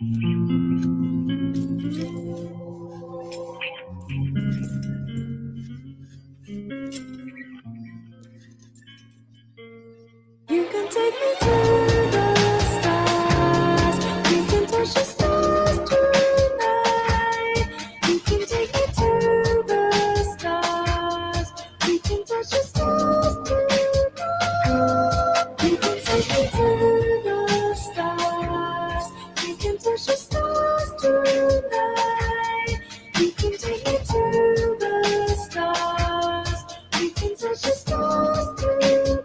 You can take me to the stars. You can touch the stars tonight. You can take me to the stars. You can touch the stars tonight. You can take me to the stars. You can touch the stars tonight. You can take me to the stars. You can touch the stars tonight.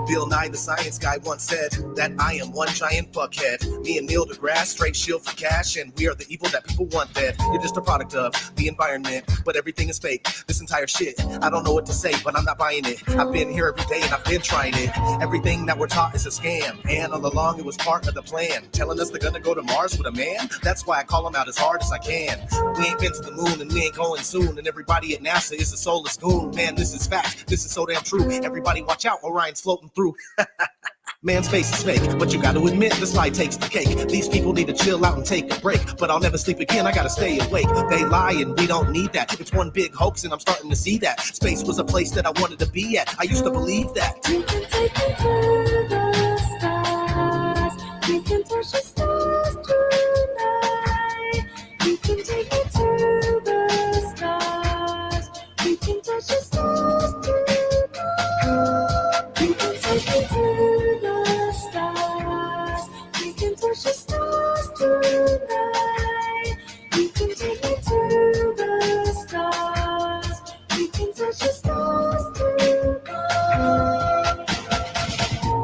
Bill Nye, the science guy, once said that I am one giant fuckhead. Me and Neil deGrasse, straight shield for cash, and we are the evil that people want dead. You're just a product of the environment, but everything is fake. This entire shit, I don't know what to say, but I'm not buying it. I've been here every day and I've been trying it. Everything that we're taught is a scam, and all along it was part of the plan. Telling us they're gonna go to Mars with a man? That's why I call them out as hard as I can. We ain't been to the moon and we ain't going soon, and everybody at NASA is a soulless goon. Man, this is fact, this is so damn true. Everybody watch out, Orion's floating through. Man's face is fake, but you gotta admit the slide takes the cake. These people need to chill out and take a break, but I'll never sleep again, I gotta stay awake. They lie and we don't need that. It's one big hoax and I'm starting to see that. Space was a place that I wanted to be at. I used to believe that. You can take me to the stars. You can touch the stars tonight. You can take me to the stars. You can touch the stars tonight. You can take me to the stars. You can touch the stars tonight. You can take me to the stars. You can touch the stars tonight.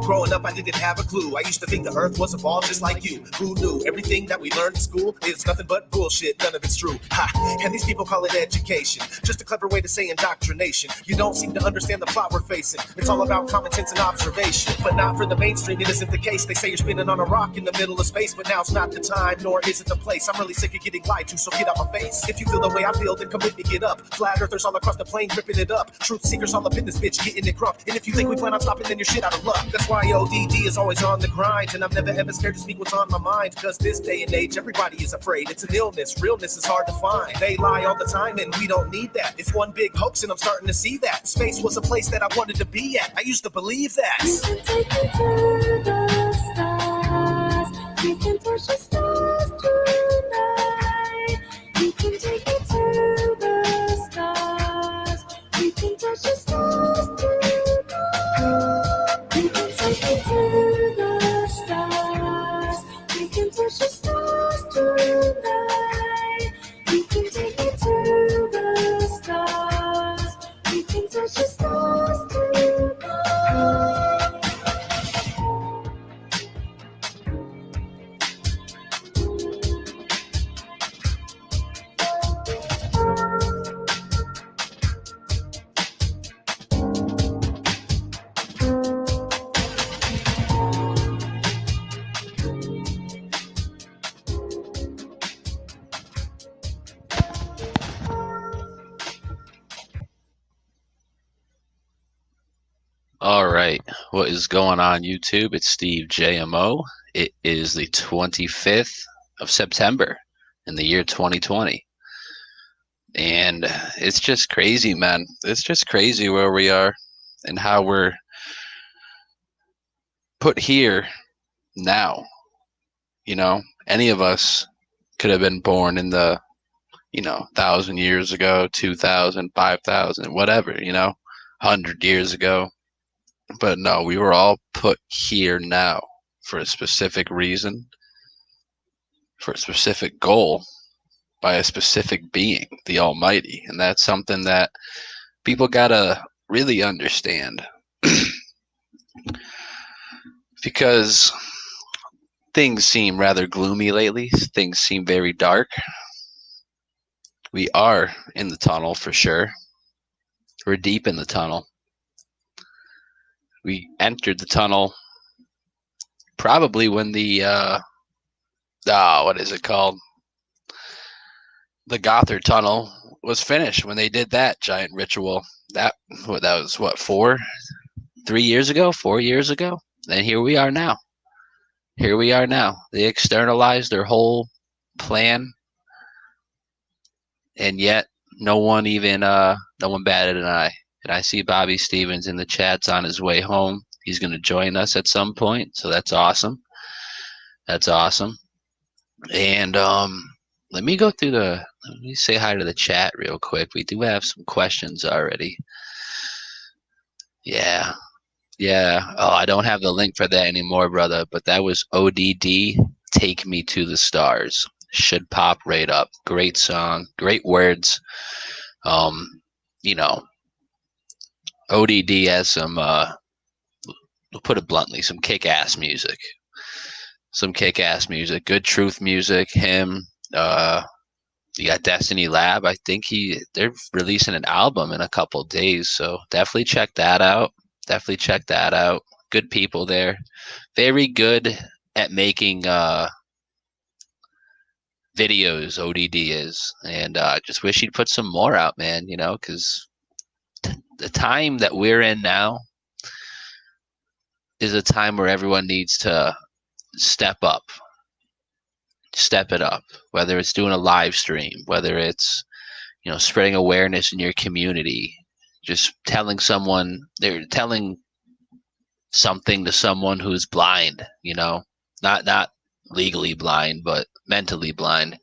Growing up, I didn't have a clue. I used to think the earth was a ball just like you. Who knew? Everything that we learned in school is nothing but bullshit. None of it's true. Ha! And these people call it education. Just a clever way to say indoctrination. You don't seem to understand the plot we're facing. It's all about common sense and observation. But not for the mainstream, it isn't the case. They say you're spinning on a rock in the middle of space, but now's not the time, nor is it the place. I'm really sick of getting lied to, so get out my face. If you feel the way I feel, then come with me, get up. Flat earthers all across the plane, ripping it up. Truth seekers all up in this bitch, getting it crump. And if you think we plan on stopping, then you're shit out of luck. That's why ODD is always on the grind, and I'm never ever scared to speak what's on my mind, because this day and age everybody is afraid. It's an illness, realness is hard to find. They lie all the time and we don't need that. It's one big hoax and I'm starting to see that. Space was a place that I wanted to be at. I used to believe that. You can take me to the stars. You can touch the stars tonight. You can take me to the stars. You can touch the stars tonight. You can take me to the stars. You can touch the stars tonight. You can take me to the stars. You can touch the stars tonight. All right, what is going on YouTube? It's Steve JMO. It is the 25th of September in the year 2020. And it's just crazy, man. It's just crazy where we are and how we're put here now. You know, any of us could have been born in the, 1,000 years ago, 2,000, 5,000, whatever, 100 years ago. But no, we were all put here now for a specific reason, for a specific goal, by a specific being, the Almighty. And that's something that people gotta really understand. Because things seem rather gloomy lately. Things seem very dark. We are in the tunnel for sure. We're deep in the tunnel. We entered the tunnel probably when the what is it called? The Gotthard Tunnel was finished, when they did that giant ritual. That was what, 4 years ago? And here we are now. here we are now. They externalized their whole plan, and yet no one batted an eye. And I see Bobby Stevens in the chats on his way home. He's going to join us at some point, so that's awesome. That's awesome. And let me let me say hi to the chat real quick. We do have some questions already. Yeah. Oh, I don't have the link for that anymore, brother, but that was ODD, Take Me to the Stars. Should pop right up. Great song, great words. You know, ODD has some, we'll put it bluntly, some kick-ass music. Good truth music. Him, you got Destiny Lab. I think they're releasing an album in a couple days, so definitely check that out. Good people there. Very good at making videos, ODD is. And just wish he'd put some more out, man, you know, because the time that we're in now is a time where everyone needs to step it up, whether it's doing a live stream, whether it's, you know, spreading awareness in your community, just telling something to someone who's blind, you know, not legally blind, but mentally blind,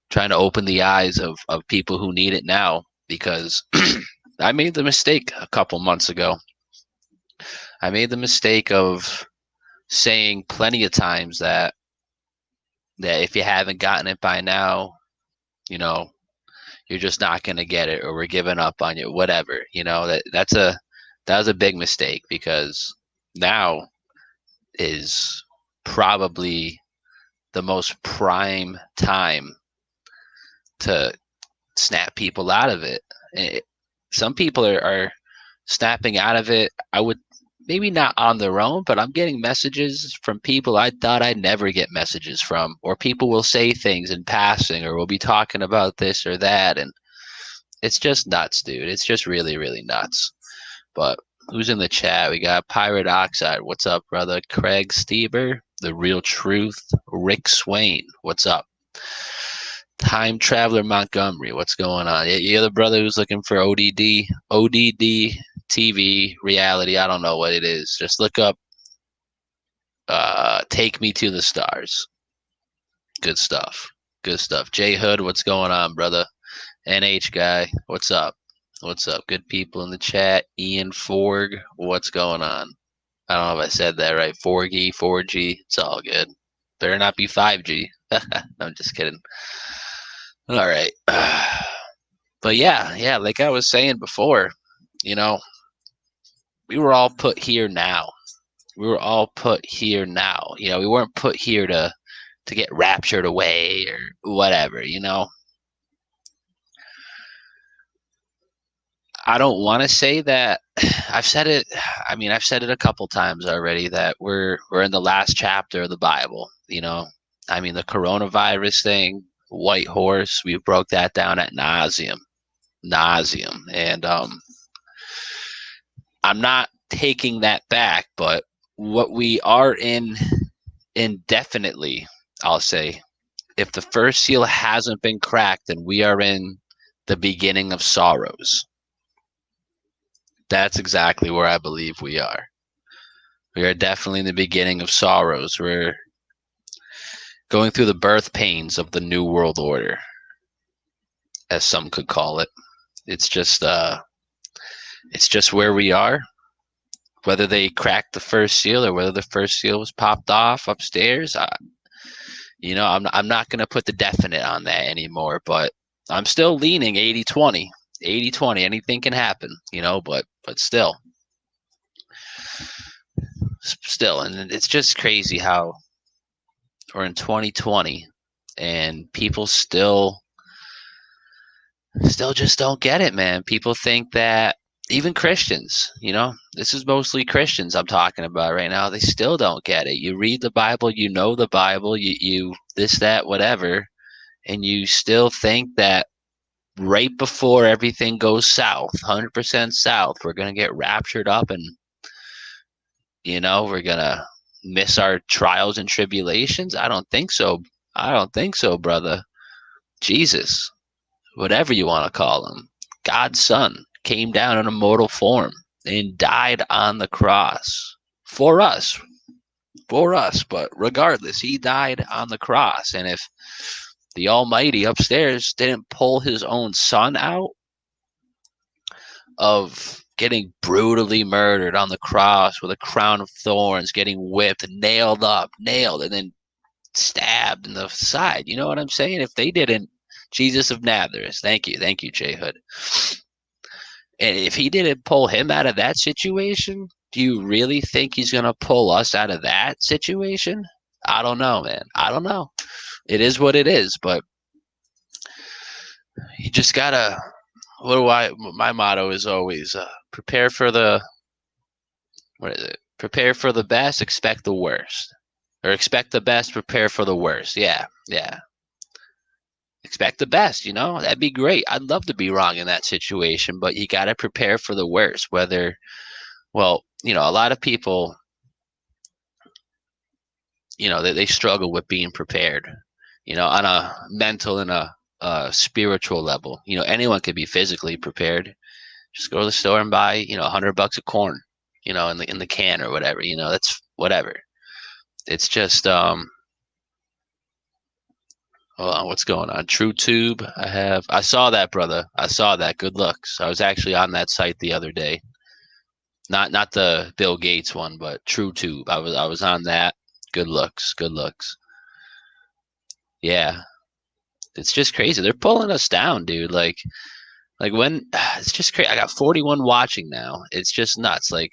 trying to open the eyes of people who need it now. Because I made the mistake a couple months ago. I made the mistake of saying plenty of times that if you haven't gotten it by now, you know, you're just not going to get it, or we're giving up on you, whatever, you know. That was a big mistake, because now is probably the most prime time to snap people out of it. Some people are snapping out of it. I would maybe not on their own, but I'm getting messages from people I thought I'd never get messages from, or people will say things in passing, or we'll be talking about this or that. And it's just nuts, dude. It's just really, really nuts. But who's in the chat? We got Pirate Oxide. What's up, brother? Craig Steber, The Real Truth. Rick Swain. What's up? Time Traveler Montgomery. What's going on? You're the brother who's looking for ODD TV reality. I don't know what it is. Just look up Take Me to the Stars. Good stuff. J Hood, what's going on, brother? NH guy, what's up? Good people in the chat. Ian Forg, what's going on? I don't know if I said that right. 4G, it's all good. Better not be 5G. I'm just kidding. All right. But yeah, like I was saying before, you know, we were all put here now. You know, we weren't put here to get raptured away or whatever, you know. I don't want to say that. I've said it a couple times already, that we're in the last chapter of the Bible, you know. I mean, the coronavirus thing, white horse, we broke that down at nauseum. And I'm not taking that back, but what we are in indefinitely, I'll say, if the first seal hasn't been cracked, then we are in the beginning of sorrows. That's exactly where I believe we are. We are definitely in the beginning of sorrows. We're going through the birth pains of the New World Order, as some could call it. It's just where we are. Whether they cracked the first seal or whether the first seal was popped off upstairs, you know, I'm not going to put the definite on that anymore, but I'm still leaning 80-20. 80-20, anything can happen, you know, but still, and it's just crazy how we're in 2020 and people still just don't get it, man. People think that, even Christians, you know, this is mostly Christians I'm talking about right now, they still don't get it. You read the Bible, you know the Bible, you this, that, whatever, and you still think that right before everything goes south, 100% south, we're going to get raptured up, and, you know, we're going to miss our trials and tribulations? I don't think so. I don't think so, brother. Jesus, whatever you want to call him, God's son, came down in a mortal form and died on the cross for us. For us, but regardless, he died on the cross. And if the Almighty upstairs didn't pull his own son out of getting brutally murdered on the cross with a crown of thorns, getting whipped, nailed, and then stabbed in the side, you know what I'm saying? If they didn't, Jesus of Nazareth, thank you, J Hood. And if he didn't pull him out of that situation, do you really think he's going to pull us out of that situation? I don't know, man. I don't know. It is what it is, but you just got to, my motto is always prepare for the, what is it? Prepare for the best, expect the worst. Or expect the best, prepare for the worst. Yeah. Expect the best, you know? That'd be great. I'd love to be wrong in that situation, but you got to prepare for the worst, whether, well, you know, a lot of people, you know, they struggle with being prepared, you know, on a mental and a spiritual level. You know, anyone could be physically prepared. Just go to the store and buy, you know, $100 of corn, you know, in the can or whatever, you know, that's whatever. It's just, hold on, what's going on? TrueTube, I saw that, brother. I saw that. Good looks. I was actually on that site the other day. Not the Bill Gates one, but TrueTube. I was on that. Good looks. Yeah. It's just crazy. They're pulling us down, dude. Like when it's just crazy. I got 41 watching now. It's just nuts. Like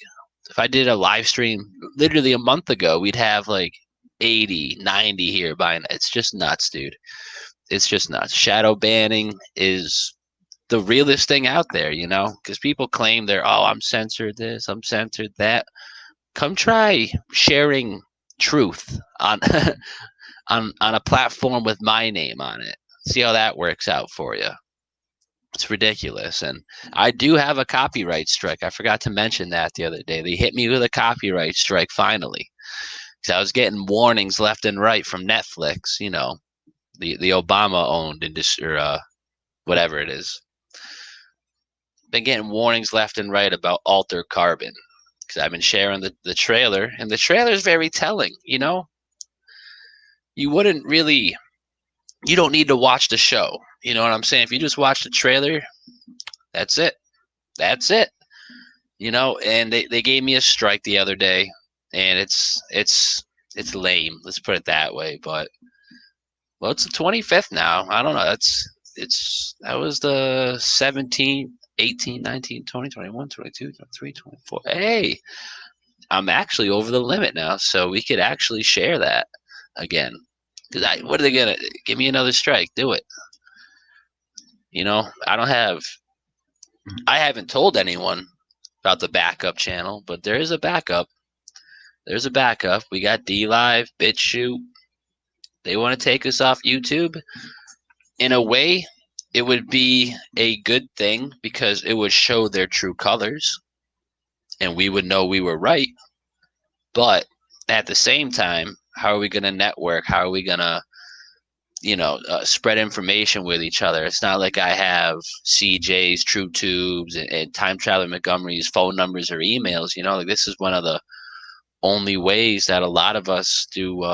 if I did a live stream literally a month ago, we'd have like 80, 90 here by now. It's just nuts, dude. It's just nuts. Shadow banning is the realest thing out there, you know, because people claim I'm censored this, I'm censored that. Come try sharing truth on on a platform with my name on it. See how that works out for you. It's ridiculous. And I do have a copyright strike. I forgot to mention that the other day. They hit me with a copyright strike finally. Because I was getting warnings left and right from Netflix, you know, the Obama owned industry, or whatever it is. Been getting warnings left and right about Alter Carbon because I've been sharing the trailer, and the trailer is very telling. You know, you don't need to watch the show. You know what I'm saying? If you just watch the trailer, that's it. You know, and they gave me a strike the other day, and it's lame. Let's put it that way. But well, it's the 25th now. I don't know. That was the 17th. 18, 19, 20, 21, 22, 23, 24. Hey, I'm actually over the limit now, so we could actually share that again. Because what are they going to give me another strike? Do it. You know, I haven't told anyone about the backup channel, but there is a backup. There's a backup. We got DLive, BitChute. They want to take us off YouTube. In a way, it would be a good thing because it would show their true colors and we would know we were right. But at the same time, how are we going to network? How are we going to, you know, spread information with each other? It's not like I have CJ's, TrueTubes, and Time Traveler Montgomery's phone numbers or emails. You know, like this is one of the only ways that a lot of us do,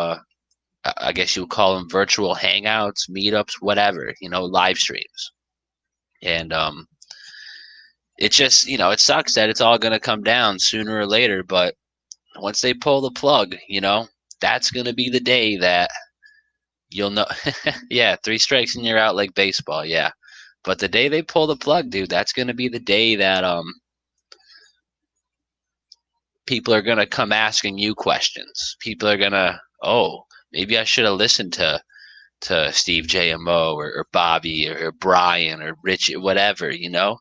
I guess you would call them virtual hangouts, meetups, whatever, you know, live streams. And it just, you know, it sucks that it's all going to come down sooner or later. But once they pull the plug, you know, that's going to be the day that you'll know. Yeah, 3 strikes and you're out like baseball. Yeah. But the day they pull the plug, dude, that's going to be the day that people are going to come asking you questions. People are going to, maybe I should have listened to Steve JMO or Bobby or Brian or Rich, whatever, you know,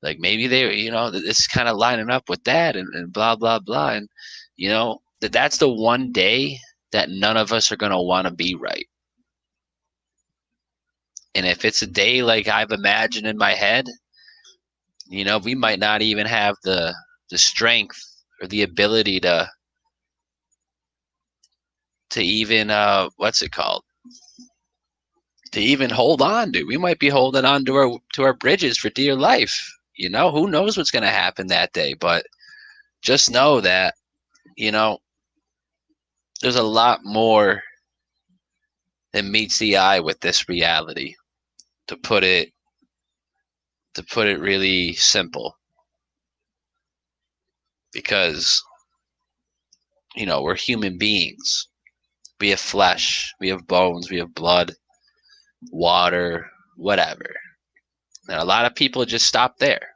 like maybe they, you know, it's kind of lining up with that and blah, blah, blah. And, you know, that's the one day that none of us are going to want to be right. And if it's a day like I've imagined in my head, you know, we might not even have the strength or the ability to to even what's it called? To even hold on, dude. We might be holding on to our bridges for dear life. You know, who knows what's going to happen that day? But just know that, you know, there's a lot more than meets the eye with this reality. To put it really simple, because you know, we're human beings. We have flesh, we have bones, we have blood, water, whatever. And a lot of people just stop there.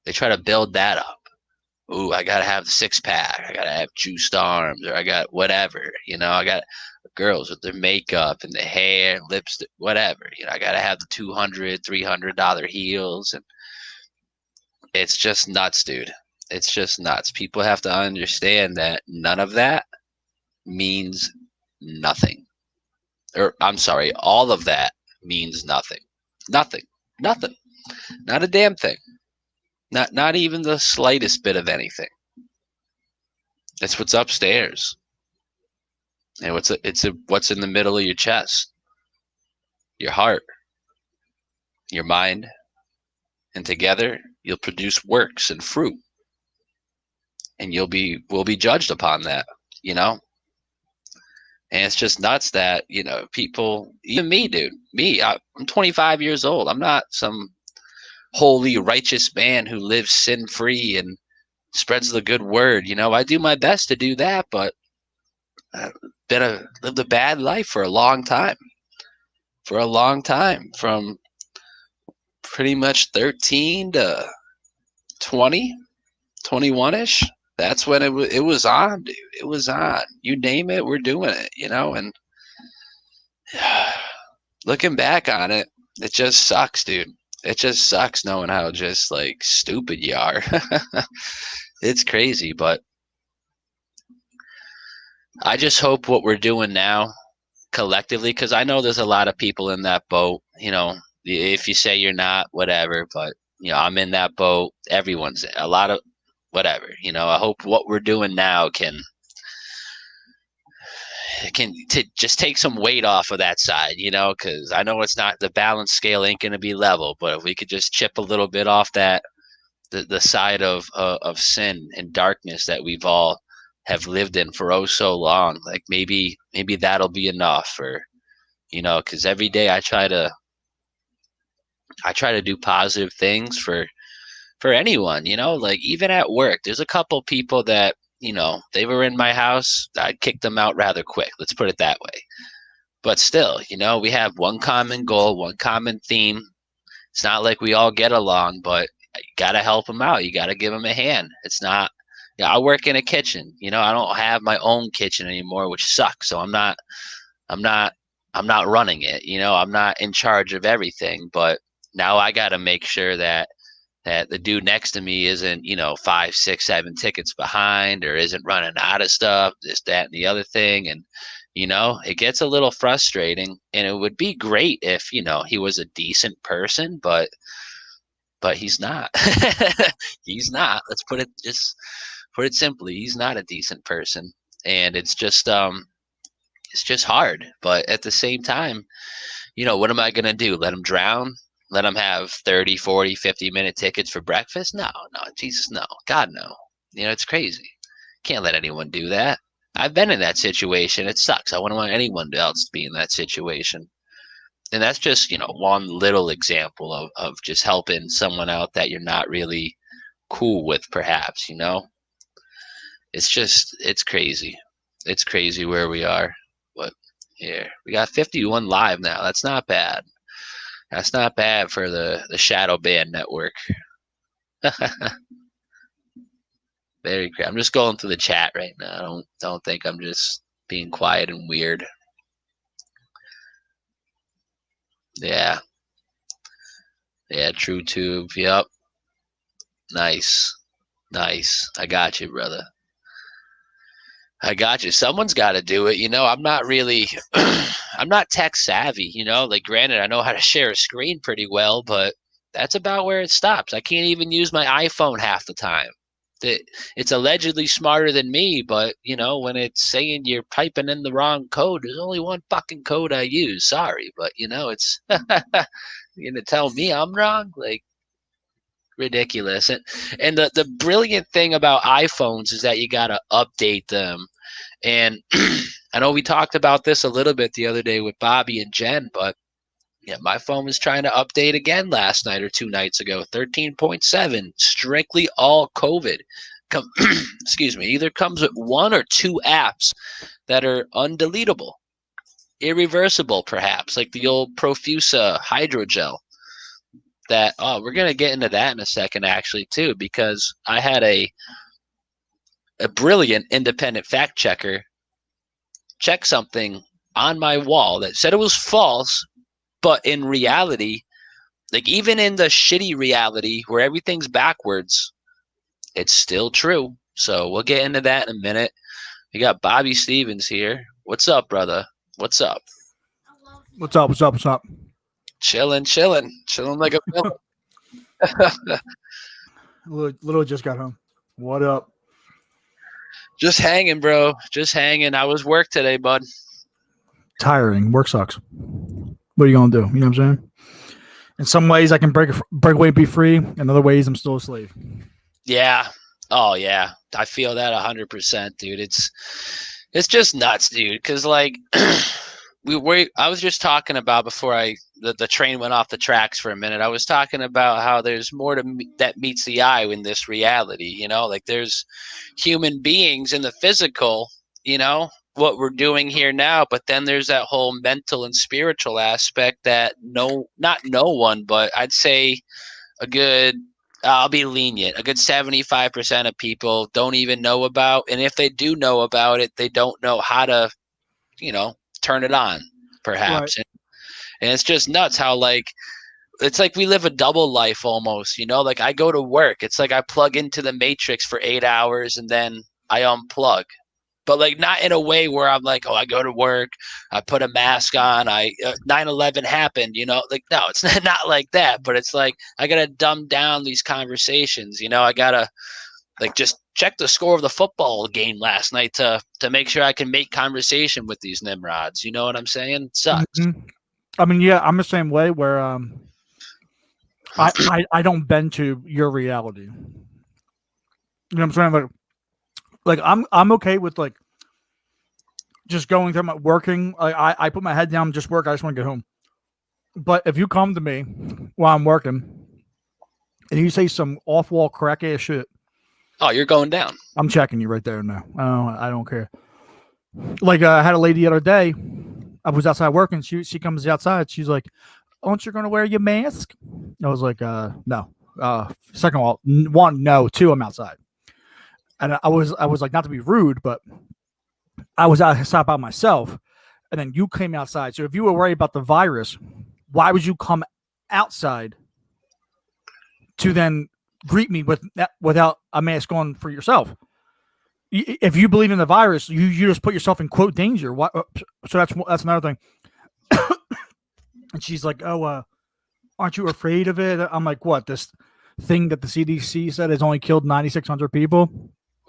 They try to build that up. Ooh, I gotta have the six pack. I gotta have juiced arms, or I got whatever. You know, I got girls with their makeup and the hair, lipstick, whatever. You know, I gotta have the $200, $300 heels, and it's just nuts, dude. It's just nuts. People have to understand that none of that means nothing. Or I'm sorry, all of that means nothing. Nothing. Nothing. Not a damn thing. Not even the slightest bit of anything. It's what's upstairs. And what's in the middle of your chest. Your heart. Your mind. And together you'll produce works and fruit. And we'll be judged upon that, you know? And it's just nuts that, you know, people, even me, dude, I'm 25 years old. I'm not some holy, righteous man who lives sin-free and spreads the good word. You know, I do my best to do that, but I've lived a bad life for a long time. For a long time, from pretty much 13 to 20, 21-ish. That's when it was on, dude. It was on. You name it, we're doing it, you know? And looking back on it, it just sucks, dude. It just sucks knowing how just, like, stupid you are. It's crazy, but I just hope what we're doing now collectively, because I know there's a lot of people in that boat, you know, if you say you're not, whatever, but, you know, I'm in that boat. Everyone's a lot of whatever, you know. I hope what we're doing now can just take some weight off of that side, you know, because I know it's not, the balance scale ain't going to be level, but if we could just chip a little bit off that, the side of sin and darkness that we've all have lived in for oh so long, like maybe that'll be enough. Or, you know, because every day I try to do positive things for anyone, you know, like even at work, there's a couple people that, you know, they were in my house, I'd kick them out rather quick. Let's put it that way. But still, you know, we have one common goal, one common theme. It's not like we all get along, but you got to help them out. You got to give them a hand. It's not, yeah, I work in a kitchen, you know, I don't have my own kitchen anymore, which sucks. So I'm not running it, you know, I'm not in charge of everything, but now I got to make sure that the dude next to me isn't, you know, 5, 6, 7 tickets behind, or isn't running out of stuff, this, that, and the other thing. And, you know, it gets a little frustrating, and it would be great if, you know, he was a decent person, but he's not. He's not. Let's put it simply. He's not a decent person. And it's just hard. But at the same time, you know, what am I going to do? Let him drown? Let them have 30, 40, 50-minute tickets for breakfast? No, Jesus, no. God, no. You know, it's crazy. Can't let anyone do that. I've been in that situation. It sucks. I wouldn't want anyone else to be in that situation. And that's just, you know, one little example of just helping someone out that you're not really cool with, perhaps, you know? It's crazy. It's crazy where we are. But here, we got 51 live now. That's not bad. That's not bad for the shadow band network. Very great. I'm just going through the chat right now. Don't think I'm just being quiet and weird. Yeah. Yeah, TrueTube. Yep. Nice. I got you, brother. I got you. Someone's got to do it. You know, I'm not really, I'm not tech savvy, you know, like granted, I know how to share a screen pretty well, but that's about where it stops. I can't even use my iPhone half the time. It's allegedly smarter than me, but when it's saying you're typing in the wrong code, there's only one fucking code I use. Sorry, but it's you're gonna tell me I'm wrong? Like, ridiculous. And the brilliant thing about iPhones is that you gotta update them. And I know we talked about this a little bit the other day with Bobby and Jen, but yeah, my phone was trying to update again last night or 2 nights ago. 13.7, strictly all COVID. Excuse me. Either comes with 1 or 2 apps that are undeletable, irreversible, perhaps, like the old Profusa hydrogel. That we're gonna get into that in a second, actually, too, because I had a brilliant independent fact checker check something on my wall that said it was false. But in reality, like even in the shitty reality where everything's backwards, it's still true. So we'll get into that in a minute. We got Bobby Stevens here. What's up, brother? What's up? What's up? What's up? What's up? Chilling like a villain. Little just got home. What up? Just hanging, bro. Just hanging. I was work today, bud. Tiring. Work sucks. What are you gonna do? You know what I'm saying? In some ways, I can break away and be free. In other ways, I'm still a slave. Yeah. Oh yeah. I feel that 100%, dude. It's just nuts, dude. Because like I was just talking about before the train went off the tracks for a minute. I was talking about how there's more that meets the eye in this reality. Like there's human beings in the physical. What we're doing here now, but then there's that whole mental and spiritual aspect that not no one, but I'd say I'll be lenient, a good 75% of people don't even know about, and if they do know about it, they don't know how to, turn it on, perhaps. Right. And it's just nuts how it's like we live a double life almost, like I go to work. It's like I plug into the Matrix for 8 hours and then I unplug. But like not in a way where I'm like, oh, I go to work, I put a mask on, 9/11 happened, like, no, it's not like that. But it's like I gotta dumb down these conversations, I gotta like just check the score of the football game last night to make sure I can make conversation with these Nimrods. You know what I'm saying? It sucks. Mm-hmm. I mean, yeah, I'm the same way where I don't bend to your reality. You know what I'm saying? Like I'm okay with like just going through my working. I put my head down, just work. I just want to get home. But if you come to me while I'm working and you say some off-wall crack ass shit, oh, you're going down. I'm checking you right there now. I don't care. Like I had a lady the other day. I was outside working. She comes outside. She's like, "Aren't you going to wear your mask?" I was like, "No." Second of all, 1, no. 2, I'm outside. And I was like, not to be rude, but I was outside by myself, and then you came outside. So if you were worried about the virus, why would you come outside to then greet me without a mask on for yourself? If you believe in the virus, you just put yourself in quote danger. So that's another thing. And she's like, "Oh, aren't you afraid of it?" I'm like, "What? This thing that the CDC said has only killed 9,600 people?"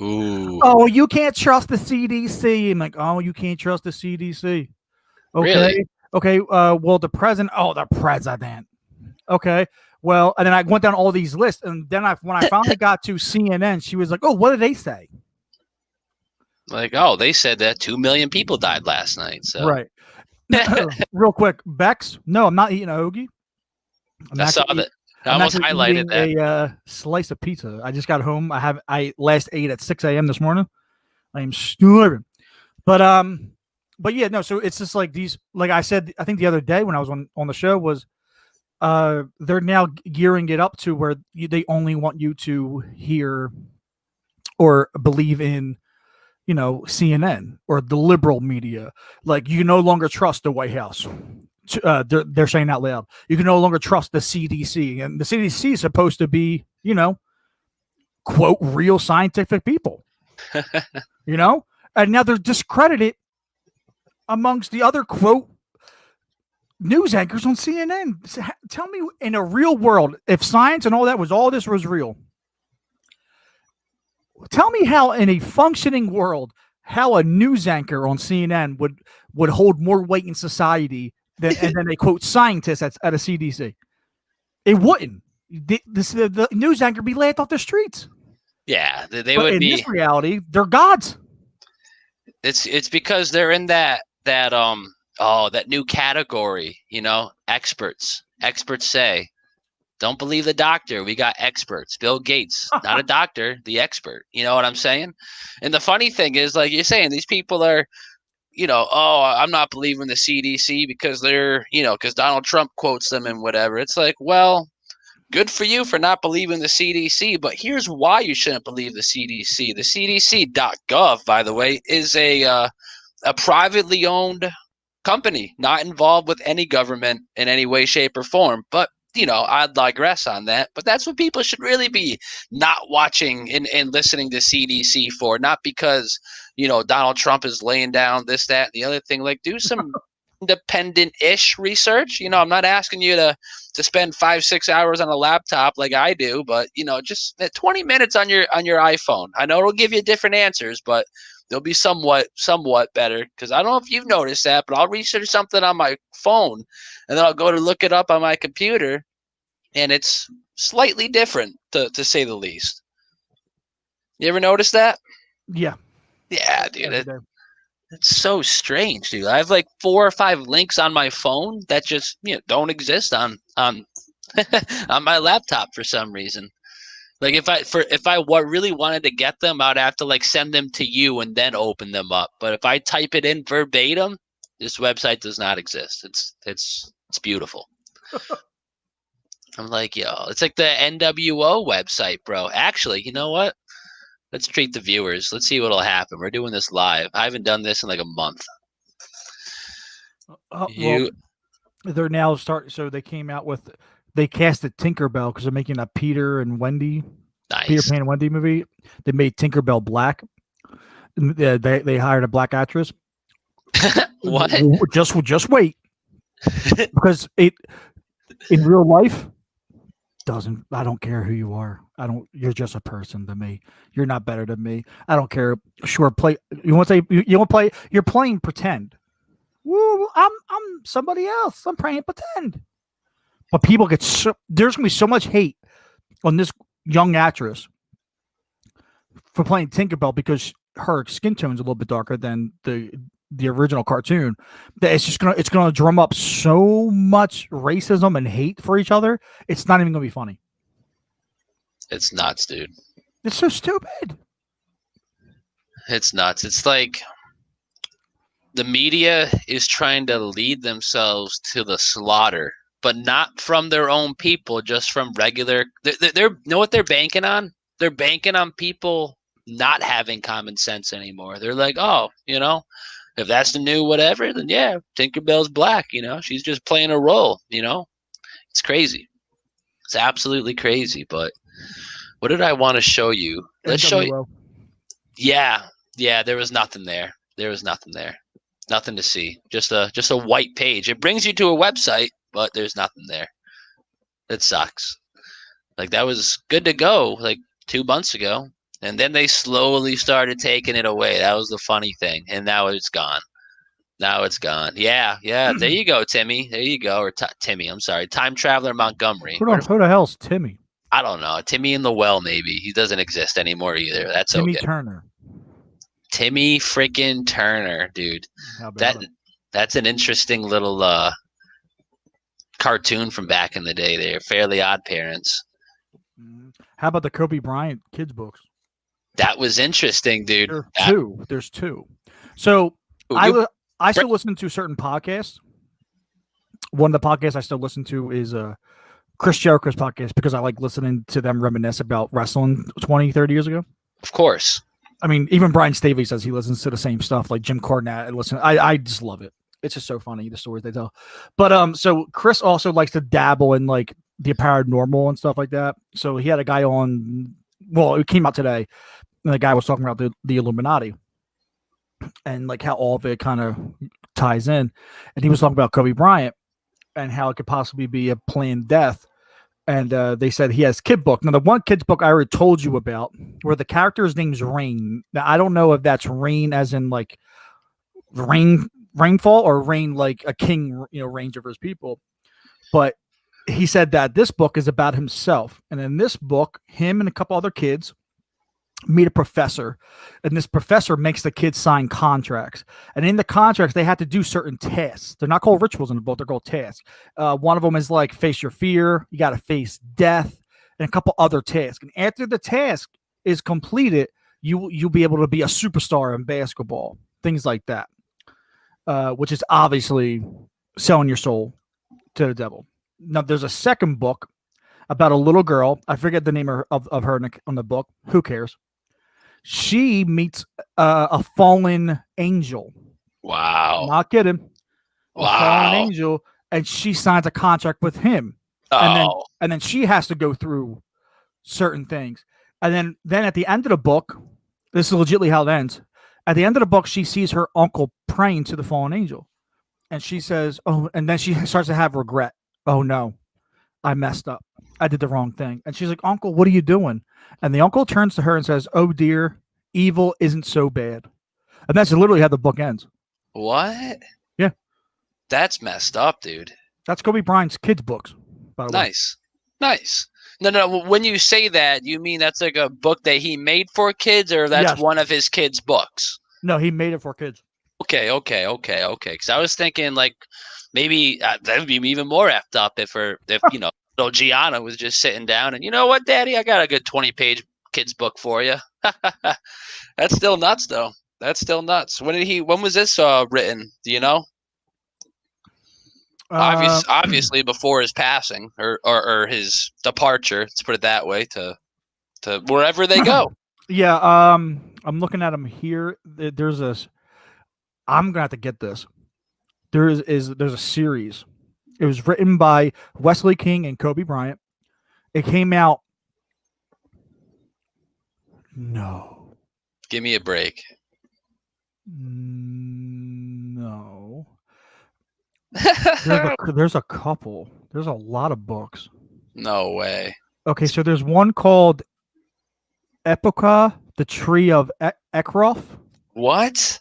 Ooh. Oh, you can't trust the CDC. I'm like, oh, you can't trust the CDC. Okay. Really? Okay. Well, the president. Oh, the president. Okay. Well, and then I went down all these lists, and then when I finally got to CNN, she was like, "Oh, what did they say?" Like, oh, they said that 2 million people died last night. So right. Real quick, Bex. No, I'm not eating a hoagie. I saw that. I almost highlighted that. A slice of pizza. I just got home. I last ate at 6 a.m. this morning. I am starving. But yeah, no. So it's just like these. Like I said, I think the other day when I was on the show was, they're now gearing it up to where they only want you to hear or believe in, CNN or the liberal media. Like you no longer trust the White House. They're saying out loud. You can no longer trust the CDC, and the CDC is supposed to be, quote, real scientific people, and now they're discredited amongst the other quote news anchors on CNN. Tell me, in a real world, if science and all this was real, Tell me how in a functioning world, how a news anchor on CNN would hold more weight in society and then they quote scientists at a CDC. It wouldn't. The news anchor be laughed off the streets. Yeah, they But would in be. this reality, they're gods. It's because they're in that new category, experts. Experts say, don't believe the doctor. We got experts. Bill Gates, not a doctor, the expert. You know what I'm saying? And the funny thing is, like you're saying, these people are, I'm not believing the CDC because they're, because Donald Trump quotes them and whatever. It's like, well, good for you for not believing the CDC, but here's why you shouldn't believe the CDC. The CDC.gov, by the way, is a privately owned company, not involved with any government in any way, shape, or form. But I'd digress on that. But that's what people should really be not watching and listening to CDC for, not because Donald Trump is laying down this, that, and the other thing. Like, do some independent-ish research. I'm not asking you to spend 5-6 hours on a laptop like I do, but just 20 minutes on your iPhone. I know it'll give you different answers, but they'll be somewhat better. Because I don't know if you've noticed that, but I'll research something on my phone and then I'll go to look it up on my computer, and it's slightly different to say the least. You ever notice that? Yeah. Yeah, dude. It's so strange, dude. I have like 4 or 5 links on my phone that just don't exist on on my laptop for some reason. Like if I really wanted to get them, I'd have to like send them to you and then open them up. But if I type it in verbatim, this website does not exist. It's beautiful. I'm like, yo, it's like the NWO website, bro. Actually, you know what? Let's treat the viewers. Let's see what'll happen. We're doing this live. I haven't done this in like a month. Well, they're now so they came out with, they casted Tinkerbell because they're making a Peter and Wendy, Nice. Peter Pan and Wendy movie. They made Tinkerbell black. They hired a black actress. What? Just wait, because it in real life doesn't. I don't care who you are. You're just a person to me. You're not better than me. I don't care. Sure, play. You want to say you want to play? You're playing pretend. Woo! I'm somebody else. I'm playing pretend. But people get there's gonna be so much hate on this young actress for playing Tinkerbell because her skin tone's a little bit darker than the original cartoon, that it's gonna drum up so much racism and hate for each other. It's not even gonna be funny. It's nuts, dude. It's so stupid. It's nuts. It's like the media is trying to lead themselves to the slaughter, but not from their own people, just from regular. They're you know what they're banking on? They're banking on people not having common sense anymore. They're like, oh, if that's the new whatever, then yeah, Tinkerbell's black. She's just playing a role. It's crazy. It's absolutely crazy. But what did I want to show you? Let's show you. Yeah. There was nothing there. Nothing to see. Just a white page. It brings you to a website, but there's nothing there. It sucks. Like that was good to go like 2 months ago, and then they slowly started taking it away. That was the funny thing, and now it's gone. Yeah. There you go, Timmy. There you go, or Timmy. I'm sorry, Time Traveler Montgomery. Who the hell's Timmy? I don't know. Timmy in the well, maybe. He doesn't exist anymore either. That's Timmy okay. Turner. Timmy freaking Turner, dude. That's an interesting little cartoon from back in the day. They're Fairly Odd Parents. How about the Kobe Bryant kids books? That was interesting, dude. There's two. So I still listen to certain podcasts. One of the podcasts I still listen to is Chris Jericho's podcast because I like listening to them reminisce about wrestling 20, 30 years ago. Of course. I mean, even Brian Staley says he listens to the same stuff, like Jim Cornette. And I just love it. It's just so funny, the stories they tell. But so Chris also likes to dabble in like the paranormal and stuff like that. So he had a guy on. Well, it came out today, and the guy was talking about the Illuminati and like how all of it kind of ties in. And he was talking about Kobe Bryant and how it could possibly be a planned death and they said he has kid book. Now, the one kid's book I already told you about, where the character's name's Rain. Now, I don't know if that's rain as in like rainfall, or rain like a king, reigns over his people. But he said that this book is about himself, and in this book, him and a couple other kids meet a professor, and this professor makes the kids sign contracts, and in the contracts they have to do certain tasks. They're not called rituals in the book, they're called tasks. One of them is like face your fear, you got to face death, and a couple other tasks, and after the task is completed, you'll be able to be a superstar in basketball, things like that, which is obviously selling your soul to the devil. Now there's a second book about a little girl. I forget the name of her on the book. Who cares? She meets a fallen angel. Wow. Not kidding. A Wow. fallen angel, and she signs a contract with him. Oh. And then she has to go through certain things. And then at the end of the book, this is legitimately how it ends. At the end of the book, she sees her uncle praying to the fallen angel. And she says, oh, and then she starts to have regret. Oh no, I messed up. I did the wrong thing. And she's like, Uncle, what are you doing? And the uncle turns to her and says, oh dear, evil isn't so bad. And that's literally how the book ends. What? Yeah. That's messed up, dude. That's Kobe Bryant's kids' books, by the way. Nice. No. When you say that, you mean that's like a book that he made for kids, or that's Yes. one of his kids' books? No, he made it for kids. Okay. Because I was thinking like maybe that would be even more effed up if little Gianna was just sitting down and, you know what, Daddy, I got a good 20-page kids book for you. That's still nuts, though. That's still nuts. When was this written? Do you know? Obviously before his passing or his departure. Let's put it that way, to wherever they go. Yeah. I'm looking at him here. There's this. I'm gonna have to get this. There's a series. It was written by Wesley King and Kobe Bryant. It came out. No. Give me a break. No. There's a couple. There's a lot of books. No way. Okay, so there's one called Epocha, the Tree of Ekrof. What?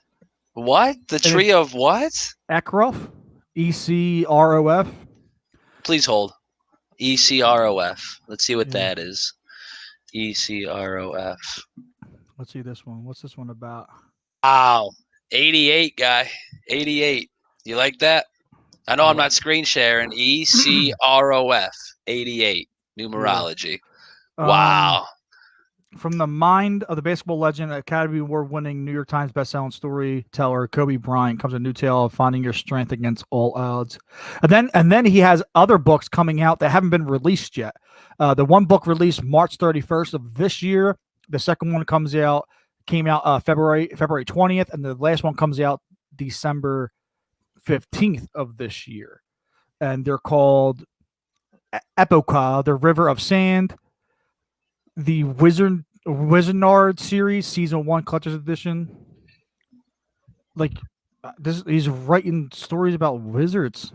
The tree of what? Ekrof. ECROF. Please hold. ECROF. Let's see what that is. ECROF. Let's see this one. What's this one about? Wow. 88, guy. 88. You like that? I know I'm not screen sharing. ECROF. 88. Numerology. Wow. From the mind of the basketball legend, Academy Award-winning New York Times bestselling storyteller Kobe Bryant comes a new tale of finding your strength against all odds. And then he has other books coming out that haven't been released yet. The one book released March 31st of this year. The second one came out February 20th, and the last one comes out December 15th of this year. And they're called Epocha, the River of Sand, the Wizardnard series, season 1, collector's edition. Like he's writing stories about wizards.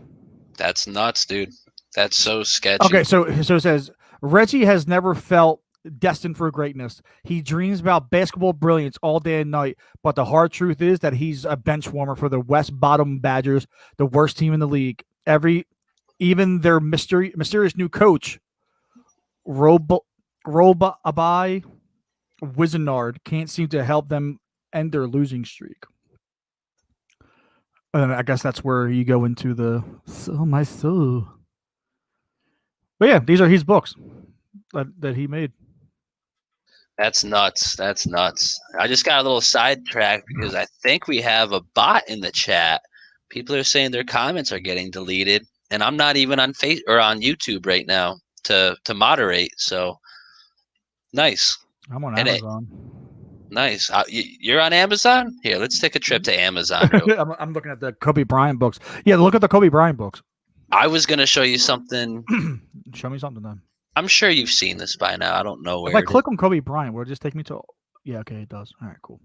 That's nuts, dude. That's so sketchy. Okay, so it says Reggie has never felt destined for greatness. He dreams about basketball brilliance all day and night, but the hard truth is that he's a bench warmer for the West Bottom Badgers, the worst team in the league. Even their mysterious new coach, Roba Abai Wizardnard, can't seem to help them end their losing streak. And I guess that's where you go into the my soul. But yeah, these are his books that he made. That's nuts. I just got a little sidetracked because I think we have a bot in the chat. People are saying their comments are getting deleted, and I'm not even on on YouTube right now to moderate. So nice. I'm on Amazon. Nice. You're on Amazon? Here, let's take a trip to Amazon. I'm looking at the Kobe Bryant books. Yeah, look at the Kobe Bryant books. I was going to show you something. Show me something then. I'm sure you've seen this by now. I don't know where. If I click on Kobe Bryant, will it just take me to? Yeah, okay, it does. All right, cool.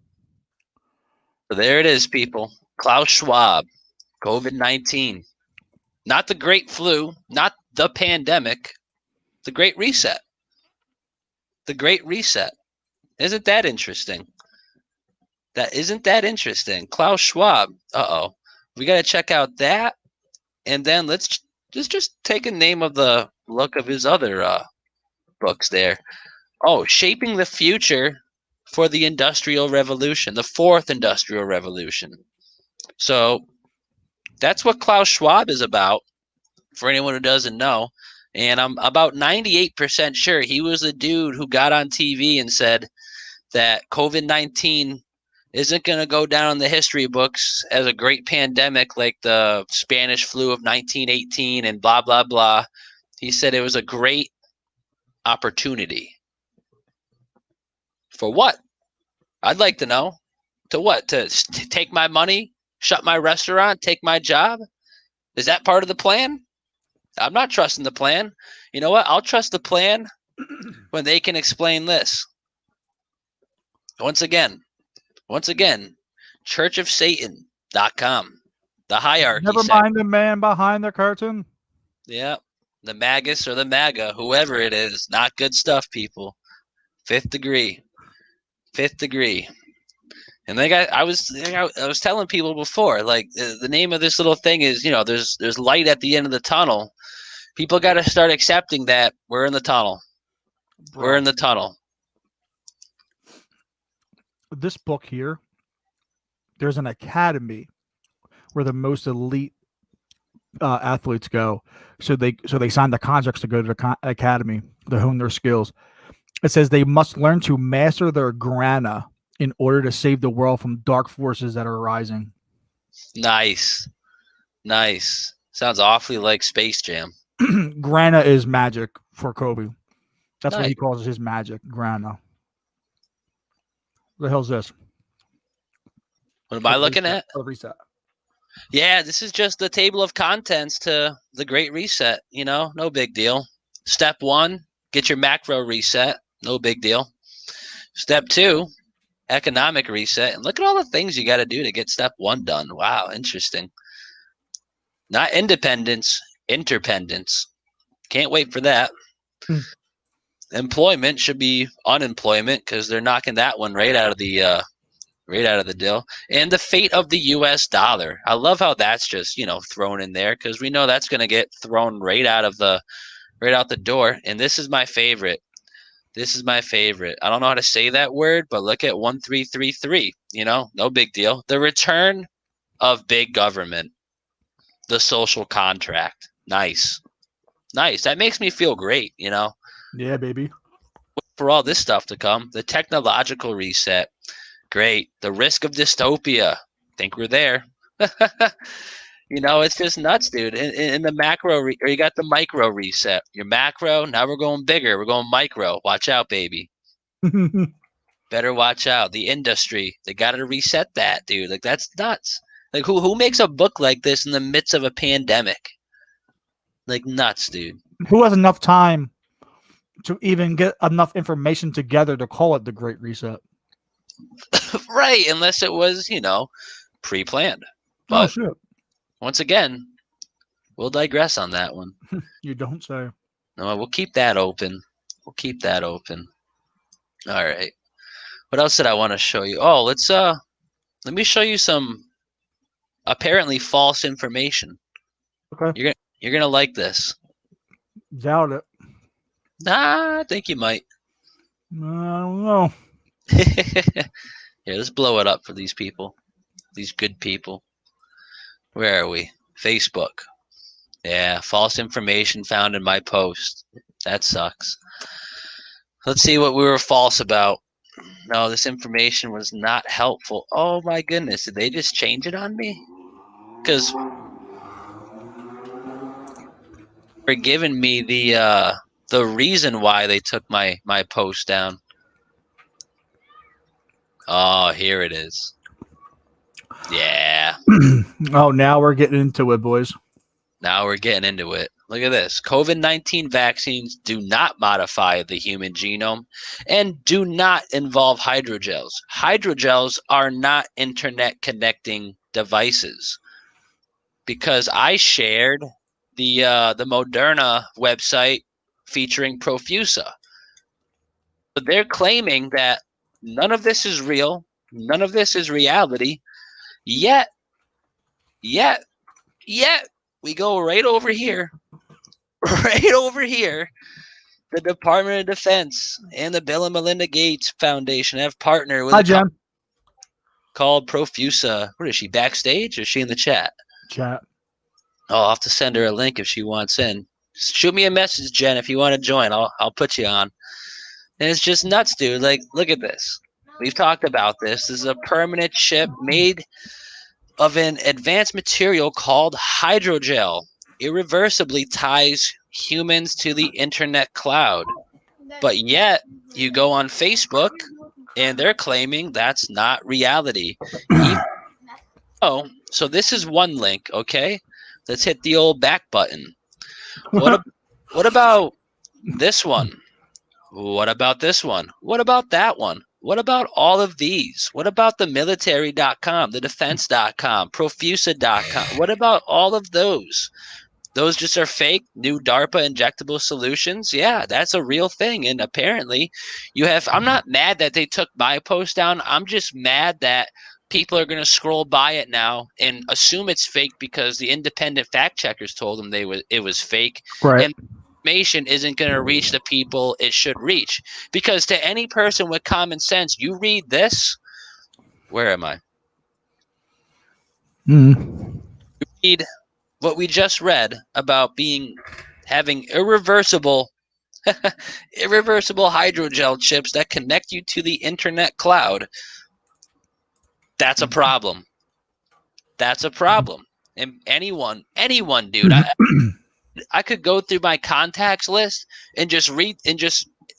So there it is, people. Klaus Schwab, COVID-19. Not the great flu, not the pandemic, The Great Reset. The Great Reset. Isn't that interesting? Isn't that interesting? Klaus Schwab. Uh-oh. We got to check out that. And then let's just take a name of the look of his other books there. Oh, Shaping the Future for the Industrial Revolution, the Fourth Industrial Revolution. So that's what Klaus Schwab is about, for anyone who doesn't know. And I'm about 98% sure he was the dude who got on TV and said that COVID-19 isn't going to go down in the history books as a great pandemic like the Spanish flu of 1918 and blah, blah, blah. He said it was a great opportunity. For what? I'd like to know. To what? To take my money, shut my restaurant, take my job? Is that part of the plan? I'm not trusting the plan. You know what? I'll trust the plan when they can explain this. Once again, churchofsatan.com. The hierarchy. Never mind the man behind the curtain. Yeah. The Magus or the MAGA, whoever it is. Not good stuff, people. Fifth degree. And I was telling people before, like the name of this little thing is, there's light at the end of the tunnel. People got to start accepting that we're in the tunnel. Bro. We're in the tunnel. This book here, there's an academy where the most elite athletes go. So they sign the contracts to go to the academy to hone their skills. It says they must learn to master their grana in order to save the world from dark forces that are rising. Nice. Sounds awfully like Space Jam. Grana is magic for Kobe. That's what Nice. he calls his magic, grana. What the hell's this? What am I looking at? Reset. Yeah, this is just the table of contents to the Great Reset. No big deal. Step 1, get your macro reset. No big deal. Step 2, economic reset. And look at all the things you got to do to get step 1 done. Wow, interesting. Not independence, interdependence. Can't wait for that. Employment should be unemployment because they're knocking that one right out of the deal. And the fate of the U.S. dollar. I love how that's just thrown in there because we know that's going to get thrown right out the door. And this is my favorite. I don't know how to say that word, but look at 1333. No big deal. The return of big government. The social contract. Nice. That makes me feel great. Yeah, baby. For all this stuff to come. The technological reset. Great. The risk of dystopia. Think we're there. It's just nuts, dude. In the macro, or you got the micro reset. Your macro, now we're going bigger. We're going micro. Watch out, baby. Better watch out. The industry, they got to reset that, dude. Like, that's nuts. Like, who makes a book like this in the midst of a pandemic? Like, nuts, dude. Who has enough time to even get enough information together to call it the Great Reset? Right, unless it was, pre-planned. Oh, But shit. once again, we'll digress on that one. You don't say. No, we'll keep that open. All right. What else did I want to show you? Oh, let me show you some apparently false information. Okay. You're gonna like this. Doubt it. Nah, I think you might. I don't know. Here, let's blow it up for these people. These good people. Where are we? Facebook. Yeah, false information found in my post. That sucks. Let's see what we were false about. No, this information was not helpful. Oh my goodness, did they just change it on me? Because they're giving me the reason why they took my post down. Oh, here it is. Yeah. Oh, now we're getting into it, boys. Now we're getting into it. Look at this. COVID-19 vaccines do not modify the human genome and do not involve hydrogels. Hydrogels are not internet connecting devices. Because I shared the Moderna website featuring Profusa. But they're claiming that none of this is real, none of this is reality, yet we go right over here, the Department of Defense and the Bill and Melinda Gates Foundation have partnered with Hi, a Jen. company called Profusa. What is she, backstage or is she in the chat? Chat. Oh, I'll have to send her a link if she wants in. Shoot me a message, Jen, if you want to join. I'll put you on. And it's just nuts, dude. Like, look at this. We've talked about this. This is a permanent chip made of an advanced material called hydrogel. Irreversibly ties humans to the internet cloud. But yet, you go on Facebook, and they're claiming that's not reality. Oh, so this is one link, okay? Let's hit the old back button. What about this one? What about this one? What about that one? What about all of these? What about the military.com, the defense.com, profusa.com? What about all of those? Those just are fake new DARPA injectable solutions. Yeah, that's a real thing. And apparently you have, I'm not mad that they took my post down. I'm just mad that people are going to scroll by it now and assume it's fake because the independent fact checkers told them it was fake. Right. And information isn't going to reach the people it should reach. Because to any person with common sense, you read this. Where am I? Mm. You read what we just read about having irreversible hydrogel chips that connect you to the internet cloud. That's a problem. That's a problem. And anyone, dude, I could go through my contacts list and just read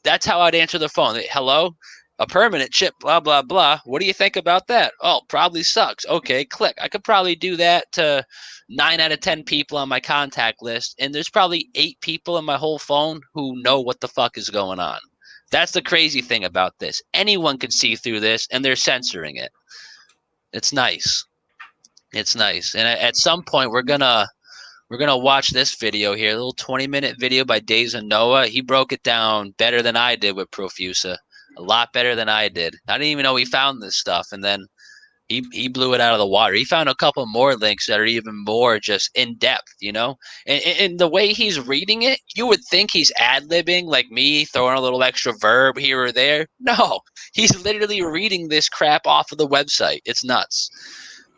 that's how I'd answer the phone. Hello, a permanent chip, blah, blah, blah. What do you think about that? Oh, probably sucks. Okay, click. I could probably do that to 9 out of 10 people on my contact list. And there's probably 8 people in my whole phone who know what the fuck is going on. That's the crazy thing about this. Anyone can see through this and they're censoring it. It's nice. It's nice. And at some point we're gonna watch this video here, a little 20-minute video by Days of Noah. He broke it down better than I did with Profusa. A lot better than I did. I didn't even know he found this stuff, and then he blew it out of the water. He found a couple more links that are even more just in depth, you know. And the way he's reading it, you would think he's ad-libbing, like me, throwing a little extra verb here or there. No, he's literally reading this crap off of the website. It's nuts.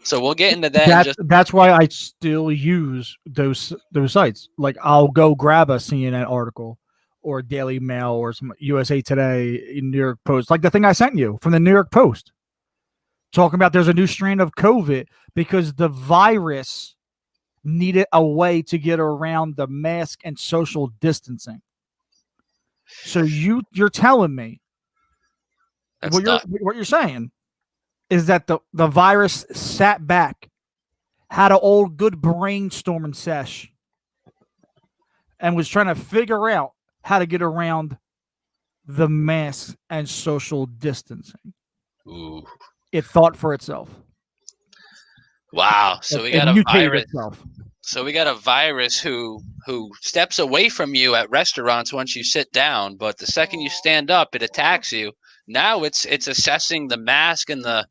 So we'll get into that. That's why I still use those sites. Like I'll go grab a CNN article or Daily Mail or some USA Today, New York Post, like the thing I sent you from the New York Post, talking about there's a new strain of COVID because the virus needed a way to get around the mask and social distancing. So you're telling me what you're saying is that the virus sat back, had an old good brainstorming sesh, and was trying to figure out how to get around the mask and social distancing. Ooh. It thought for itself. Wow. So we got a mutated virus. itself. So we got a virus who steps away from you at restaurants once you sit down, but the second you stand up, it attacks you. Now it's assessing the mask and the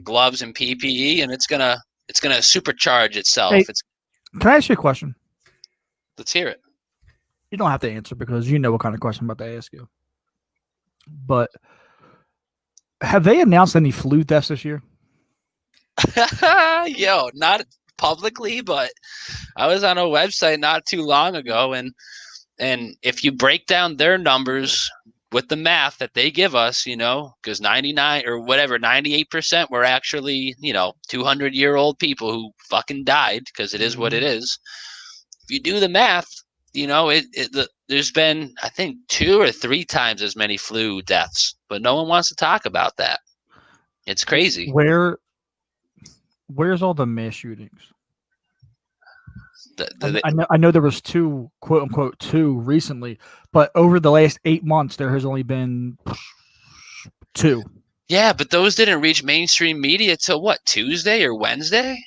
gloves and PPE, and it's gonna supercharge itself. Hey, can I ask you a question? Let's hear it. You don't have to answer because you know what kind of question I'm about to ask you. But have they announced any flu deaths this year? Yo, not publicly, but I was on a website not too long ago, and if you break down their numbers with the math that they give us, you know, because 98% were actually, 200-year-old people who fucking died because it is what it is. If you do the math, there's been, I think, 2 or 3 times as many flu deaths, but no one wants to talk about that. It's crazy. Where's all the mass shootings? I I know there was 2, quote unquote, 2 recently, but over the last 8 months, there has only been 2. Yeah, but those didn't reach mainstream media till what, Tuesday or Wednesday?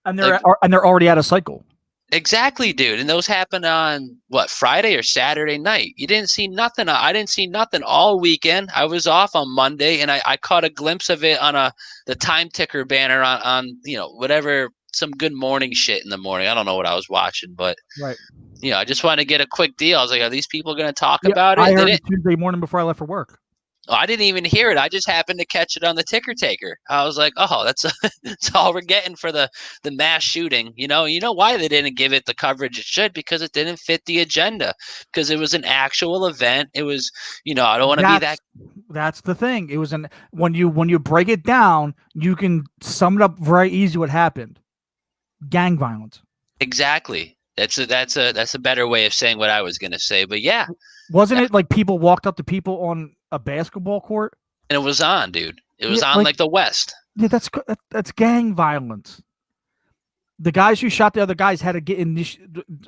And they're already out of cycle. Exactly, dude. And those happened on what, Friday or Saturday night. You didn't see nothing. I didn't see nothing all weekend. I was off on Monday, and I caught a glimpse of it on the time ticker banner on whatever, some Good Morning shit in the morning. I don't know what I was watching, but Right. I just wanted to get a quick deal. I was like, are these people going to talk Yeah, about it? I They heard didn't- it Tuesday morning before I left for work. Oh, I didn't even hear it. I just happened to catch it on the ticker taker. I was like, oh, that's all we're getting for the mass shooting. You know why they didn't give it the coverage it should? Because it didn't fit the agenda. Because it was an actual event. It was, I don't want to be that. That's the thing. It was when you break it down, you can sum it up very easy. What happened? Gang violence. Exactly. That's a better way of saying what I was gonna say. But yeah, Wasn't it like people walked up to people on a basketball court? and it was on, dude. It was Yeah, on like- the West. Yeah, that's gang violence. The guys who shot the other guys had to get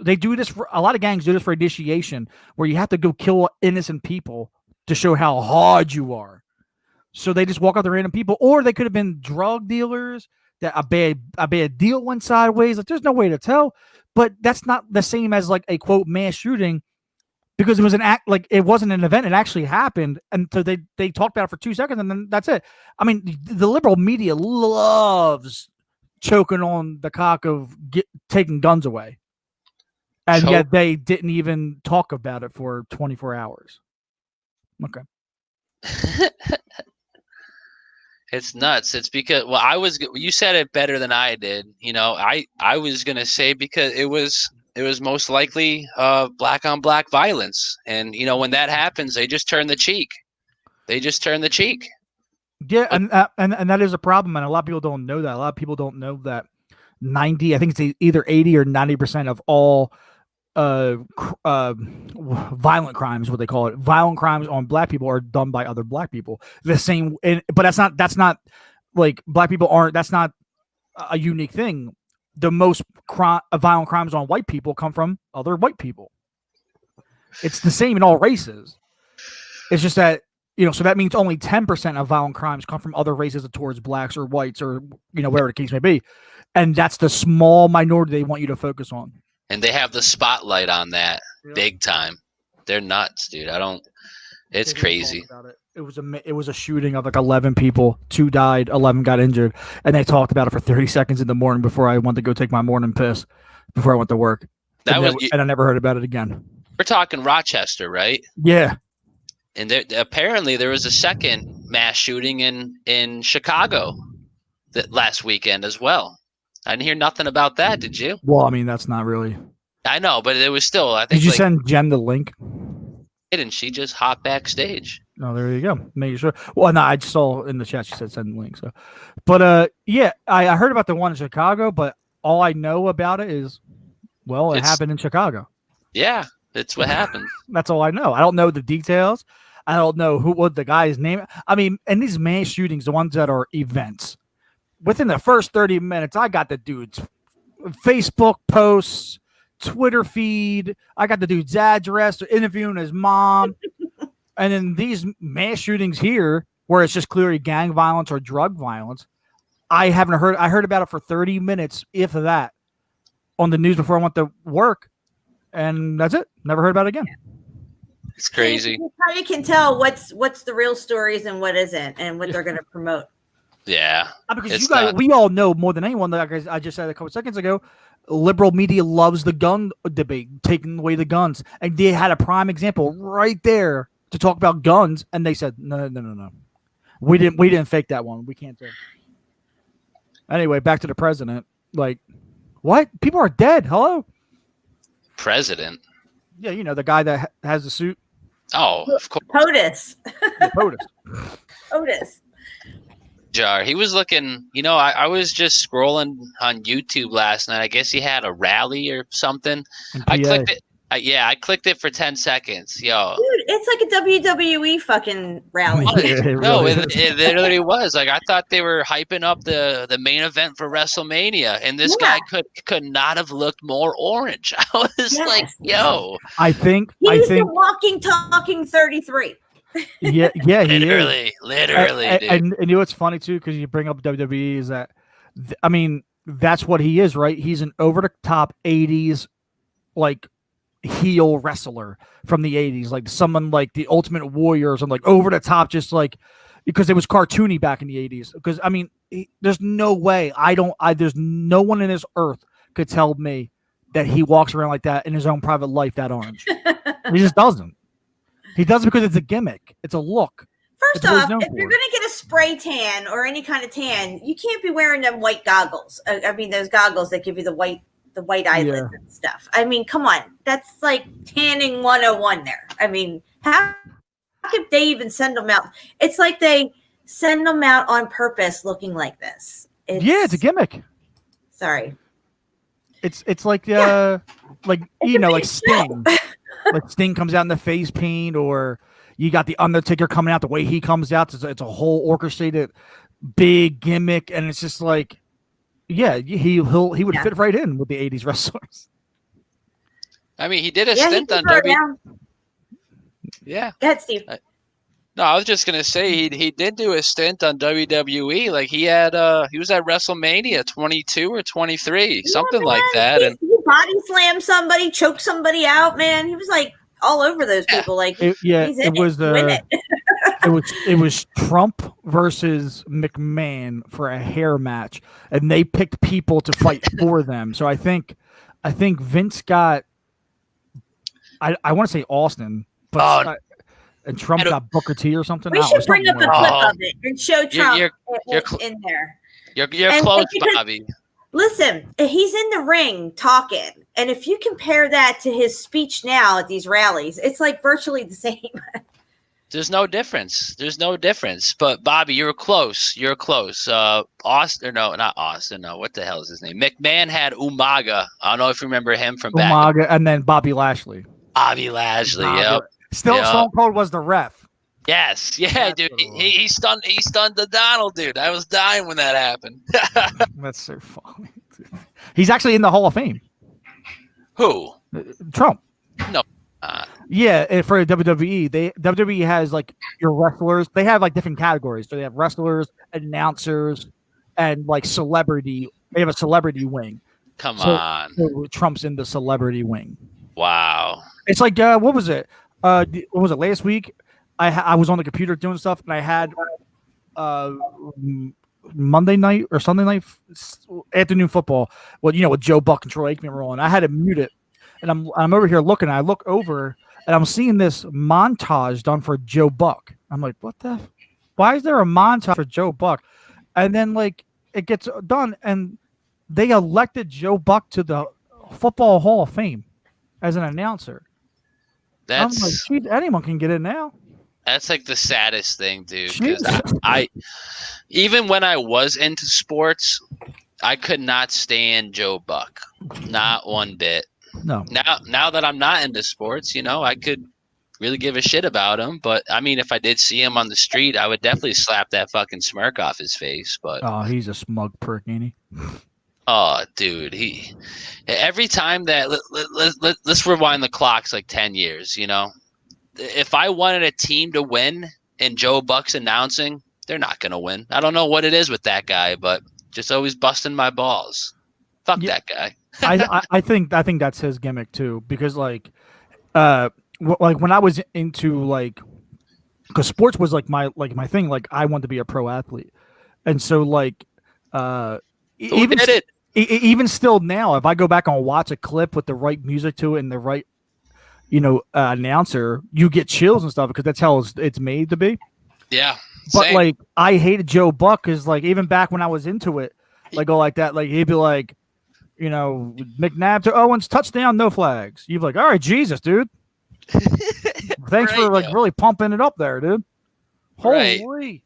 they do this for a lot of gangs do this for initiation, where you have to go kill innocent people to show how hard you are. So they just walk up to random people, or they could have been drug dealers that a bad deal went sideways. Like, there's no way to tell, but that's not the same as like a quote mass shooting, because it was an act, like it wasn't an event. It actually happened, and so they talked about it for 2 seconds, and then that's it. I mean, the liberal media loves choking on the cock of taking guns away, and yet they didn't even talk about it for 24 hours. Okay. It's nuts. It's because you said it better than I did. I was gonna say because it was most likely black on black violence, and when that happens, they just turn the cheek. Yeah, and that is a problem, and a lot of people don't know that. A lot of people don't know that I think it's either 80 or 90% of all violent crimes, what they call it, violent crimes on black people, are done by other black people. The same, but that's not like black people aren't. That's not a unique thing. The most violent crimes on white people come from other white people. It's the same in all races. It's just that, so that means only 10% of violent crimes come from other races towards blacks or whites or, whatever the case may be. And that's the small minority they want you to focus on. And they have the spotlight on that big time. They're nuts, dude. It's crazy. It was a shooting of like 11 people. 2 died, 11 got injured, and they talked about it for 30 seconds in the morning before I went to go take my morning piss before I went to work. And I never heard about it again. We're talking Rochester, right? Yeah. And apparently there was a second mass shooting in Chicago last weekend as well. I didn't hear nothing about that. Did you? Well, I mean, that's not really. I know, but it was still. I think. Did you send Jen the link? Didn't she just hop backstage? Oh, there you go. Make sure. Well, no, I just saw in the chat she said send the link. So, but yeah, I heard about the one in Chicago, but all I know about it is, well, it happened in Chicago. Yeah, it's what happened. That's all I know. I don't know the details. I don't know what the guy's name. I mean, and these mass shootings, the ones that are events, within the first 30 minutes, I got the dude's Facebook posts, Twitter feed. I got the dude's address, interviewing his mom. And then these mass shootings here, where it's just clearly gang violence or drug violence, I heard about it for 30 minutes, if that, on the news before I went to work. And that's it. Never heard about it again. It's crazy. How you can tell what's the real stories and what isn't, and what they're going to promote. Yeah, because we all know more than anyone. Like I just said a couple seconds ago, liberal media loves the gun debate, taking away the guns, and they had a prime example right there to talk about guns, and they said no, we didn't fake that one. We can't do it. Anyway, back to the president. Like, what? People are dead. Hello, president. Yeah, the guy that has the suit. Oh, of course. POTUS. POTUS. Jar. He was looking, I was just scrolling on YouTube last night. I guess he had a rally or something. I clicked it. I clicked it for 10 seconds. Yo. Dude, it's like a WWE fucking rally. It literally was. Like, I thought they were hyping up the main event for WrestleMania, and this guy could not have looked more orange. I was like, yo. I think he's the walking, talking 33. Yeah, he literally, is. dude. And you know what's funny too, because you bring up WWE, is that I mean, that's what he is, right? He's an over the top 80s like heel wrestler from the 80s, like someone like the Ultimate Warrior or something, like over the top, just like because it was cartoony back in the 80s. Because I mean, there's no way there's no one in this earth could tell me that he walks around like that in his own private life, that orange. He just doesn't. He does it because it's a gimmick. It's a look. First It's what he's off, known if you're for. going to get a spray tan or any kind of tan, you can't be wearing them white goggles. I mean, those goggles that give you the white eyelids and stuff. I mean, come on. That's like tanning 101 there. I mean, how could they even send them out? It's like they send them out on purpose looking like this. It's a gimmick. Sorry. It's like like you know, like Sting. Like Sting comes out in the face paint, or you got the Undertaker coming out the way he comes out. It's a whole orchestrated big gimmick, and it's just like, yeah, he would fit right in with the 80s wrestlers. I mean, he did a stint on WWE. Yeah. Go ahead, Steve. No, I was just gonna say he did do a stint on WWE. Like he was at WrestleMania 22 or 23, something like that. He And body slammed somebody, choked somebody out, man. He was like all over those people. Like it was Trump versus McMahon for a hair match, and they picked people to fight for them. So I think Vince got I want to say Austin, but and Trump got Booker T or something. We should bring up a clip of it and show Trump you're in there. You're close, Bobby. Listen, he's in the ring talking, and if you compare that to his speech now at these rallies, it's like virtually the same. There's no difference. But Bobby, you're close. Austin, no, not Austin. No, what the hell is his name? McMahon had Umaga. I don't know if you remember him from back. Umaga, and then Bobby Lashley. Yep. Stone Cold was the ref. Yes, yeah, dude. He stunned the Donald, dude. I was dying when that happened. That's so funny. He's actually in the Hall of Fame. Who? Trump. No. Yeah, for WWE, WWE has like your wrestlers. They have like different categories. So they have wrestlers, announcers, and like celebrity. They have a celebrity wing. Come on. So Trump's in the celebrity wing. Wow. It's like what was it? What was it last week? I was on the computer doing stuff, and I had Monday night or Sunday night afternoon football. Well, you know, with Joe Buck and Troy Aikman were on. I had to mute it, and I'm over here looking. I look over, and I'm seeing this montage done for Joe Buck. I'm like, what the? Why is there a montage for Joe Buck? And then like it gets done, and they elected Joe Buck to the Football Hall of Fame as an announcer. I'm like, geez, anyone can get in now. That's like the saddest thing, dude. Because I even when I was into sports, I could not stand Joe Buck, not one bit. No. Now that I'm not into sports, you know, I could really give a shit about him. But I mean, if I did see him on the street, I would definitely slap that fucking smirk off his face. But he's a smug prick, ain't he? Oh, dude, every time that let's rewind the clocks like 10 years, you know. If I wanted a team to win and Joe Buck's announcing, they're not going to win. I don't know what it is with that guy, but just always busting my balls. Fuck that guy. I think that's his gimmick too, because like when I was into like, because sports was like my thing. Like I wanted to be a pro athlete, and so like even still now, if I go back and watch a clip with the right music to it and the right announcer, you get chills and stuff because that's how it's made to be. Yeah. But same. like I hated Joe Buck because like even back when I was into it, like go like that, like he'd be like, McNabb to Owens touchdown, no flags. You'd be like, all right, Jesus, dude. Thanks for like really pumping it up there, dude. Holy. Right.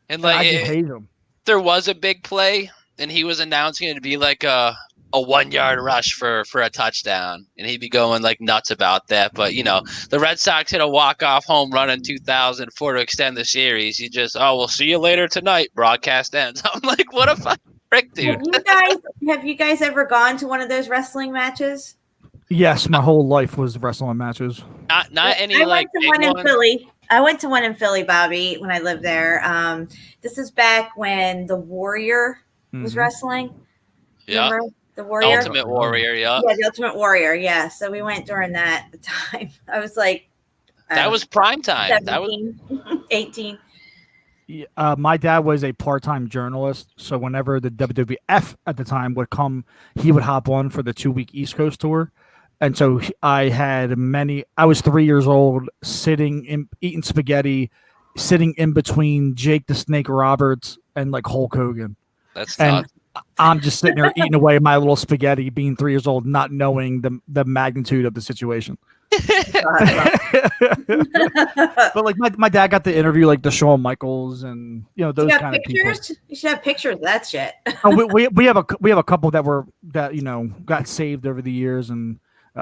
And like I just hate him. There was a big play and he was announcing it to be like a 1-yard rush for a touchdown, and he'd be going like nuts about that. But the Red Sox hit a walk-off home run in 2004 to extend the series. He just, we'll see you later tonight. Broadcast ends. I'm like, what a fucking frick, dude. Have you guys ever gone to one of those wrestling matches? Yes, my whole life was wrestling matches. Not any I like went to big one in Philly. I went to one in Philly, Bobby, when I lived there. This is back when the Warrior was wrestling. Yeah. Remember the Warrior? Ultimate Warrior. Yeah. Yeah, the Ultimate Warrior. Yeah. So we went during that time. I was like, That was prime time. That was 17, 18. My dad was a part-time journalist, so whenever the WWF at the time would come, he would hop on for the 2-week East Coast tour. And so I was 3 years old, eating spaghetti, sitting in between Jake the Snake Roberts and like Hulk Hogan. that's And not. I'm just sitting there eating away my little spaghetti, being 3 years old, not knowing the magnitude of the situation. But like my dad got to interview like the Shawn Michaels and those You got kind of people. pictures? You should have pictures of that shit. Oh, we have a couple that got saved over the years, and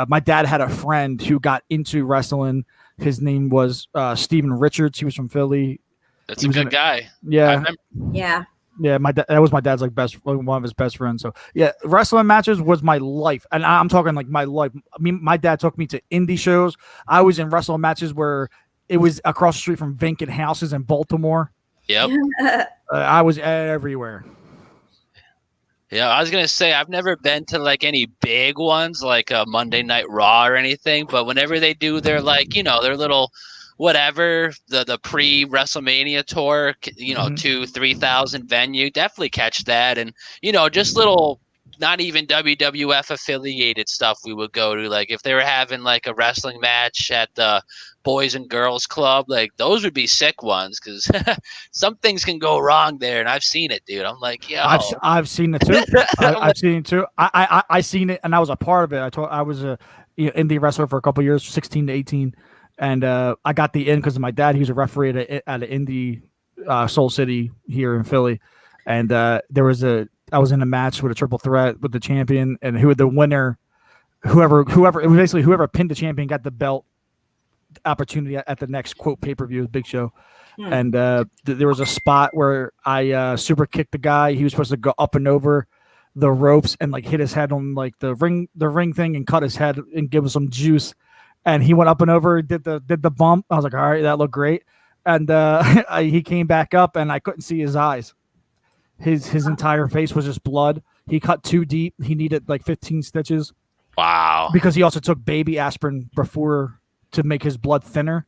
my dad had a friend who got into wrestling. His name was Steven Richards. He was from Philly. That's he a was good in a- guy. I Yeah, remember. Yeah. yeah. That was my dad's like one of his best friends. So yeah, wrestling matches was my life, and I'm talking like my life. I mean, my dad took me to indie shows. I was in wrestling matches where it was across the street from vacant houses in Baltimore. Yep. I was everywhere. Yeah, I was gonna say I've never been to like any big ones like a Monday Night Raw or anything, but whenever they do their like their little whatever the pre WrestleMania tour, 2,000-3,000 venue, definitely catch that, and just little not even WWF affiliated stuff we would go to, like if they were having like a wrestling match at the Boys and Girls Club, like those would be sick ones because some things can go wrong there, and I've seen it, dude. I'm like, yo, I've seen it too. I've seen it too. I seen it, and I was a part of it. I was a indie wrestler for a couple of years, 16 to 18, and I got the in because of my dad. He was a referee at an indie Soul City here in Philly, and I was in a match with a triple threat with the champion, and the winner, whoever it was basically whoever pinned the champion got the belt opportunity at the next quote pay-per-view, Big Show. And there was a spot where I super kicked the guy. He was supposed to go up and over the ropes and like hit his head on like the ring thing and cut his head and give him some juice. And he went up and over, did the bump. I was like, all right, that looked great. And he came back up and I couldn't see his eyes. His entire face was just blood. He cut too deep. He needed like 15 stitches. wow, Because he also took baby aspirin before to make his blood thinner,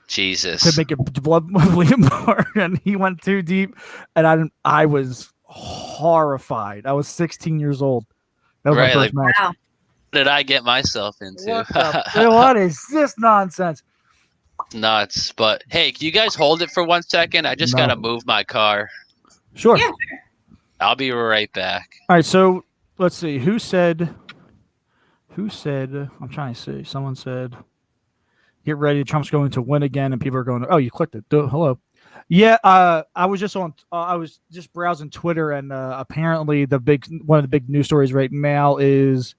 Jesus, to make it blood bleed more. And he went too deep, and I was horrified. I was 16 years old. That was Right, my first match. Wow. what did I get myself into? What is this nonsense? Nuts. But hey, can you guys hold it for 1 second? I just No. gotta move my car. Sure. Yeah. I'll be right back. All right. So let's see. Who said? I'm trying to see. Someone said, "Get ready. Trump's going to win again," and people are going, "Oh, you clicked it. Hello." Yeah. I was just on. I was just browsing Twitter, and apparently one of the big news stories right now is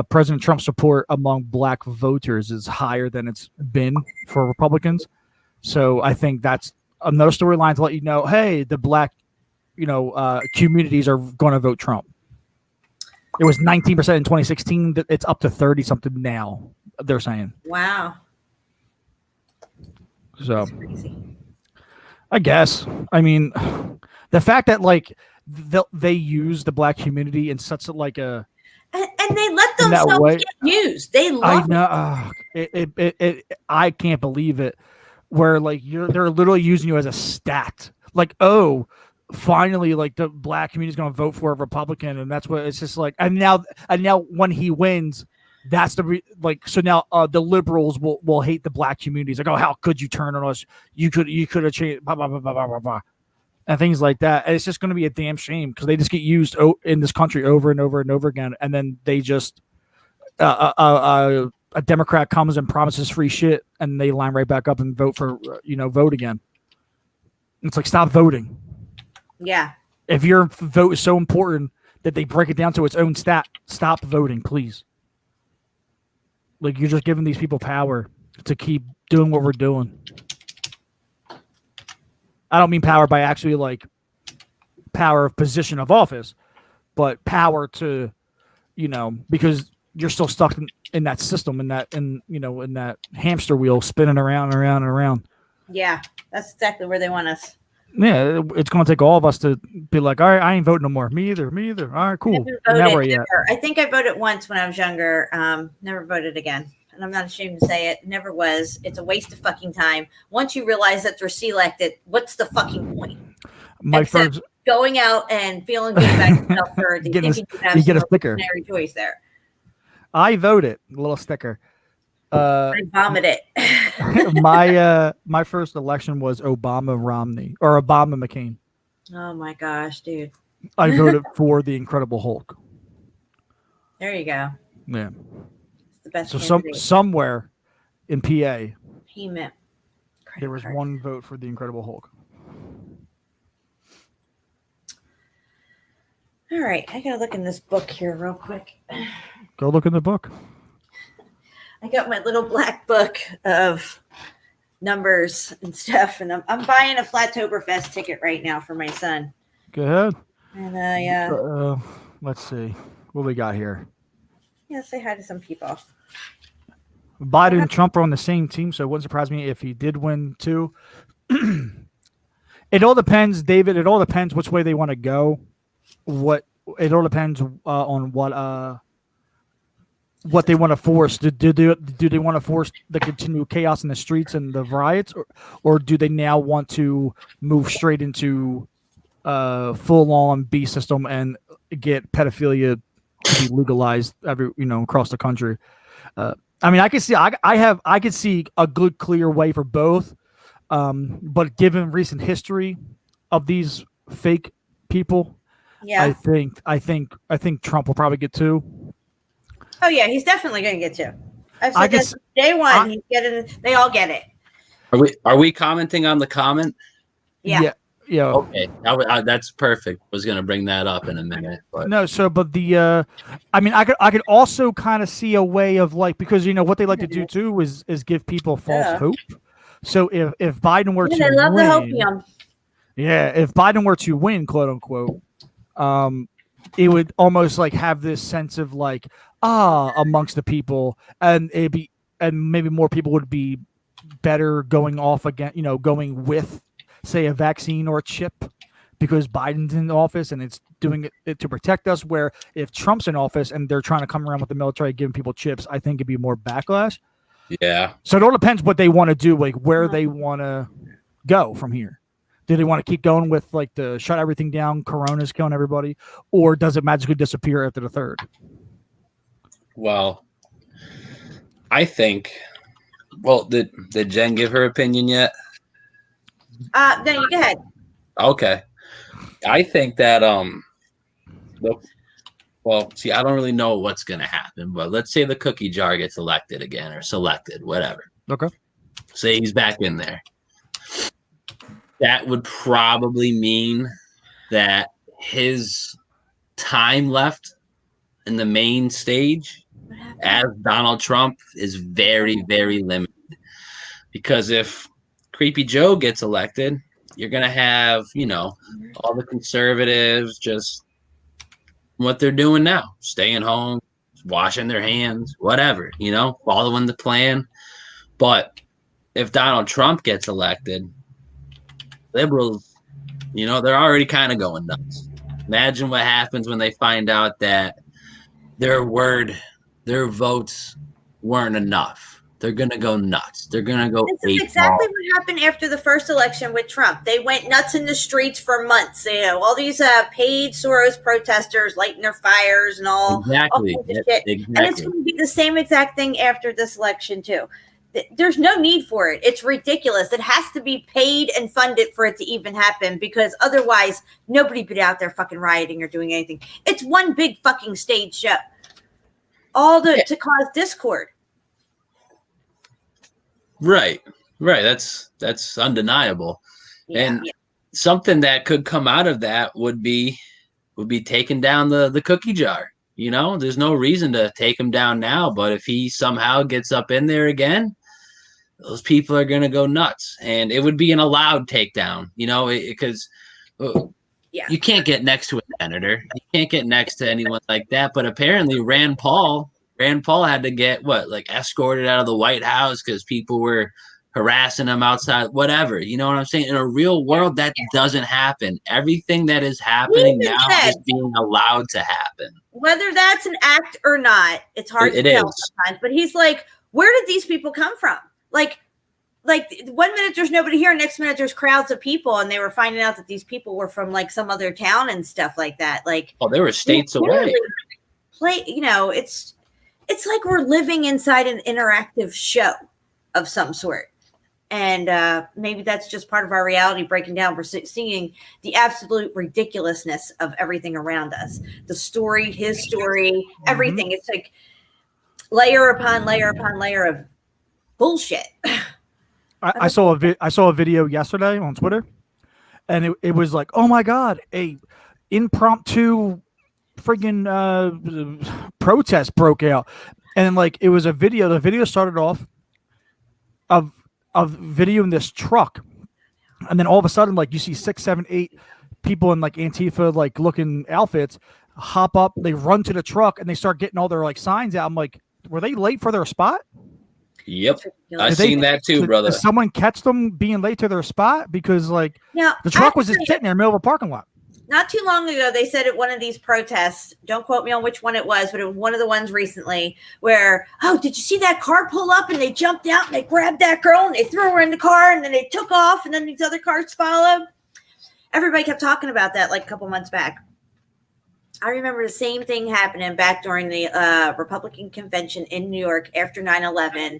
President Trump's support among black voters is higher than it's been for Republicans. So I think that's another storyline to let you know, hey, the black, communities are going to vote Trump. It was 19% in 2016. It's up to 30 something now. They're saying. Wow. So That's crazy. I guess. I mean, the fact that like they use the black community in such like a And they let In that themselves way- get used. They I love it. know. I can't believe it. Where like they're literally using you as a stat. Like, oh, finally, like the black community is going to vote for a Republican, and that's what it's just like. And now when he wins, that's so now the liberals will hate the black communities. Like, oh, how could you turn on us? You could have changed, blah, blah, blah, blah, blah, blah, blah, and things like that. And it's just going to be a damn shame because they just get used in this country over and over and over again, and then they just a Democrat comes and promises free shit, and they line right back up and vote for vote again. It's like, stop voting. Yeah. If your vote is so important that they break it down to its own stat, stop voting, please. Like, you're just giving these people power to keep doing what we're doing. I don't mean power by actually like power of position of office, but power to, because you're still stuck in that system, in that hamster wheel spinning around and around and around. Yeah. That's exactly where they want us. Yeah, it's going to take all of us to be like, all right, I ain't voting no more. Me either. Me either. All right, cool. Never Now voted, where you at? never. I think I voted once when I was younger. Never voted again. And I'm not ashamed to say it. Never was. It's a waste of fucking time. Once you realize that they're selected, what's the fucking point? My Except first, going out and feeling good about yourself for the Getting a- thinking you have you get a some sticker. revolutionary choice there. I voted. A little sticker. I vomited. My first election was Obama Romney or Obama McCain. Oh my gosh, dude. I voted for the Incredible Hulk. There you go. Yeah. It's the best So candidate. somewhere in PA He meant there was one vote for the Incredible Hulk. All right, I gotta look in this book here real quick. Go look in the book. I got my little black book of numbers and stuff, and I'm buying a Flattoberfest ticket right now for my son. Go ahead. And Let's see what we got here. yeah, say hi to some people. Biden and Trump are on the same team, so it wouldn't surprise me if he did win too. It all depends, David. It all depends which way they want to go. It all depends on what they want to force. Do they want to force the continued chaos in the streets and the riots, or do they now want to move straight into full on B system and get pedophilia to be legalized across the country? I mean, I can see a good clear way for both, but given recent history of these fake people, Yeah. I think Trump will probably get two. Oh yeah, he's definitely gonna get two. I've I said guess- that day one. He's getting. They all get it. Are we commenting on the comment? Yeah. Yeah. Okay, that's perfect. Was going to bring that up in a minute, but No, but the I mean, I could also kind of see a way of like, because what they like to do too is give people false Yeah. hope. So if Biden were Yeah, to they love win, the hopium. yeah, if Biden were to win, quote unquote, it would almost like have this sense of like amongst the people, and maybe more people would be better going off again, going with say a vaccine or a chip, because Biden's in office and it's doing it to protect us. Where if Trump's in office and they're trying to come around with the military giving people chips, I think it'd be more backlash. yeah. So it all depends what they want to do, like where they want to go from here. Do they want to keep going with like the shut everything down, Corona's killing everybody, or does it magically disappear after the third? Well, I think. Well, did Jen give her opinion yet? No, you go ahead. Okay. I think that well, see, I don't really know what's gonna happen, but let's say the cookie jar gets elected again or selected, whatever. Okay. Say he's back in there. That would probably mean that his time left in the main stage as Donald Trump is very, very limited. Because if Creepy Joe gets elected, you're going to have, all the conservatives just what they're doing now, staying home, washing their hands, whatever, following the plan. But if Donald Trump gets elected, liberals, they're already kind of going nuts. Imagine what happens when they find out that their votes weren't enough. They're going to go nuts. They're going to go This is exactly what happened after the first election with Trump. They went nuts in the streets for months. All these paid Soros protesters lighting their fires and all Exactly. kinds of shit. And it's Exactly. going to be the same exact thing after this election too. There's no need for it. It's ridiculous. It has to be paid and funded for it to even happen, because otherwise nobody would be out there fucking rioting or doing anything. It's one big fucking stage show. All to cause discord. Right. That's undeniable. And something that could come out of that would be taking down the cookie jar. There's no reason to take him down now, but if he somehow gets up in there again, those people are going to go nuts, and it would be an allowed takedown, because you can't get next to a senator. You can't get next to anyone like that. But apparently Rand Paul had to get escorted out of the White House because people were harassing them outside, whatever. You know what I'm saying? In a real world, that doesn't happen. Everything that is happening Even now said- is being allowed to happen. Whether that's an act or not, it's hard It to tell is. sometimes. But he's like, where did these people come from? Like 1 minute there's nobody here, next minute there's crowds of people, and they were finding out that these people were from like some other town and stuff like that. Like, Oh, they were states they away. play, it's like we're living inside an interactive show of some sort. And maybe that's just part of our reality breaking down. We're seeing the absolute ridiculousness of everything around us. The story, his story, everything. It's like layer upon layer upon layer of bullshit. I saw a video yesterday on Twitter, and it was like, oh my god, a impromptu friggin' protest broke out, and like it was a video. The video started off of videoing this truck, and then all of a sudden, like you see 6, 7, 8 people in like Antifa like looking outfits hop up. They run to the truck and they start getting all their like signs out. I'm like, were they late for their spot? Yep. I Did they- seen that too, brother. Did someone catch them being late to their spot? Because like Now, the truck I was just have to sitting there in the middle of a parking lot. not too long ago, they said at one of these protests, don't quote me on which one it was, but it was one of the ones recently where, oh, did you see that car pull up and they jumped out and they grabbed that girl and they threw her in the car and then they took off and then these other cars followed? Everybody kept talking about that like a couple months back. I remember the same thing happening back during the Republican convention in New York after 9/11,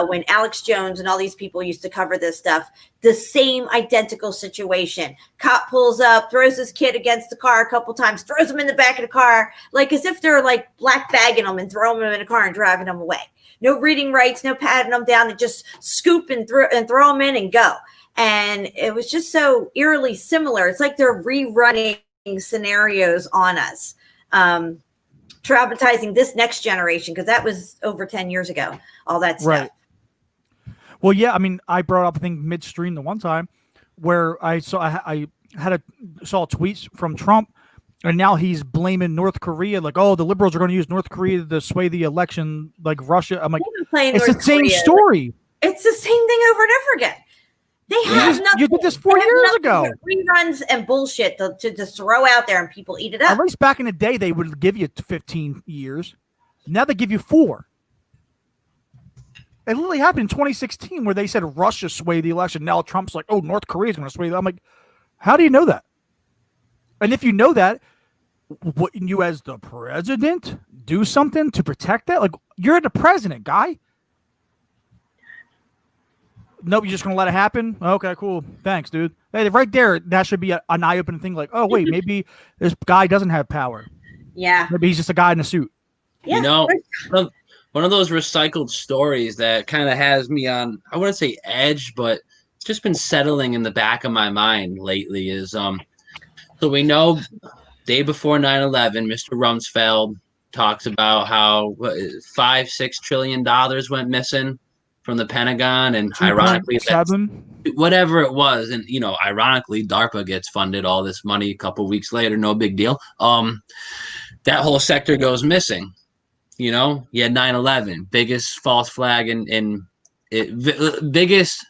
when Alex Jones and all these people used to cover this stuff. The same identical situation. Cop pulls up, throws his kid against the car a couple times, throws him in the back of the car, like as if they're like black bagging them and throwing them in a car and driving them away. No reading rights, no patting them down. They just scoop and throw them in and go. And it was just so eerily similar. It's like they're rerunning scenarios on us, traumatizing this next generation, because that was over 10 years ago, all that stuff. Right. Well, yeah, I mean, I brought up, I think, midstream the one time where I saw saw tweets from Trump, and now he's blaming North Korea, like, oh, the liberals are going to use North Korea to sway the election, like Russia. I'm like, They've been playing it's North the same Korea. story. It's the same thing over and over again. They have nothing. You did this 4 They have years nothing ago. but reruns and bullshit to just throw out there and people eat it up. At least back in the day, they would give you 15 years. Now they give you 4. It literally happened in 2016 where they said Russia swayed the election. Now Trump's like, oh, North Korea's going to sway. I'm like, how do you know that? And if you know that, wouldn't you as the president do something to protect that? Like, you're the president, guy. Nope, you're just going to let it happen? Okay, cool. Thanks, dude. Hey, right there, that should be an eye-opening thing. Like, oh, wait, maybe this guy doesn't have power. Yeah. Maybe he's just a guy in a suit. Yeah. You know, one of those recycled stories that kind of has me on, I wouldn't say edge, but it's just been settling in the back of my mind lately is, so we know day before 9/11, Mr. Rumsfeld talks about how $5-6 trillion went missing from the Pentagon, and ironically, that's 2.7. whatever it was, and you know, ironically, DARPA gets funded all this money a couple weeks later, no big deal. That whole sector goes missing. You know, you had 9/11, biggest false flag biggest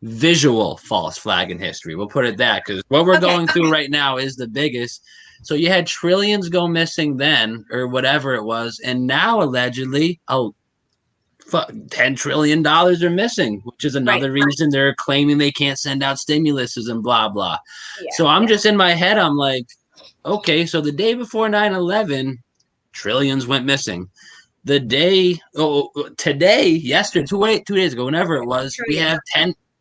visual false flag in history. We'll put it that, because what we're going through right now is the biggest. So you had trillions go missing then, or whatever it was, and now allegedly, $10 trillion are missing, which is another reason they're claiming they can't send out stimuluses and blah, blah. Yeah. So I'm just in my head, I'm like, okay, so the day before 9/11, trillions went missing. The day, yesterday, 2 days ago, whenever it was, we have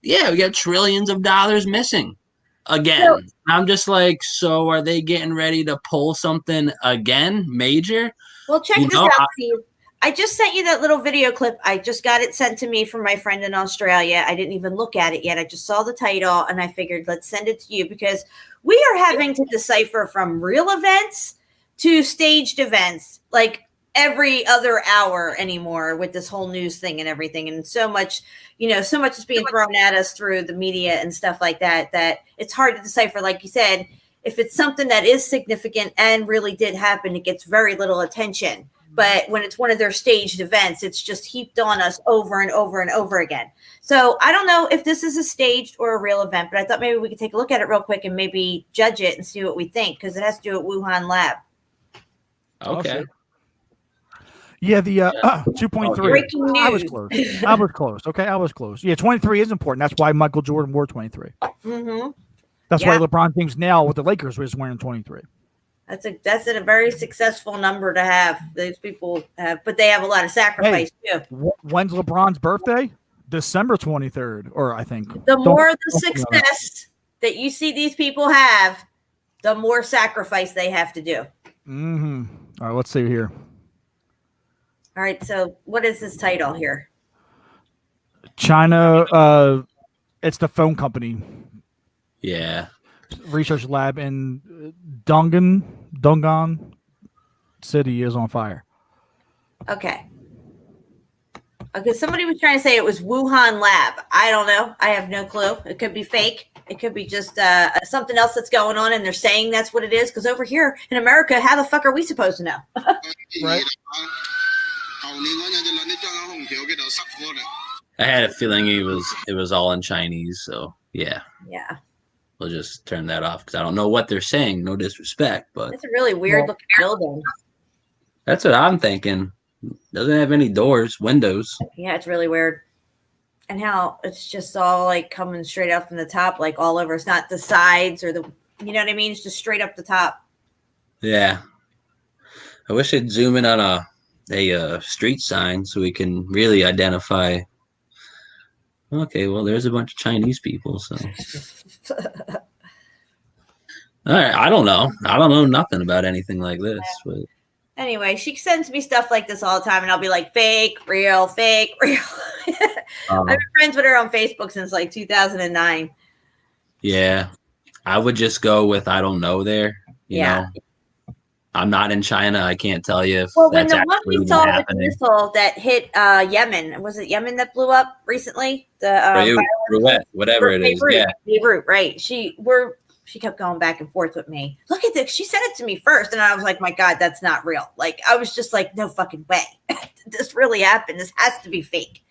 we got trillions of dollars missing again. So- I'm just like, so are they getting ready to pull something again, major? Well, check You this know, out, Steve. I just sent you that little video clip. I just got it sent to me from my friend in Australia. I didn't even look at it yet. I just saw the title and I figured let's send it to you, because we are having to decipher from real events to staged events like every other hour anymore with this whole news thing and everything. And so much is being thrown at us through the media and stuff like that, that it's hard to decipher. Like you said, if it's something that is significant and really did happen, it gets very little attention. But when it's one of their staged events, it's just heaped on us over and over and over again. So I don't know if this is a staged or a real event, but I thought maybe we could take a look at it real quick and maybe judge it and see what we think, because it has to do with Wuhan Lab. Okay. Yeah, the 2.3. Breaking I was news. close. I was close. Okay, I was close. Yeah, 23 is important. That's why Michael Jordan wore 23. Mm-hmm. That's Yeah. why LeBron James now with the Lakers was wearing 23. That's a very successful number to have. Those people have, but they have a lot of sacrifice too. When's LeBron's birthday? December 23rd, or I think. The Don't- more the don't put me on that. success that you see these people have, the more sacrifice they have to do. Mhm. All right, let's see here. All right, so what is this title here? China, it's the phone company Yeah. research lab in Dong'an City is on fire. Okay. Okay, somebody was trying to say it was Wuhan Lab. I don't know. I have no clue. It could be fake. It could be just something else that's going on, and they're saying that's what it is. Because over here in America, how the fuck are we supposed to know? Right. I had a feeling it was all in Chinese, so yeah. Yeah, We'll just turn that off because I don't know what they're saying. No disrespect, but it's a really weird looking building. that's what I'm thinking. Doesn't have any doors, windows. Yeah, it's really weird. And how it's just all like coming straight up from the top, like all over. It's not the sides or the, you know what I mean? It's just straight up the top. Yeah. I wish they'd zoom in on a street sign so we can really identify. Okay, well, there's a bunch of Chinese people, so. All right, I don't know. I don't know nothing about anything like this, but Anyway, she sends me stuff like this all the time, and I'll be like, fake, real, fake, real. I've been friends with her on Facebook since like 2009. yeah, I would just go with I don't know there. You Yeah. know, I'm not in China. I can't tell you if Well, when that's the one actually we saw with the happening. missile that hit Yemen, was it Yemen that blew up recently? Beirut, whatever it is. Beirut, Yeah. Beirut, right? She kept going back and forth with me. Look at this. She sent it to me first, and I was like, "My God, that's not real." Like I was just like, "No fucking way, this really happened. This has to be fake."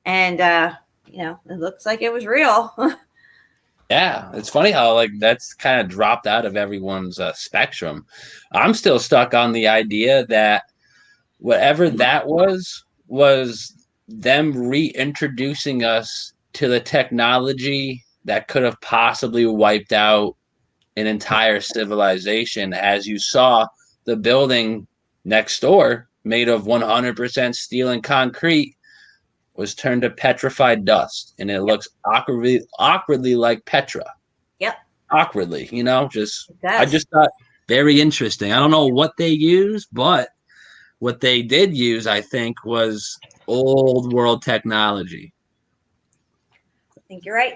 And you know, it looks like it was real. Yeah, it's funny how like that's kind of dropped out of everyone's spectrum. I'm still stuck on the idea that whatever that was them reintroducing us to the technology that could have possibly wiped out an entire civilization. As you saw, the building next door, made of 100% steel and concrete, was turned to petrified dust, and it looks awkwardly like Petra. Yep. Awkwardly, you know, I does. just thought very interesting. I don't know what they used, but what they did use, I think, was old world technology. I think you're right.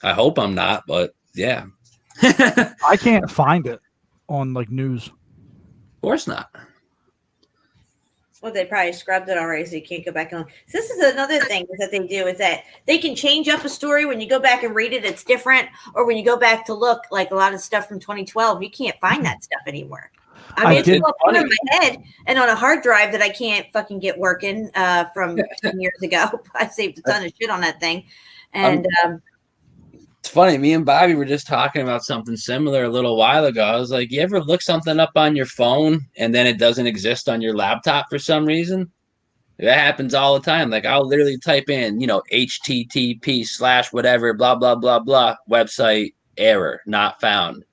I hope I'm not, but yeah. I can't find it on like news. Of course not. Well, they probably scrubbed it already, so you can't go back and. So this is another thing that they do is that they can change up a story when you go back and read it. It's different, or when you go back to look, like a lot of stuff from 2012, you can't find that stuff anymore. I mean, I it's did- all up in my head and on a hard drive that I can't fucking get working from 10 years ago. I saved a ton of shit on that thing, and It's funny. Me and Bobby were just talking about something similar a little while ago. I was like, you ever look something up on your phone and then it doesn't exist on your laptop for some reason? That happens all the time. Like I'll literally type in, you know, http/whatever, blah, blah, blah, blah, website error, not found.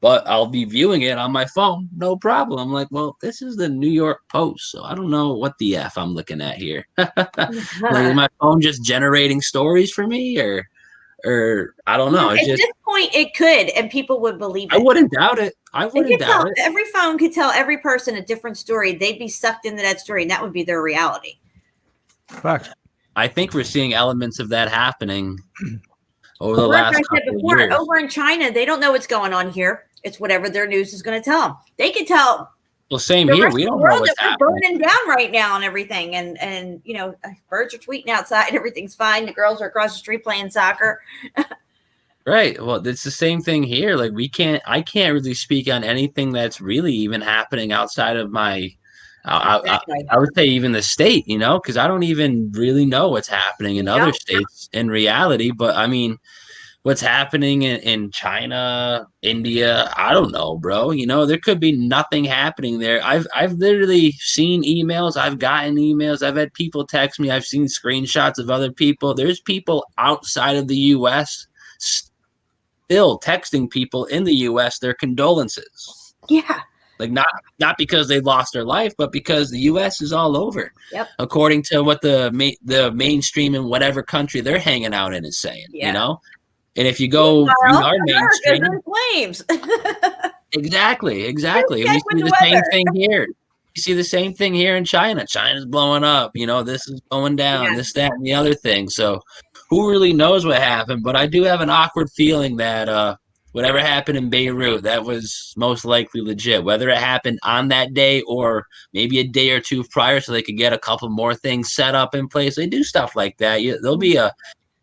But I'll be viewing it on my phone, no problem. I'm like, well, this is the New York Post, so I don't know what the F I'm looking at here. Like, is my phone just generating stories for me, or I don't know. at It's just this point, it could, and people would believe I it. wouldn't doubt it. I It wouldn't could tell, doubt it. every phone could tell every person a different story. They'd be sucked into that story, and that would be their reality. Facts. I think we're seeing elements of that happening over the Like last I said couple of before, years. over in China, they don't know what's going on here. It's whatever their news is going to tell them. They can tell Well, same the here. rest We of the don't know world what's that we're happening. burning down right now and everything. And you know, birds are tweeting outside. Everything's fine. The girls are across the street playing soccer. Right. Well, it's the same thing here. Like I can't really speak on anything that's really even happening outside of I would say even the state, you know, because I don't even really know what's happening in other states in reality. But I mean, what's happening in China, India, I don't know, bro. You know, there could be nothing happening there. I've literally seen emails. I've gotten emails. I've had people text me. I've seen screenshots of other people. There's people outside of the U.S. still texting people in the U.S. their condolences. Yeah. Like not because they lost their life, but because the U.S. is all over. Yep. According to what the mainstream in whatever country they're hanging out in is saying, you know? And if you go read our mainstream, in flames. exactly. We see the same thing here. You see the same thing here in China. China's blowing up. You know, this is going down. This, that, and the other thing. So, who really knows what happened? But I do have an awkward feeling that whatever happened in Beirut, that was most likely legit. Whether it happened on that day or maybe a day or two prior, so they could get a couple more things set up in place. They do stuff like that. There'll be a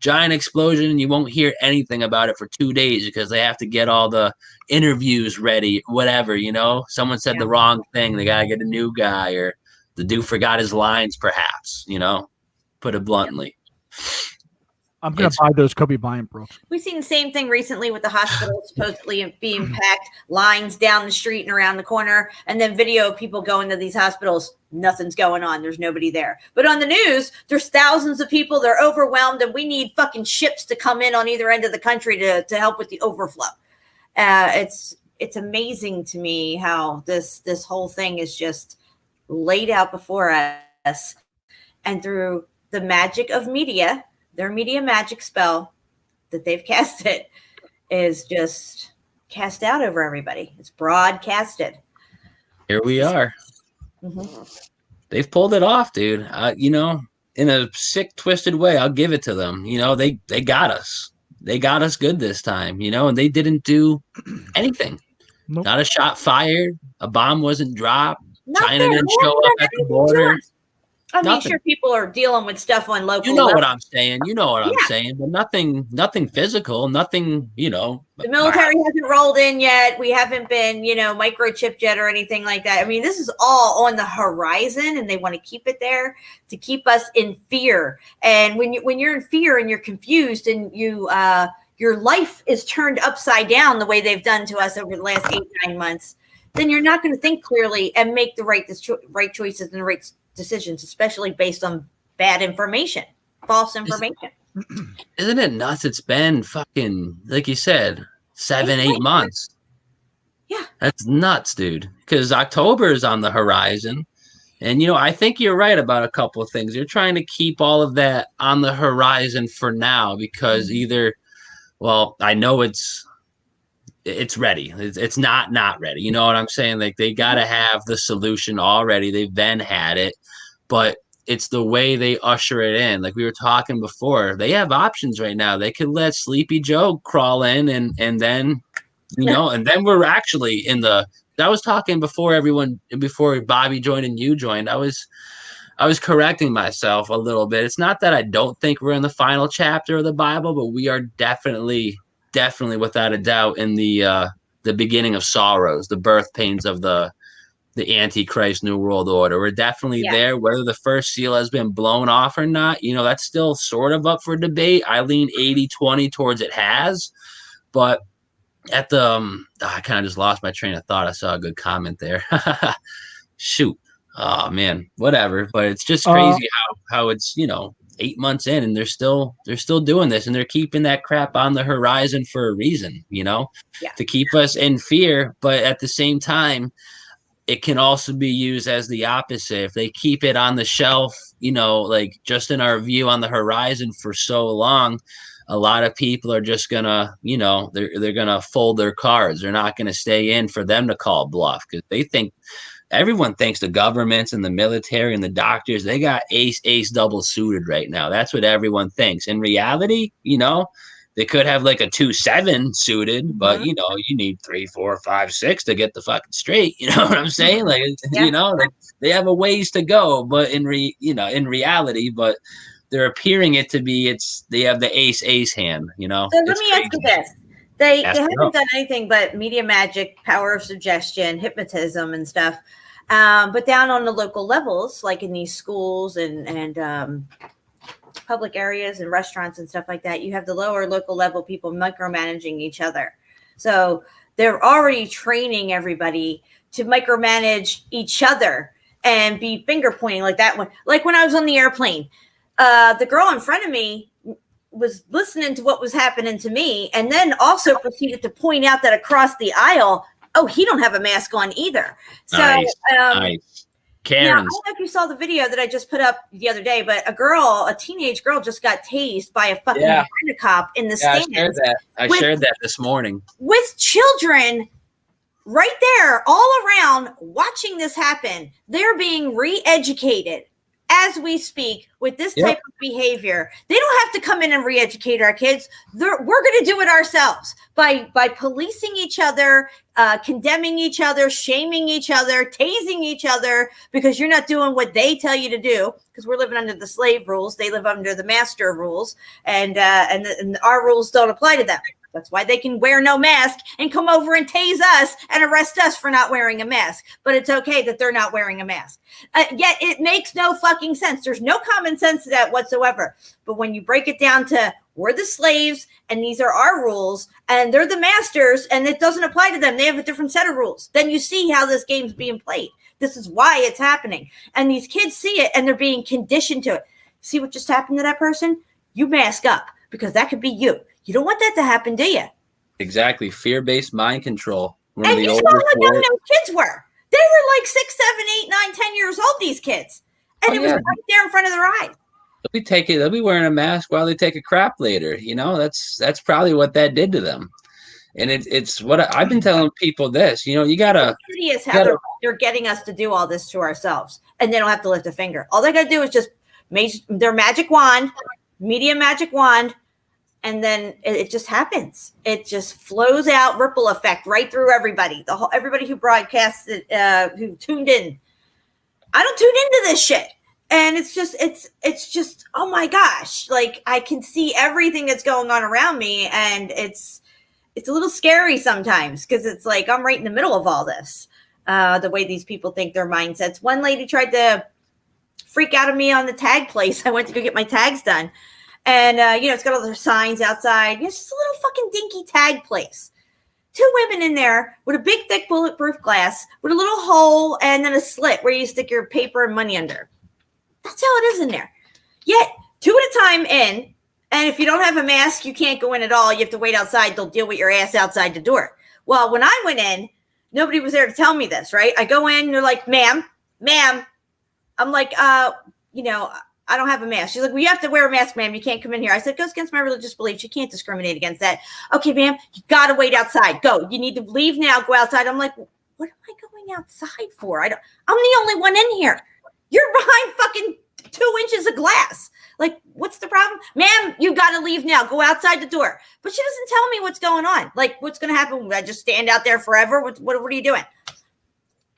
giant explosion and you won't hear anything about it for 2 days because they have to get all the interviews ready, whatever, you know. Someone said the wrong thing, they gotta get a new guy, or the dude forgot his lines, perhaps, you know, put it bluntly. I'm gonna buy those Kobe Bryant Brooks. We've seen the same thing recently with the hospital supposedly being packed, lines down the street and around the corner, and then video of people going to these hospitals. Nothing's going on. There's nobody there. But on the news, there's thousands of people. They're overwhelmed, and we need fucking ships to come in on either end of the country to help with the overflow. It's amazing to me how this whole thing is just laid out before us, and through the magic of media. Their media magic spell that they've casted is just cast out over everybody. It's broadcasted. Here we are. Mm-hmm. They've pulled it off, dude. You know, in a sick, twisted way, I'll give it to them. You know, they got us. They got us good this time, you know, and they didn't do anything. Nope. Not a shot fired. A bomb wasn't dropped. Nothing. China didn't show up at the border. I mean, Nothing. sure, people are dealing with stuff on local. You know level. what I'm saying. You know what I'm saying. But nothing physical. Nothing. You know. The military hasn't rolled in yet. We haven't been, microchipped yet or anything like that. I mean, this is all on the horizon, and they want to keep it there to keep us in fear. And when you're in fear and you're confused, and your life is turned upside down the way they've done to us over the last 8-9 months, then you're not going to think clearly and make the right choices and the right decisions, especially based on bad information, false information. Isn't it nuts? It's been fucking, like you said, 7-8 months. Yeah. That's nuts, dude. Because October is on the horizon. And, I think you're right about a couple of things. You're trying to keep all of that on the horizon for now because I know it's ready. It's not ready. You know what I'm saying? Like, they got to have the solution already. They've been had it, but it's the way they usher it in. Like we were talking before, they have options right now. They could let Sleepy Joe crawl in and then, and then we're actually I was talking before Bobby joined and you joined. I was correcting myself a little bit. It's not that I don't think we're in the final chapter of the Bible, but we are definitely without a doubt in the beginning of sorrows, the birth pains of the Antichrist New World Order. We're definitely there. Whether the first seal has been blown off or not, that's still sort of up for debate. I lean 80-20 towards it has, but at the I kind of just lost my train of thought. I saw a good comment there. Shoot. Oh man, whatever. But it's just crazy how it's 8 months in and they're still doing this, and they're keeping that crap on the horizon for a reason, to keep us in fear. But at the same time, it can also be used as the opposite. If they keep it on the shelf, like just in our view on the horizon for so long, a lot of people are just gonna, they're gonna fold their cards. They're not gonna stay in for them to call bluff because they think. Everyone thinks the governments and the military and the doctors, they got ace double suited right now. That's what everyone thinks. In reality, they could have like a 2-7 suited, but you need 3, 4, 5, 6 to get the fucking straight. You know what I'm saying? Like, like they have a ways to go, but in reality, but they're appearing it to be, they have the ace hand, So let me ask you this. They haven't done anything but media magic, power of suggestion, hypnotism and stuff. But down on the local levels, like in these schools and public areas and restaurants and stuff like that, you have the lower local level people micromanaging each other. So they're already training everybody to micromanage each other and be finger pointing like that one. Like when I was on the airplane, the girl in front of me was listening to what was happening to me, and then also proceeded to point out that across the aisle, oh, he don't have a mask on either. So, Nice. now, I Karen's. don't know if you saw the video that I just put up the other day, but a teenage girl just got tased by a fucking Yeah. cop in the Yeah, I stands shared that. I With- shared that this morning. with children right there all around watching this happen. They're being re-educated as we speak with this Yep. type of behavior. They don't have to come in and re-educate our kids. We're going to do it ourselves by policing each other, condemning each other, shaming each other, tasing each other because you're not doing what they tell you to do, because we're living under the slave rules. They live under the master rules, and our rules don't apply to them. That's why they can wear no mask and come over and tase us and arrest us for not wearing a mask. But it's okay that they're not wearing a mask. Yet it makes no fucking sense. There's no common sense to that whatsoever. But when you break it down to we're the slaves and these are our rules and they're the masters and it doesn't apply to them, they have a different set of rules, then you see how this game's being played. This is why it's happening. And these kids see it and they're being conditioned to it. See what just happened to that person? You mask up because that could be you. You don't want that to happen, do you? Exactly. Fear-based mind control. One of And the you saw oldest what young wars. those kids were. They were like 6, 7, 8, 9, 10 years old, these kids. And Oh, it was yeah. right there in front of their eyes. They'll be wearing a mask while they take a crap later. You know, that's probably what that did to them. And it's what I've been telling people this, you know, you gotta, It's hideous how they're getting us to do all this to ourselves. And they don't have to lift a finger. All they got to do is just their magic wand, media magic wand, and then it just happens. It just flows out, ripple effect right through everybody. Everybody who broadcasts it, who tuned in. I don't tune into this shit, and it's just oh my gosh! Like I can see everything that's going on around me, and it's a little scary sometimes because it's like I'm right in the middle of all this. The way these people think their mindsets. One lady tried to freak out of me on the tag place. I went to go get my tags done. And, it's got all their signs outside. It's just a little fucking dinky tag place. 2 women in there with a big, thick, bulletproof glass with a little hole and then a slit where you stick your paper and money under. That's how it is in there. Yet, 2 at a time in. And if you don't have a mask, you can't go in at all. You have to wait outside. They'll deal with your ass outside the door. Well, when I went in, nobody was there to tell me this, right? I go in, they're like, ma'am. I'm like, I don't have a mask. She's like, well, you have to wear a mask, ma'am. You can't come in here. I said, it goes against my religious beliefs. You can't discriminate against that. Okay, ma'am, you got to wait outside. Go. You need to leave now. Go outside. I'm like, what am I going outside for? I'm the only one in here. You're behind fucking 2 inches of glass. Like, what's the problem? Ma'am, you got to leave now. Go outside the door. But she doesn't tell me what's going on. Like, what's going to happen? I just stand out there forever? What are you doing?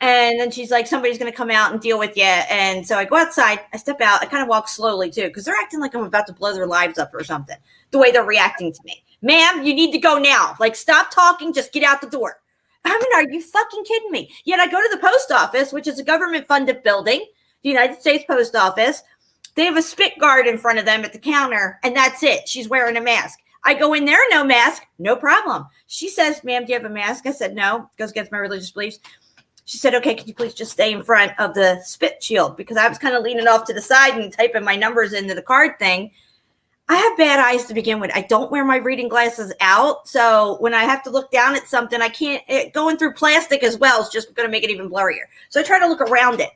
And then she's like, somebody's going to come out and deal with you. And so I go outside. I step out. I kind of walk slowly, too, because they're acting like I'm about to blow their lives up or something, the way they're reacting to me. Ma'am, you need to go now. Like, stop talking. Just get out the door. I mean, are you fucking kidding me? Yet I go to the post office, which is a government-funded building, the United States Post Office. They have a spit guard in front of them at the counter, and that's it. She's wearing a mask. I go in there, no mask, no problem. She says, ma'am, do you have a mask? I said, no. It goes against my religious beliefs. She said, okay, can you please just stay in front of the spit shield? Because I was kind of leaning off to the side and typing my numbers into the card thing. I have bad eyes to begin with. I don't wear my reading glasses out. So when I have to look down at something, I can't, going through plastic as well is just going to make it even blurrier. So I try to look around it.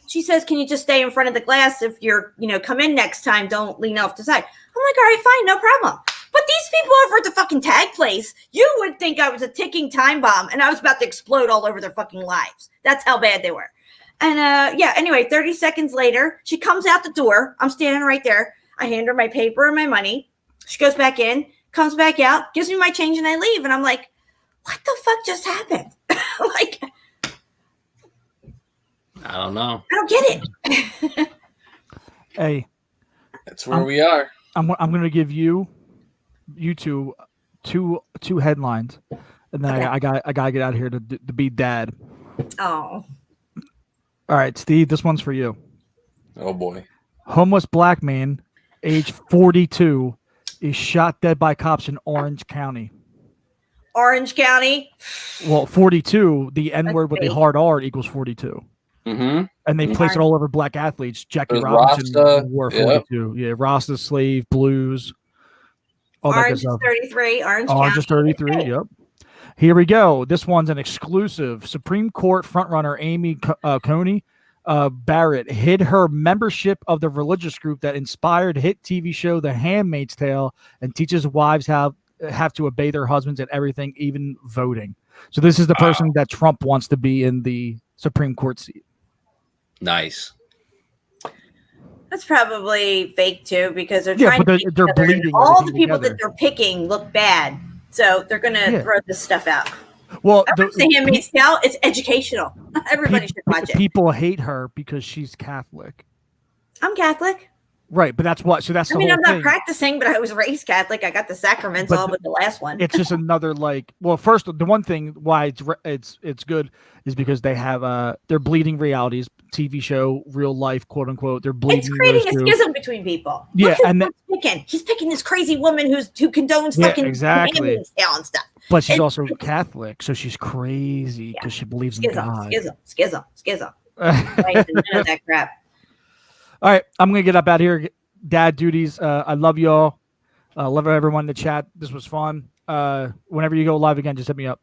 She says, can you just stay in front of the glass if you're, come in next time, don't lean off to the side. I'm like, all right, fine, no problem. But these people over at the fucking tag place, you would think I was a ticking time bomb and I was about to explode all over their fucking lives. That's how bad they were. And anyway, 30 seconds later, she comes out the door. I'm standing right there. I hand her my paper and my money. She goes back in, comes back out, gives me my change, and I leave. And I'm like, what the fuck just happened? Like, I don't know. I don't get it. Hey, That's where we are. I'm going to give you two headlines, and then Okay. I got to get out of here to be dad. Oh, All right, Steve, this one's for you. Oh boy. Homeless black man, age 42, is shot dead by cops in Orange County. Orange County. Well, 42, the N word with the big. hard R equals 42. Mm-hmm. And they place it all over black athletes. Jackie There's Robinson Rasta, wore yep. 42. Yeah, Rasta, Slave, Blues. All that good Orange is stuff. 33. Orange Orange County. is 33. Yep. Here we go. This one's an exclusive. Supreme Court frontrunner Amy Coney Barrett hid her membership of the religious group that inspired hit TV show The Handmaid's Tale and teaches wives how have to obey their husbands and everything, even voting. So this is the person that Trump wants to be in the Supreme Court seat. Nice. That's probably fake too, because they're Yeah, trying but to they're- keep they're each other- bleeding all the everything people together. that they're picking look bad, so they're gonna Yeah. throw this stuff out. Well, I watched The Handmaid's Tale. It's educational. Everybody should watch it. People hate her because she's Catholic. I'm Catholic. Right, but that's what. So that's the I mean, whole I'm not thing. practicing, but I was raised Catholic. I got the sacraments But all but the last one. It's just another like. Well, first, the one thing why it's good is because they have they're bleeding realities, TV show, real life, quote unquote. They're bleeding. It's creating those a two. schism between people. Yeah, Look who and Trump's picking. He's picking this crazy woman who condones Yeah, fucking exactly. Handmaid's Tale and stuff. But she's It's- also Catholic, so she's crazy because she believes in God. Schism. Right, none of that crap. All right, I'm gonna get up out here. Dad duties. I love y'all. Love everyone in the chat. This was fun. Whenever you go live again, just hit me up.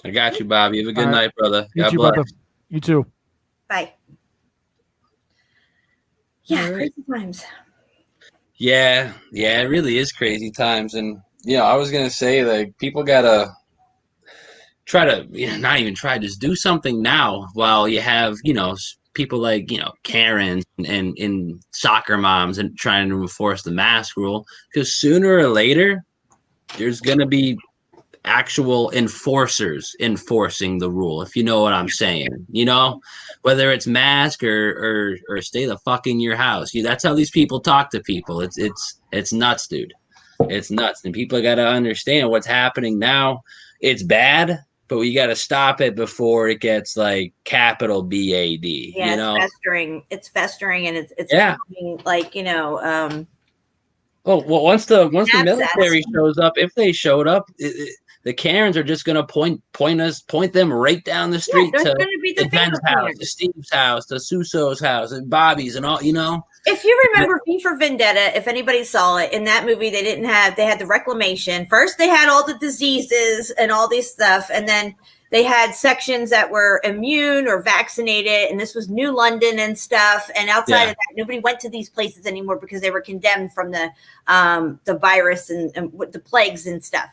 I got you, Bobby. Have a good All right. night, brother. You God too, bless. brother. You too. Bye. Yeah, All right. crazy times. Yeah, it really is crazy times. And I was gonna say, like, people gotta try to not even try, just do something now while you have people like Karens and soccer moms and trying to enforce the mask rule, because sooner or later there's gonna be actual enforcers enforcing the rule, if you know what I'm saying. Whether it's mask or stay the fuck in your house. That's how these people talk to people. It's nuts, dude. It's nuts. And people got to understand what's happening now. It's bad, but we got to stop it before it gets like capital BAD. Yeah, it's festering. It's festering, and it's Yeah. becoming like Well, once the Abscess. military shows up, if they showed up, the Karens are just gonna point them right down the street there's to gonna be the Ben's finger house, pointers. to Steve's house, to Suso's house, and Bobby's, and all. If you remember V for Vendetta, if anybody saw it in that movie, they had the reclamation. First, they had all the diseases and all this stuff, and then they had sections that were immune or vaccinated, and this was New London and stuff. And outside of that, nobody went to these places anymore because they were condemned from the virus and with the plagues and stuff.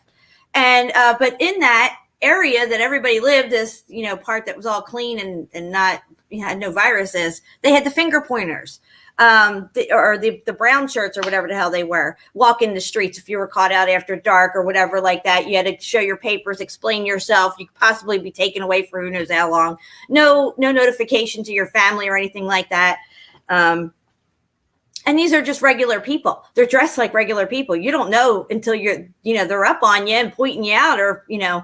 And but in that area that everybody lived, this part that was all clean and not had no viruses, they had the finger pointers. The brown shirts or whatever the hell they were, walking the streets. If you were caught out after dark or whatever like that, you had to show your papers, explain yourself. You could possibly be taken away for who knows how long. No notification to your family or anything like that. And these are just regular people. They're dressed like regular people. You don't know until they're up on you and pointing you out, or yeah.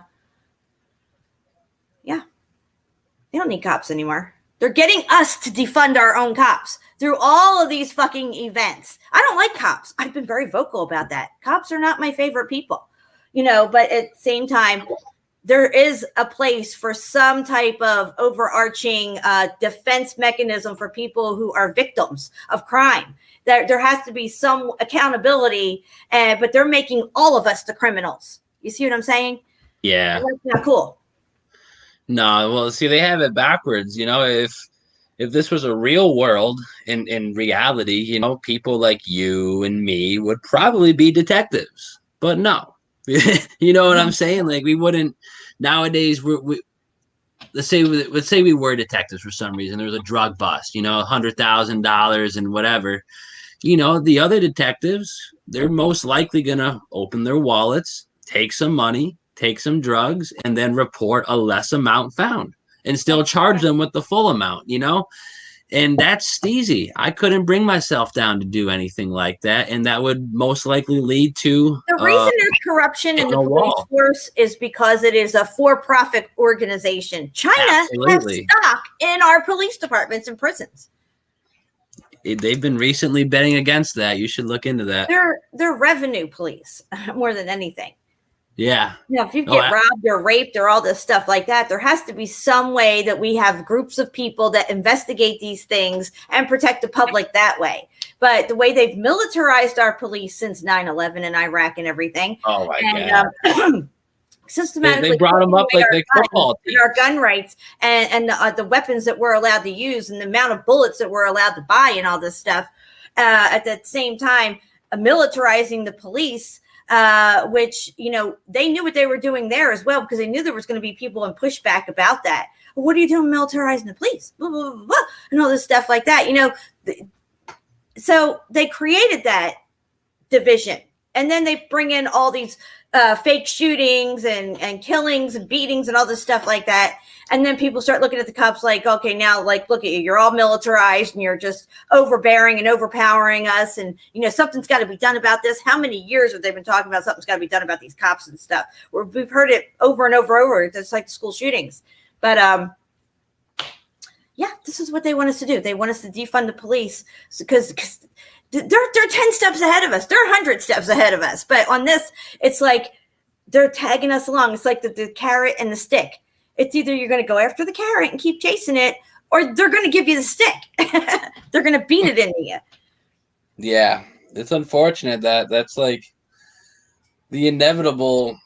They don't need cops anymore. They're getting us to defund our own cops through all of these fucking events. I don't like cops. I've been very vocal about that. Cops are not my favorite people, but at the same time, there is a place for some type of overarching defense mechanism for people who are victims of crime. There has to be some accountability, but they're making all of us the criminals. You see what I'm saying? Yeah. That's not cool. No, well, see, they have it backwards. If this was a real world in reality, people like you and me would probably be detectives. But no, you know what I'm saying? Like, we wouldn't nowadays. Let's say we were detectives for some reason. There was a drug bust, $100,000 and whatever. The other detectives, they're most likely gonna open their wallets, take some money, take some drugs, and then report a less amount found, and still charge them with the full amount. And that's steezy. I couldn't bring myself down to do anything like that, and that would most likely lead to The reason there's corruption in the a police wall. force is because it is a for-profit organization. China Absolutely. has stock in our police departments and prisons. They've been recently betting against that. You should look into that. They're revenue police more than anything. Yeah. Now, if you Oh, get robbed or raped or all this stuff like that, there has to be some way that we have groups of people that investigate these things and protect the public that way. But the way they've militarized our police since 9/11 in Iraq and everything, Oh my and God. systematically They brought them up taking like away the our football guns and our gun rights and the weapons that we're allowed to use and the amount of bullets that we're allowed to buy and all this stuff. At the same time, militarizing the police. Which, you know, they knew what they were doing there as well, because they knew there was going to be people in pushback about that. Well, what are you doing militarizing the police? Blah, blah, blah, blah, and all this stuff like that, you know. So they created that division. And then they bring in all these fake shootings and killings and beatings and all this stuff like that. And then people start looking at the cops like, okay, now, like, look at you. You're all militarized and you're just overbearing and overpowering us. And, you know, something's got to be done about this. How many years have they been talking about something's got to be done about these cops and stuff? We've heard it over and over and over. It's like school shootings. But, yeah, this is what they want us to do. They want us to defund the police because they're 10 steps ahead of us. They're 100 steps ahead of us. But on this, it's like they're tagging us along. It's like the carrot and the stick. It's either you're going to go after the carrot and keep chasing it, or they're going to give you the stick. They're going to beat it into you. Yeah, it's unfortunate that that's like the inevitable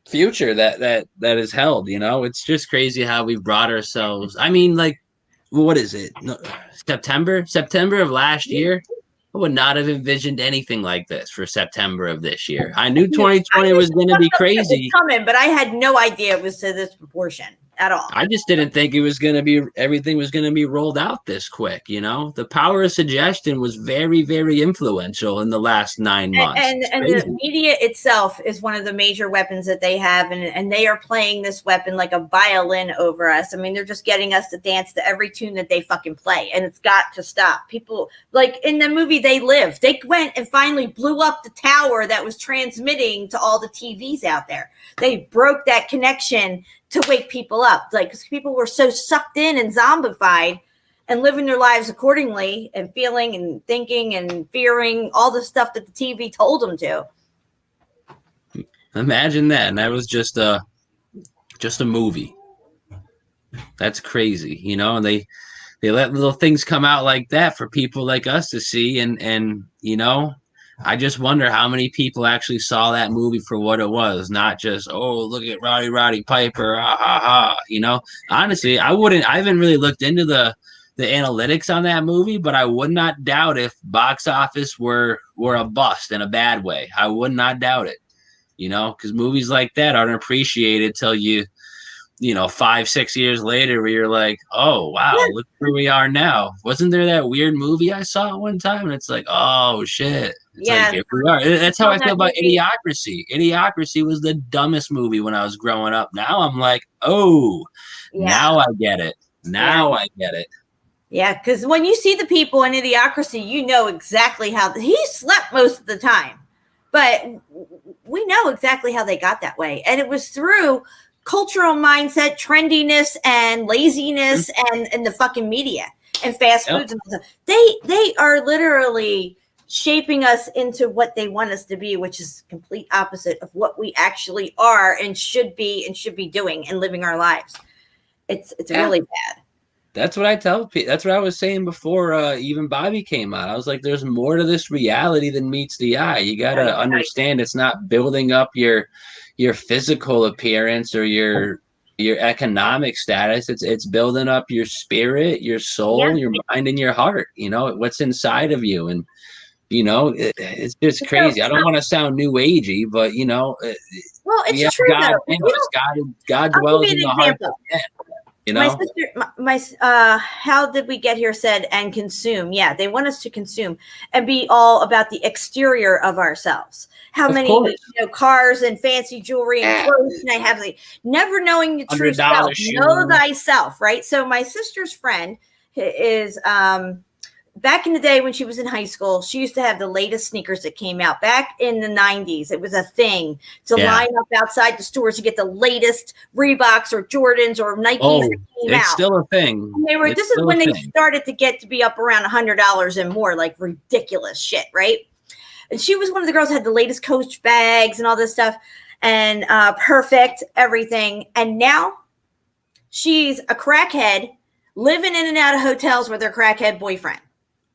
future that is held. You know, it's just crazy how we've brought ourselves. I mean, like, what is it? No, September of last year. I would not have envisioned anything like this for September of this year. I knew 2020 was going to be crazy. Coming, but I had no idea it was to this proportion at all. I just didn't think it was going to be, everything was going to be rolled out this quick. You know, the power of suggestion was very, very influential in the last 9 months. And the media itself is one of the major weapons that they have. And they are playing this weapon like a violin over us. I mean, they're just getting us to dance to every tune that they fucking play. And it's got to stop. People, like in the movie They Live, they went and finally blew up the tower that was transmitting to all the TVs out there. They broke that connection to wake people up, like, because people were so sucked in and zombified and living their lives accordingly and feeling and thinking and fearing all the stuff that the TV told them to. Imagine that. And that was just a movie. That's crazy, you know, and they let little things come out like that for people like us to see. And, you know, I just wonder how many people actually saw that movie for what it was, not just, oh, look at Roddy Piper, ha ha ha. You know, honestly, I haven't really looked into the analytics on that movie, but I would not doubt if box office were a bust in a bad way. I would not doubt it, you know, because movies like that aren't appreciated till you know, 5-6 years later where you're like, oh, wow, look where we are now. Wasn't there that weird movie I saw at one time? And it's like, oh, shit. It's like, here we are. That's how I feel about Idiocracy. Idiocracy was the dumbest movie when I was growing up. Now I'm like, oh, now I get it. I get it. Yeah, because when you see the people in Idiocracy, you know exactly how he slept most of the time. But we know exactly how they got that way. And it was through cultural mindset, trendiness, and laziness, and the fucking media and fast foods and stuff. They are literally shaping us into what they want us to be, which is complete opposite of what we actually are and should be doing and living our lives. It's really bad. That's what I tell people. That's what I was saying before even Bobby came out. I was like, there's more to this reality than meets the eye. You got to understand it's not building up your physical appearance or your economic status. It's building up your spirit, your soul, your mind, and your heart. You know, what's inside of you. And, you know, it's just crazy. I don't want to sound new agey, but, you know, well, it's true. God dwells in the heart of men. You know? My sister, how did we get here said, and consume. Yeah, they want us to consume and be all about the exterior of ourselves. How many cars and fancy jewelry and clothes can I have? Never knowing the true self. Know thyself, right? So my sister's friend, is back in the day when she was in high school, she used to have the latest sneakers that came out. Back in the 90s, it was a thing to line up outside the stores to get the latest Reeboks or Jordans or Nikes that came it's out. still a thing. And this is when they started to get to be up around $100 and more, like ridiculous shit, right? And she was one of the girls that had the latest Coach bags and all this stuff and perfect everything. And now she's a crackhead living in and out of hotels with her crackhead boyfriend.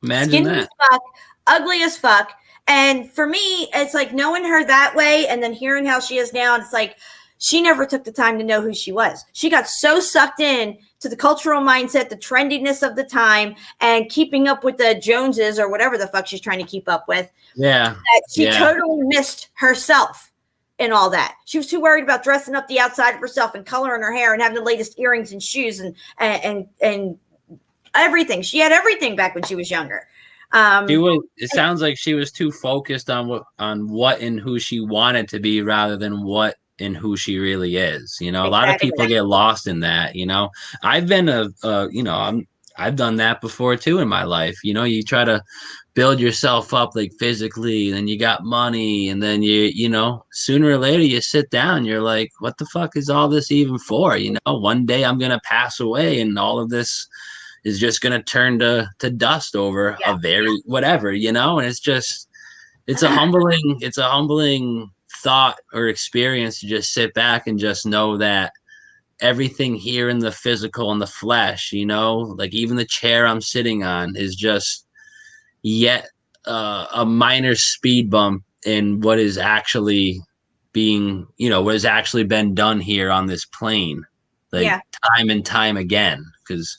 Imagine Skinny that. as fuck, ugly as fuck. And for me, it's like knowing her that way and then hearing how she is now. And it's like she never took the time to know who she was. She got so sucked in to the cultural mindset, the trendiness of the time, and keeping up with the Joneses or whatever the fuck she's trying to keep up with. Yeah. That she totally missed herself in all that. She was too worried about dressing up the outside of herself and coloring her hair and having the latest earrings and shoes and everything. She had everything back when she was younger. It sounds like she was too focused on what and who she wanted to be rather than what and who she really is. You know, a lot of people get lost in that. You know, I've been I've done that before too in my life. You know, you try to build yourself up like physically, then you got money, and then you know, sooner or later you sit down, you're like, what the fuck is all this even for? You know, one day I'm gonna pass away, and all of this is just going to turn to dust over a very whatever, you know. And it's a humbling thought or experience to just sit back and just know that everything here in the physical and the flesh, you know, like even the chair I'm sitting on is just yet a minor speed bump in what is actually being, you know, what has actually been done here on this plane, like time and time again. Because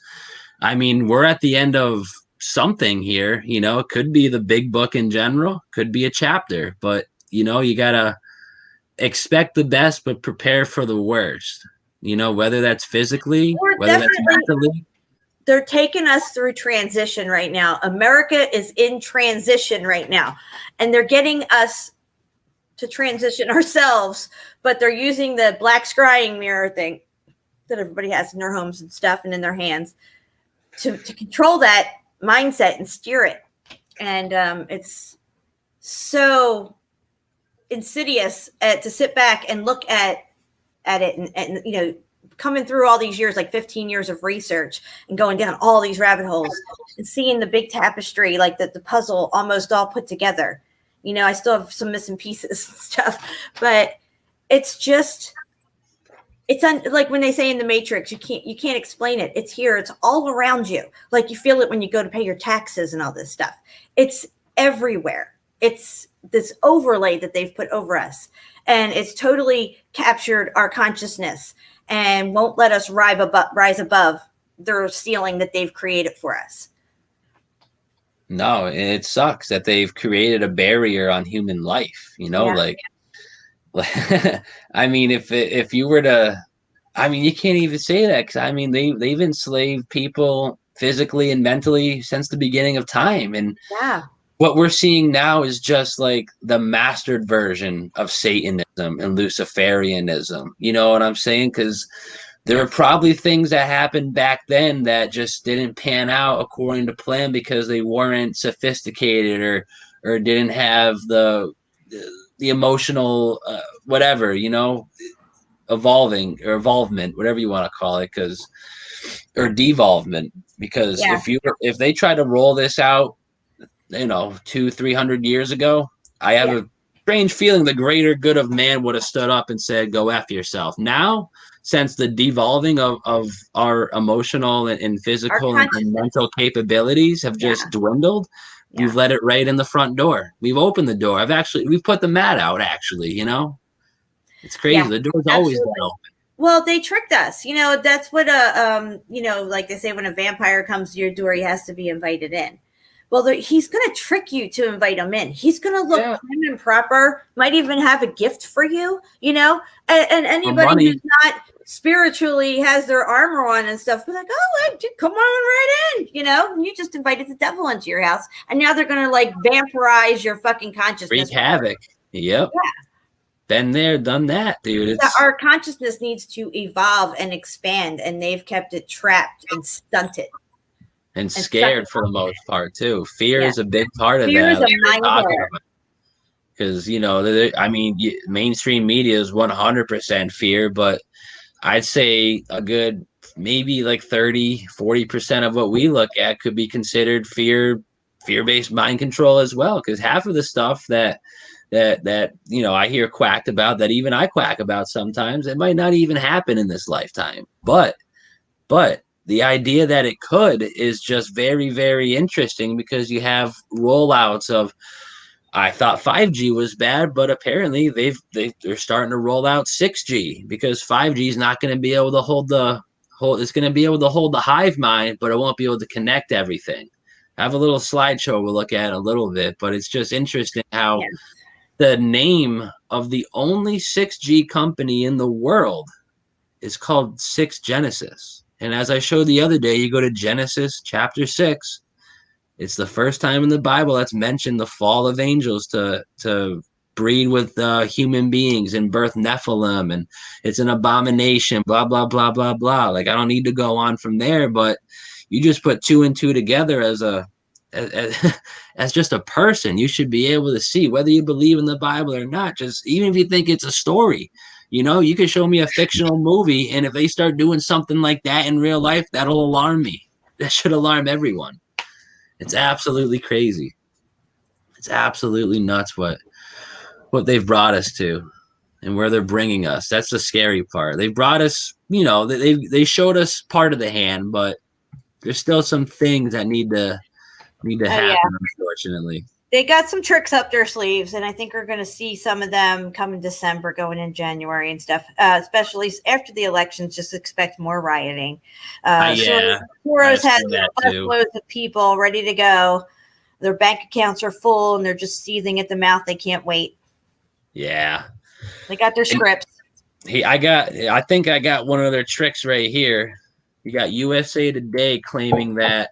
I mean, we're at the end of something here, you know. It could be the big book in general, could be a chapter, but you know, you gotta expect the best, but prepare for the worst, you know, whether that's physically, whether that's mentally. They're taking us through transition right now. America is in transition right now, and they're getting us to transition ourselves, but they're using the black scrying mirror thing that everybody has in their homes and stuff and in their hands to control that mindset and steer it. And it's so insidious to sit back and look at it and you know, coming through all these years, like 15 years of research and going down all these rabbit holes and seeing the big tapestry, like the puzzle almost all put together. You know, I still have some missing pieces and stuff, but it's just, like when they say in the Matrix, you can't explain it. It's here. It's all around you. Like you feel it when you go to pay your taxes and all this stuff. It's everywhere. It's this overlay that they've put over us, and it's totally captured our consciousness and won't let us rise above their ceiling that they've created for us. No, it sucks that they've created a barrier on human life, you know, like I mean, if you were to, I mean, you can't even say that, because I mean, they've enslaved people physically and mentally since the beginning of time. And what we're seeing now is just like the mastered version of Satanism and Luciferianism. You know what I'm saying? Because there are probably things that happened back then that just didn't pan out according to plan because they weren't sophisticated or didn't have the emotional whatever, you know, evolvement, whatever you want to call it, or devolvement, because if they try to roll this out, you know, 200-300 years ago, I have a strange feeling the greater good of man would have stood up and said, go F yourself. Now, since the devolving of our emotional and physical and mental capabilities have just dwindled, we've let it right in the front door. We've opened the door. We've put the mat out, actually, you know. It's crazy. The door's always been open. Well, they tricked us. You know, that's what you know, like they say, when a vampire comes to your door, he has to be invited in. Well, he's going to trick you to invite him in. He's going to look prim and proper, might even have a gift for you, you know, and anybody who's not spiritually has their armor on and stuff, be like, oh, come on right in, you know, and you just invited the devil into your house. And now they're going to like vampirize your fucking consciousness. Wreak havoc. Yep. Yeah. Been there, done that, dude. Our consciousness needs to evolve and expand, and they've kept it trapped and stunted. and scared for the most part too. Fear is a big part of Fear that. is a mind killer. Because I mean, mainstream media is 100% fear, but I'd say a good maybe like 30-40% of what we look at could be considered fear-based mind control as well. Because half of the stuff that I hear quacked about, that even I quack about sometimes, it might not even happen in this lifetime. But the idea that it could is just very, very interesting, because you have rollouts of, I thought 5G was bad, but apparently they're starting to roll out 6G, because 5G is not going to be able to hold it's going to be able to hold the hive mind, but it won't be able to connect everything. I have a little slideshow we'll look at in a little bit, but it's just interesting how the name of the only 6G company in the world is called 6 Genesis. And as I showed the other day, you go to Genesis chapter 6. It's the first time in the Bible that's mentioned the fall of angels to breed with human beings and birth Nephilim, and it's an abomination, blah, blah, blah, blah, blah. Like, I don't need to go on from there, but you just put 2 and 2 together as just a person. You should be able to see whether you believe in the Bible or not. Just even if you think it's a story, you can show me a fictional movie, and if they start doing something like that in real life, that'll alarm me. That should alarm everyone. It's absolutely crazy. It's absolutely nuts what they've brought us to and where they're bringing us. That's the scary part. They brought us, they showed us part of the hand, but there's still some things that need to happen, unfortunately. They got some tricks up their sleeves, and I think we're going to see some of them come in December, going in January and stuff, especially after the elections. Just expect more rioting. Soros has busloads of people ready to go. Their bank accounts are full, and they're just seething at the mouth. They can't wait. Yeah. They got their scripts. I think I got one of their tricks right here. You got USA Today claiming that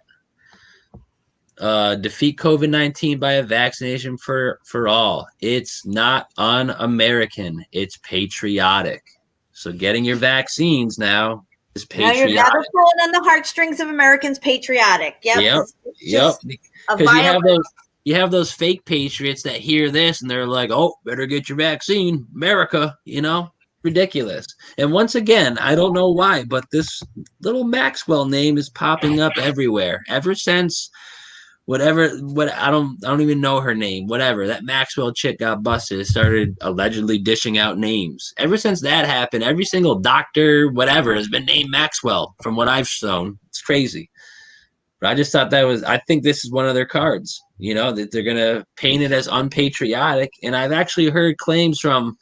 defeat COVID-19 by a vaccination for all. It's not un-American. It's patriotic. So getting your vaccines now is patriotic. Now you're pulling on the heartstrings of Americans. Patriotic. Yep. Because you have those fake patriots that hear this and they're like, "Oh, better get your vaccine, America." Ridiculous. And once again, I don't know why, but this little Maxwell name is popping up everywhere ever since. I don't even know her name. Whatever, that Maxwell chick got busted, started allegedly dishing out names. Ever since that happened, every single doctor, whatever, has been named Maxwell from what I've shown. It's crazy. But I just thought I think this is one of their cards, that they're going to paint it as unpatriotic. And I've actually heard claims from,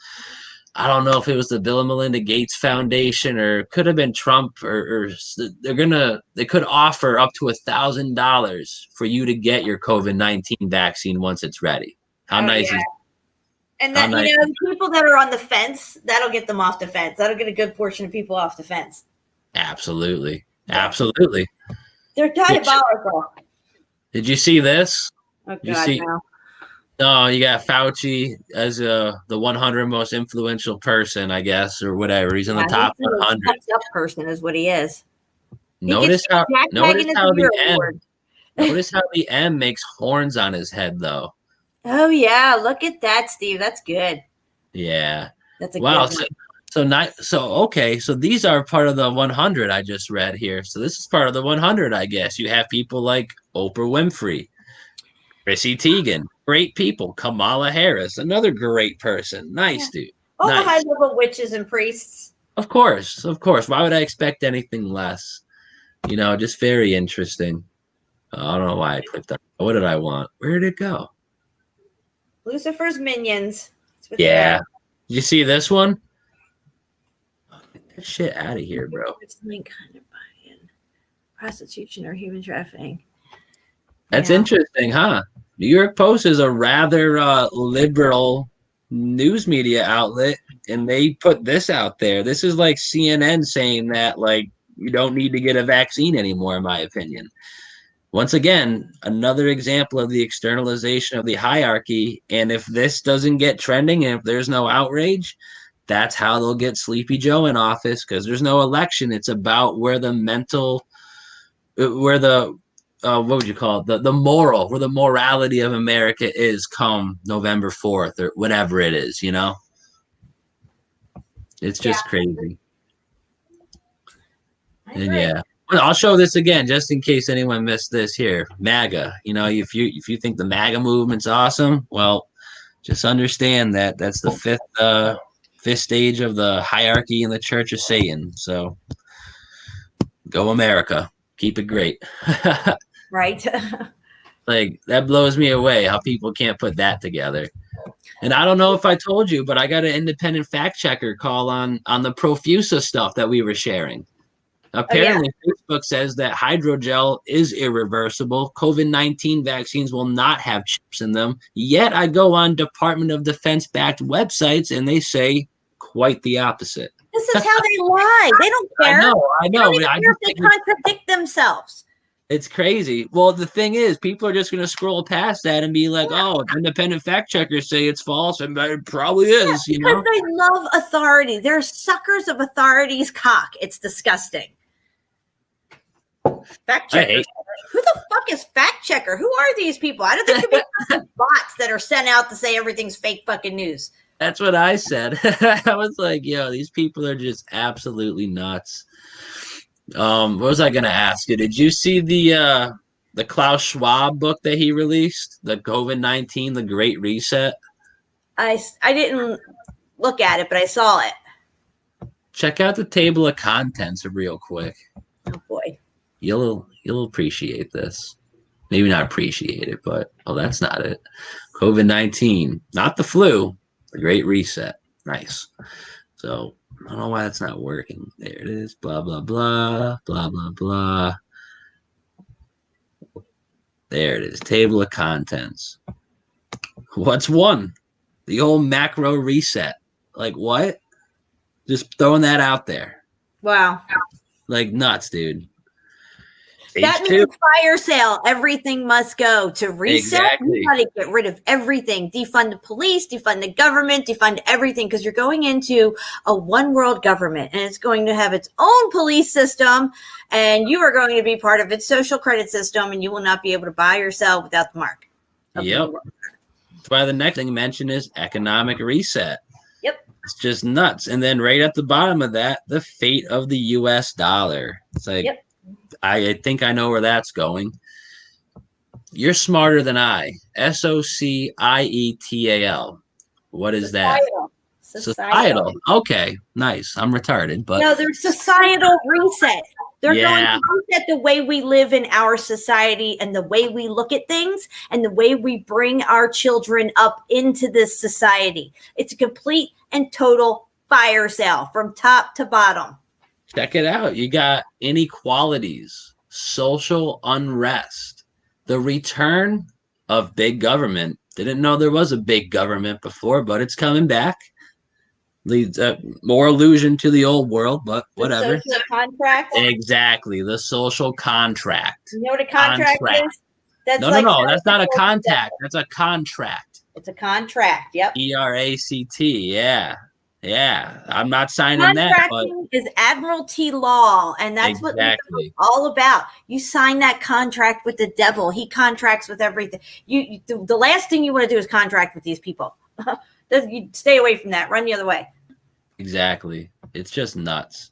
I don't know if it was the Bill and Melinda Gates Foundation or it could have been Trump, or they could offer up to $1,000 for you to get your COVID-19 vaccine once it's ready. How nice is And that, the people that are on the fence, that'll get them off the fence. That'll get a good portion of people off the fence. Absolutely. Absolutely. They're diabolical. Did you see this? Oh, God, no. No, you got Fauci as the 100 most influential person, I guess, or whatever. He's in the top 100. Up person is what he is. Notice how the M makes horns on his head, though. Oh yeah, look at that, Steve. That's good. Yeah. That's a good one. So these are part of the 100 I just read here. So this is part of the 100, I guess. You have people like Oprah Winfrey, Chrissy Teigen, great people. Kamala Harris, another great person. Nice, dude. All the high-level witches and priests. Of course. Why would I expect anything less? Just very interesting. I don't know why I clicked on. What did I want? Where did it go? Lucifer's minions. Yeah. Did you see this one? Get that shit out of here, bro. It's link kind of buying prostitution or human trafficking. That's interesting, huh? New York Post is a rather liberal news media outlet, and they put this out there. This is like CNN saying that, like, you don't need to get a vaccine anymore, in my opinion. Once again, another example of the externalization of the hierarchy. And if this doesn't get trending, and if there's no outrage, that's how they'll get Sleepy Joe in office, because there's no election. It's about where the what would you call it? The moral, where the morality of America is come November 4th or whatever it is, you know? It's just crazy. I And agree. yeah. Well, I'll show this again just in case anyone missed this here. MAGA. You know, if you think the MAGA movement's awesome, well, just understand that that's the fifth stage of the hierarchy in the Church of Satan. So go America. Keep it great. Right. Like that blows me away how people can't put that together. And I don't know if I told you, but I got an independent fact checker call on the Profusa stuff that we were sharing. Apparently, Facebook says that hydrogel is irreversible. COVID-19 vaccines will not have chips in them. Yet I go on Department of Defense-backed websites and they say quite the opposite. This is how they lie. They don't care. I They know. don't even care if they contradict themselves. It's crazy. Well, the thing is, people are just going to scroll past that and be like, "Oh, independent fact checkers say it's false, and it probably is." You know, Because they love authority. They're suckers of authority's cock. It's disgusting. Fact checkers. Who the fuck is fact checker? Who are these people? I don't think they're fucking bots that are sent out to say everything's fake fucking news. That's what I said. I was like, "Yo, these people are just absolutely nuts." What was I gonna ask you? Did you see the Klaus Schwab book that he released, the COVID-19, the Great Reset? I didn't look at it, but I saw it. Check out the table of contents real quick. Oh boy. You'll appreciate this. Maybe not appreciate it, but that's not it. COVID-19, not the flu, the Great Reset. Nice. So I don't know why that's not working. There it is. Blah, blah, blah, blah, blah, blah. There it is. Table of contents. What's one? The old macro reset. Like what? Just throwing that out there. Wow. Like nuts, dude. That H2. means fire sale. Everything must go. To reset, Exactly. you got to get rid of everything. Defund the police, defund the government, defund everything, because you're going into a one world government and it's going to have its own police system and you are going to be part of its social credit system and you will not be able to buy or sell without the mark. of the Yep. world. That's why the next thing mentioned is economic reset. Yep. It's just nuts. And then right at the bottom of that, the fate of the US dollar. It's like, Yep. I think I know where that's going. You're smarter than I. SOCIETAL. What is that? Societal. Okay, nice. I'm retarded, but No, there's societal reset. They're going Yeah. to reset the way we live in our society and the way we look at things and the way we bring our children up into this society. It's a complete and total fire sale from top to bottom. check it out. You got inequalities, social unrest, the return of big government. Didn't know there was a big government before, but it's coming back. Leads more allusion to the old world, but whatever. The social contract. Exactly, the social contract. You know what a contract Contract. is? That's No, like that's not a contact. That's a contract. It's a contract. Yep. ERACT. Yeah. I'm not signing that, but Contracting is admiralty law, and that's what Exactly. it's all about. You sign that contract with the devil. He contracts with everything. The last thing you want to do is contract with these people. You stay away from that. Run the other way. exactly. It's just nuts.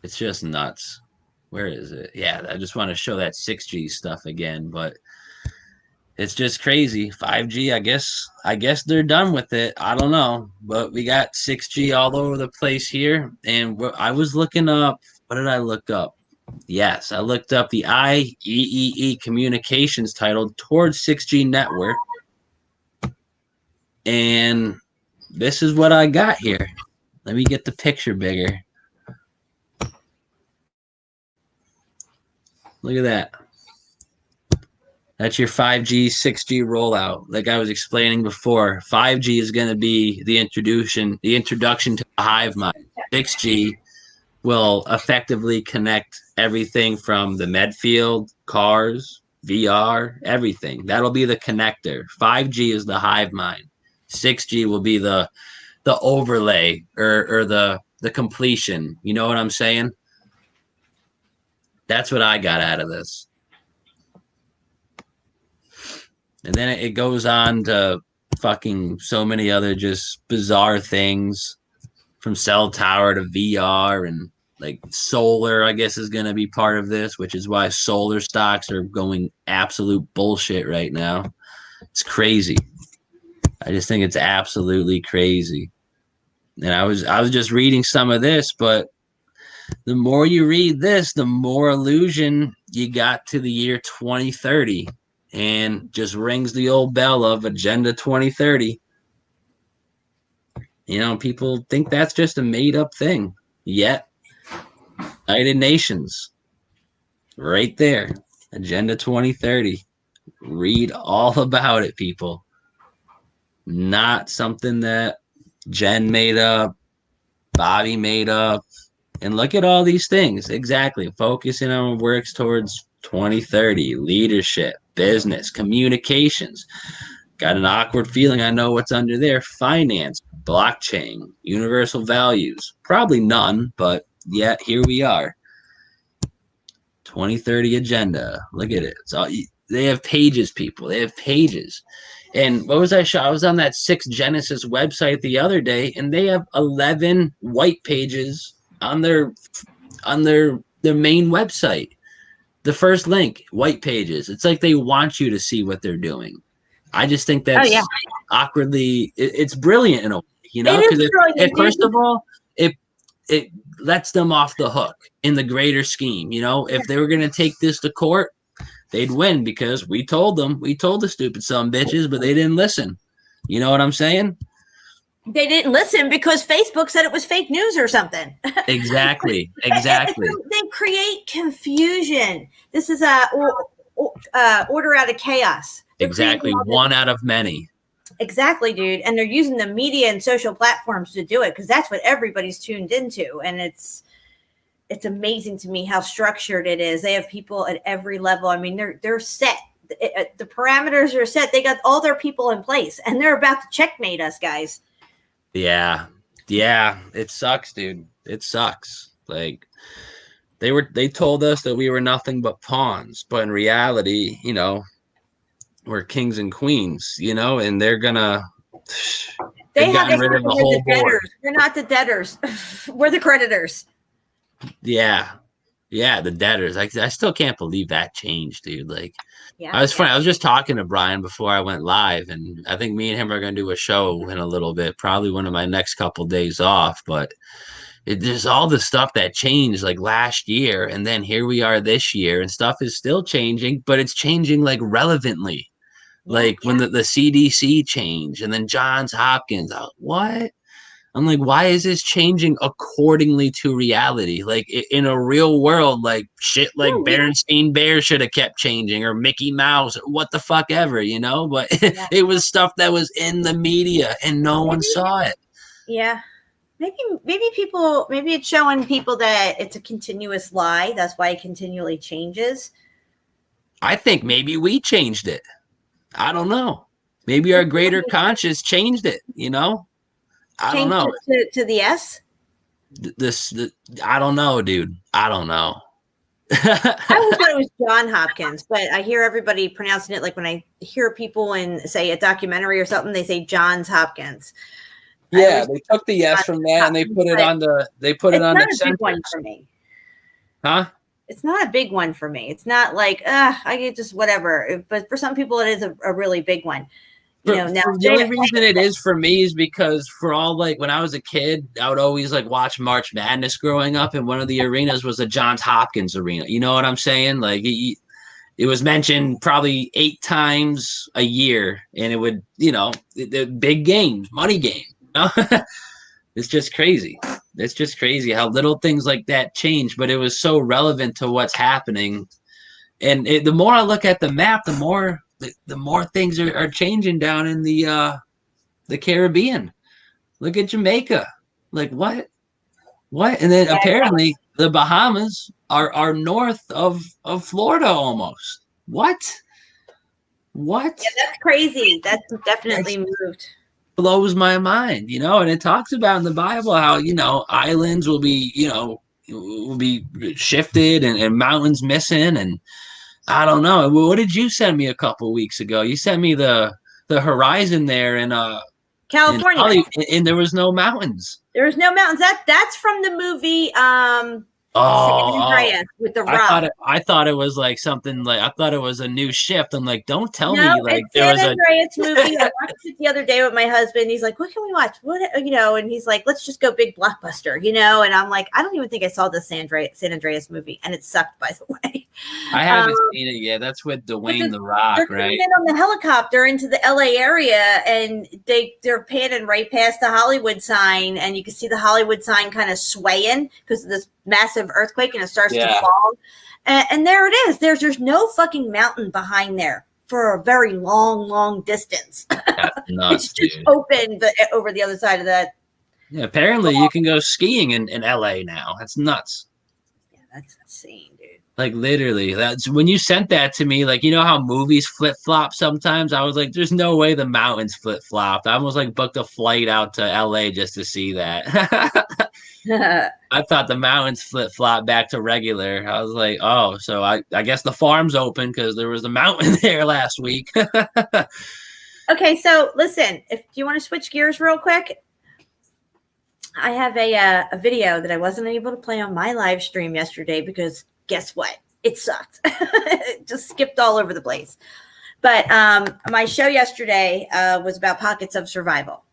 It's just nuts. Where is it? Yeah, I just want to show that 6G stuff again, but it's just crazy. 5G, I guess they're done with it. I don't know, but we got 6G all over the place here. And I was looking up, what did I look up? Yes, I looked up the IEEE communications titled Towards 6G Network. And this is what I got here. Let me get the picture bigger. Look at that. That's your 5G, 6G rollout. Like I was explaining before, 5G is going to be the introduction to the hive mind. 6G will effectively connect everything from the Medfield, cars, VR, everything. That'll be the connector. 5G is the hive mind. 6G will be the overlay or the completion. You know what I'm saying? That's what I got out of this. And then it goes on to fucking so many other just bizarre things, from cell tower to VR, and like solar, I guess, is going to be part of this, which is why solar stocks are going absolute bullshit right now. It's crazy. I just think it's absolutely crazy. And I was just reading some of this, but the more you read this, the more allusion you got to the year 2030, and just rings the old bell of Agenda 2030. You know, people think that's just a made up thing. Yet, United Nations, right there, Agenda 2030. Read all about it, people. Not something that Jen made up, Bobby made up. And look at all these things. Exactly. Focusing on works towards 2030, leadership, business, communications. Got an awkward feeling I know what's under there. Finance, blockchain, universal values. Probably none, but yet here we are. 2030 agenda. Look at it. It's all, they have pages, people. They have pages. And what was I showing? I was on that 6 Genesis website the other day, and they have 11 white pages on their main website. The first link, white pages. It's like they want you to see what they're doing. I just think that's awkwardly. It's brilliant in a way, you know, because first of all, it lets them off the hook in the greater scheme. You know, if they were going to take this to court, they'd win because we told the stupid son bitches, but they didn't listen. You know what I'm saying? They didn't listen because Facebook said it was fake news or something. Exactly. They create confusion. This is a order out of chaos. Exactly. One out of many. Exactly, dude. And they're using the media and social platforms to do it because that's what everybody's tuned into. And it's amazing to me how structured it is. They have people at every level. I mean, they're set. The parameters are set. They got all their people in place, and they're about to checkmate us, guys. Yeah. It sucks, dude. It sucks. Like they told us that we were nothing but pawns, but in reality, you know, we're kings and queens, you know, and they've gotten rid of the whole board. We're not the debtors. We're the creditors. Yeah, the debtors. I still can't believe that changed, dude. Like, I was just talking to Brian before I went live, and I think me and him are going to do a show in a little bit, probably one of my next couple days off. But there's all the stuff that changed like last year, and then here we are this year, and stuff is still changing, but it's changing like relevantly. Like when the CDC changed, and then Johns Hopkins. What? I'm like, why is this changing accordingly to reality? Like in a real world, like shit like Berenstain Bear should have kept changing, or Mickey Mouse, or what the fuck ever, you know? But it was stuff that was in the media and no one saw it. Yeah. Maybe it's showing people that it's a continuous lie. That's why it continually changes. I think maybe we changed it. I don't know. Maybe our greater conscious changed it, you know? I don't know. To the S? I don't know, dude. I don't know. I always thought it was John Hopkins, but I hear everybody pronouncing it like when I hear people in, say, a documentary or something, they say Johns Hopkins. Yeah, they took the S from that and they put it on the It's not a big one for me. Huh? It's not a big one for me. It's not like, I get just whatever. But for some people, it is a really big one. You know, now the only reason it is for me is because for all, like, when I was a kid, I would always like watch March Madness growing up, and one of the arenas was the Johns Hopkins arena. You know what I'm saying? Like it was mentioned probably 8 times a year, and it would, you know, the big games, money game. You know? It's just crazy. It's just crazy how little things like that change, but it was so relevant to what's happening. And the more I look at the map, the more things are changing down in the Caribbean. Look at Jamaica. Like what? And then apparently the Bahamas are north of Florida almost. What? Yeah, that's crazy. That's definitely moved. Blows my mind, you know. And it talks about in the Bible how, you know, islands will be, you know, will be shifted and mountains missing, and I don't know. What did you send me a couple weeks ago? You sent me the horizon there in California. and there was no mountains. There's no mountains. That's from the movie Oh, San Andreas with the I rock. thought it was like something like I thought it was a new shift. I'm like, don't tell No, me like it's there was San a Andreas movie. I watched it the other day with my husband. He's like, "What can we watch? What And he's like, "Let's just go big blockbuster," And I'm like, "I don't even think I saw the San Andreas movie, and it sucked, by the way." I haven't seen it yet. That's with Dwayne the Rock, They're right? coming in on the helicopter into the LA area, and they're panning right past the Hollywood sign, and you can see the Hollywood sign kind of swaying because of this massive earthquake, and it starts to fall. And there it is. There's no fucking mountain behind there for a very long distance. That's nuts, It's just dude. open over the other side of that. Yeah, apparently you can go skiing in LA now. That's nuts. Yeah, that's insane, dude. Like literally, that's when you sent that to me. Like, you know how movies flip flop sometimes. I was like, "There's no way the mountains flip flopped." I almost like booked a flight out to LA just to see that. I thought the mountains flip flop back to regular. I was like, "Oh, so I guess the farm's open because there was a mountain there last week." Okay, so listen, do you want to switch gears real quick? I have a video that I wasn't able to play on my live stream yesterday because guess what? It sucked. It just skipped all over the place. But my show yesterday was about pockets of survival.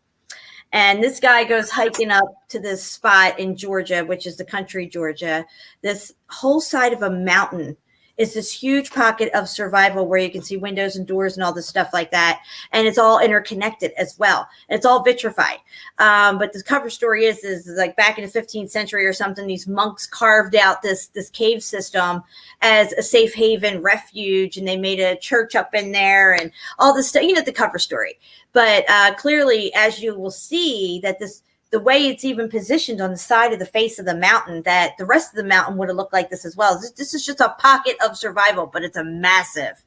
And this guy goes hiking up to this spot in Georgia, which is the country Georgia. This whole side of a mountain is this huge pocket of survival where you can see windows and doors and all this stuff like that. And it's all interconnected as well. It's all vitrified. But the cover story is like back in the 15th century or something, these monks carved out this cave system as a safe haven refuge. And they made a church up in there and all this stuff, the cover story. But clearly, as you will see, that the way it's even positioned on the side of the face of the mountain, that the rest of the mountain would have looked like this as well. This is just a pocket of survival, but it's a massive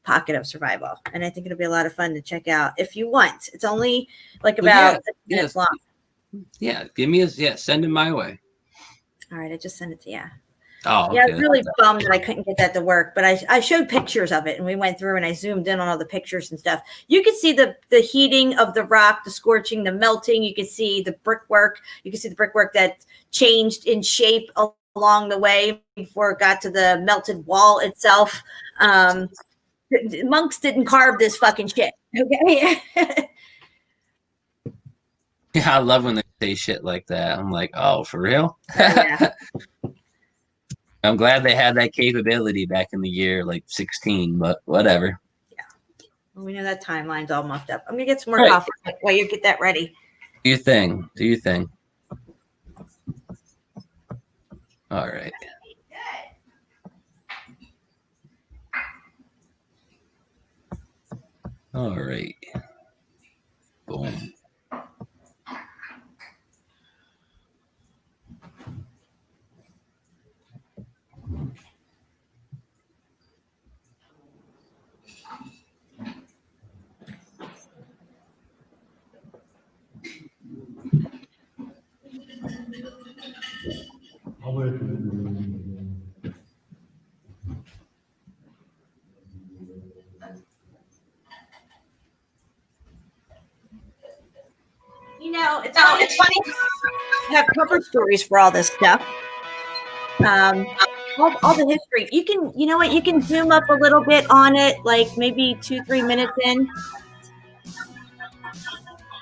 pocket of survival. And I think it'll be a lot of fun to check out if you want. It's only like about 6 minutes long. Yeah, send it my way. All right, I just sent it to you. Oh, yeah, I okay. was really bummed that I couldn't get that to work, but I showed pictures of it and we went through and I zoomed in on all the pictures and stuff. You could see the heating of the rock, the scorching, the melting. You could see the brickwork. You could see the brickwork that changed in shape along the way before it got to the melted wall itself. The monks didn't carve this fucking shit. Okay. Yeah, I love when they say shit like that. I'm like, oh, for real? Yeah. I'm glad they had that capability back in the year like 16, but whatever. Yeah. Well, we know that timeline's all muffed up. I'm gonna get some more coffee while you get that ready. Do your thing. Do your thing. All right. All right. Boom. It's funny. I have cover stories for all this stuff. All the history. You know what? You can zoom up a little bit on it, like maybe 2-3 minutes in.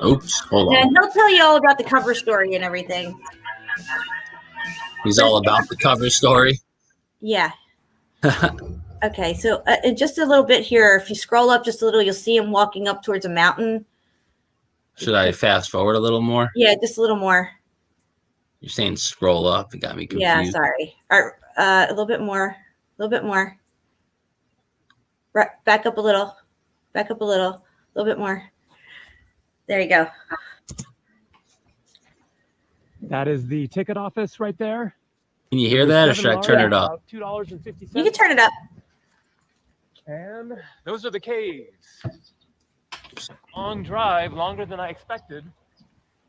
Oops, hold on. And he'll tell you all about the cover story and everything. He's all about the cover story. Yeah. Okay, so just a little bit here. If you scroll up just a little, you'll see him walking up towards a mountain. Should I fast forward a little more? Yeah, just a little more. You're saying scroll up. It got me confused. Yeah, sorry. A little bit more. A little bit more. Right, back up a little. Back up a little. A little bit more. There you go. That is the ticket office right there. Can you hear that, or should I turn it up? $2.50. You can turn it up. And those are the caves. Long drive, longer than I expected.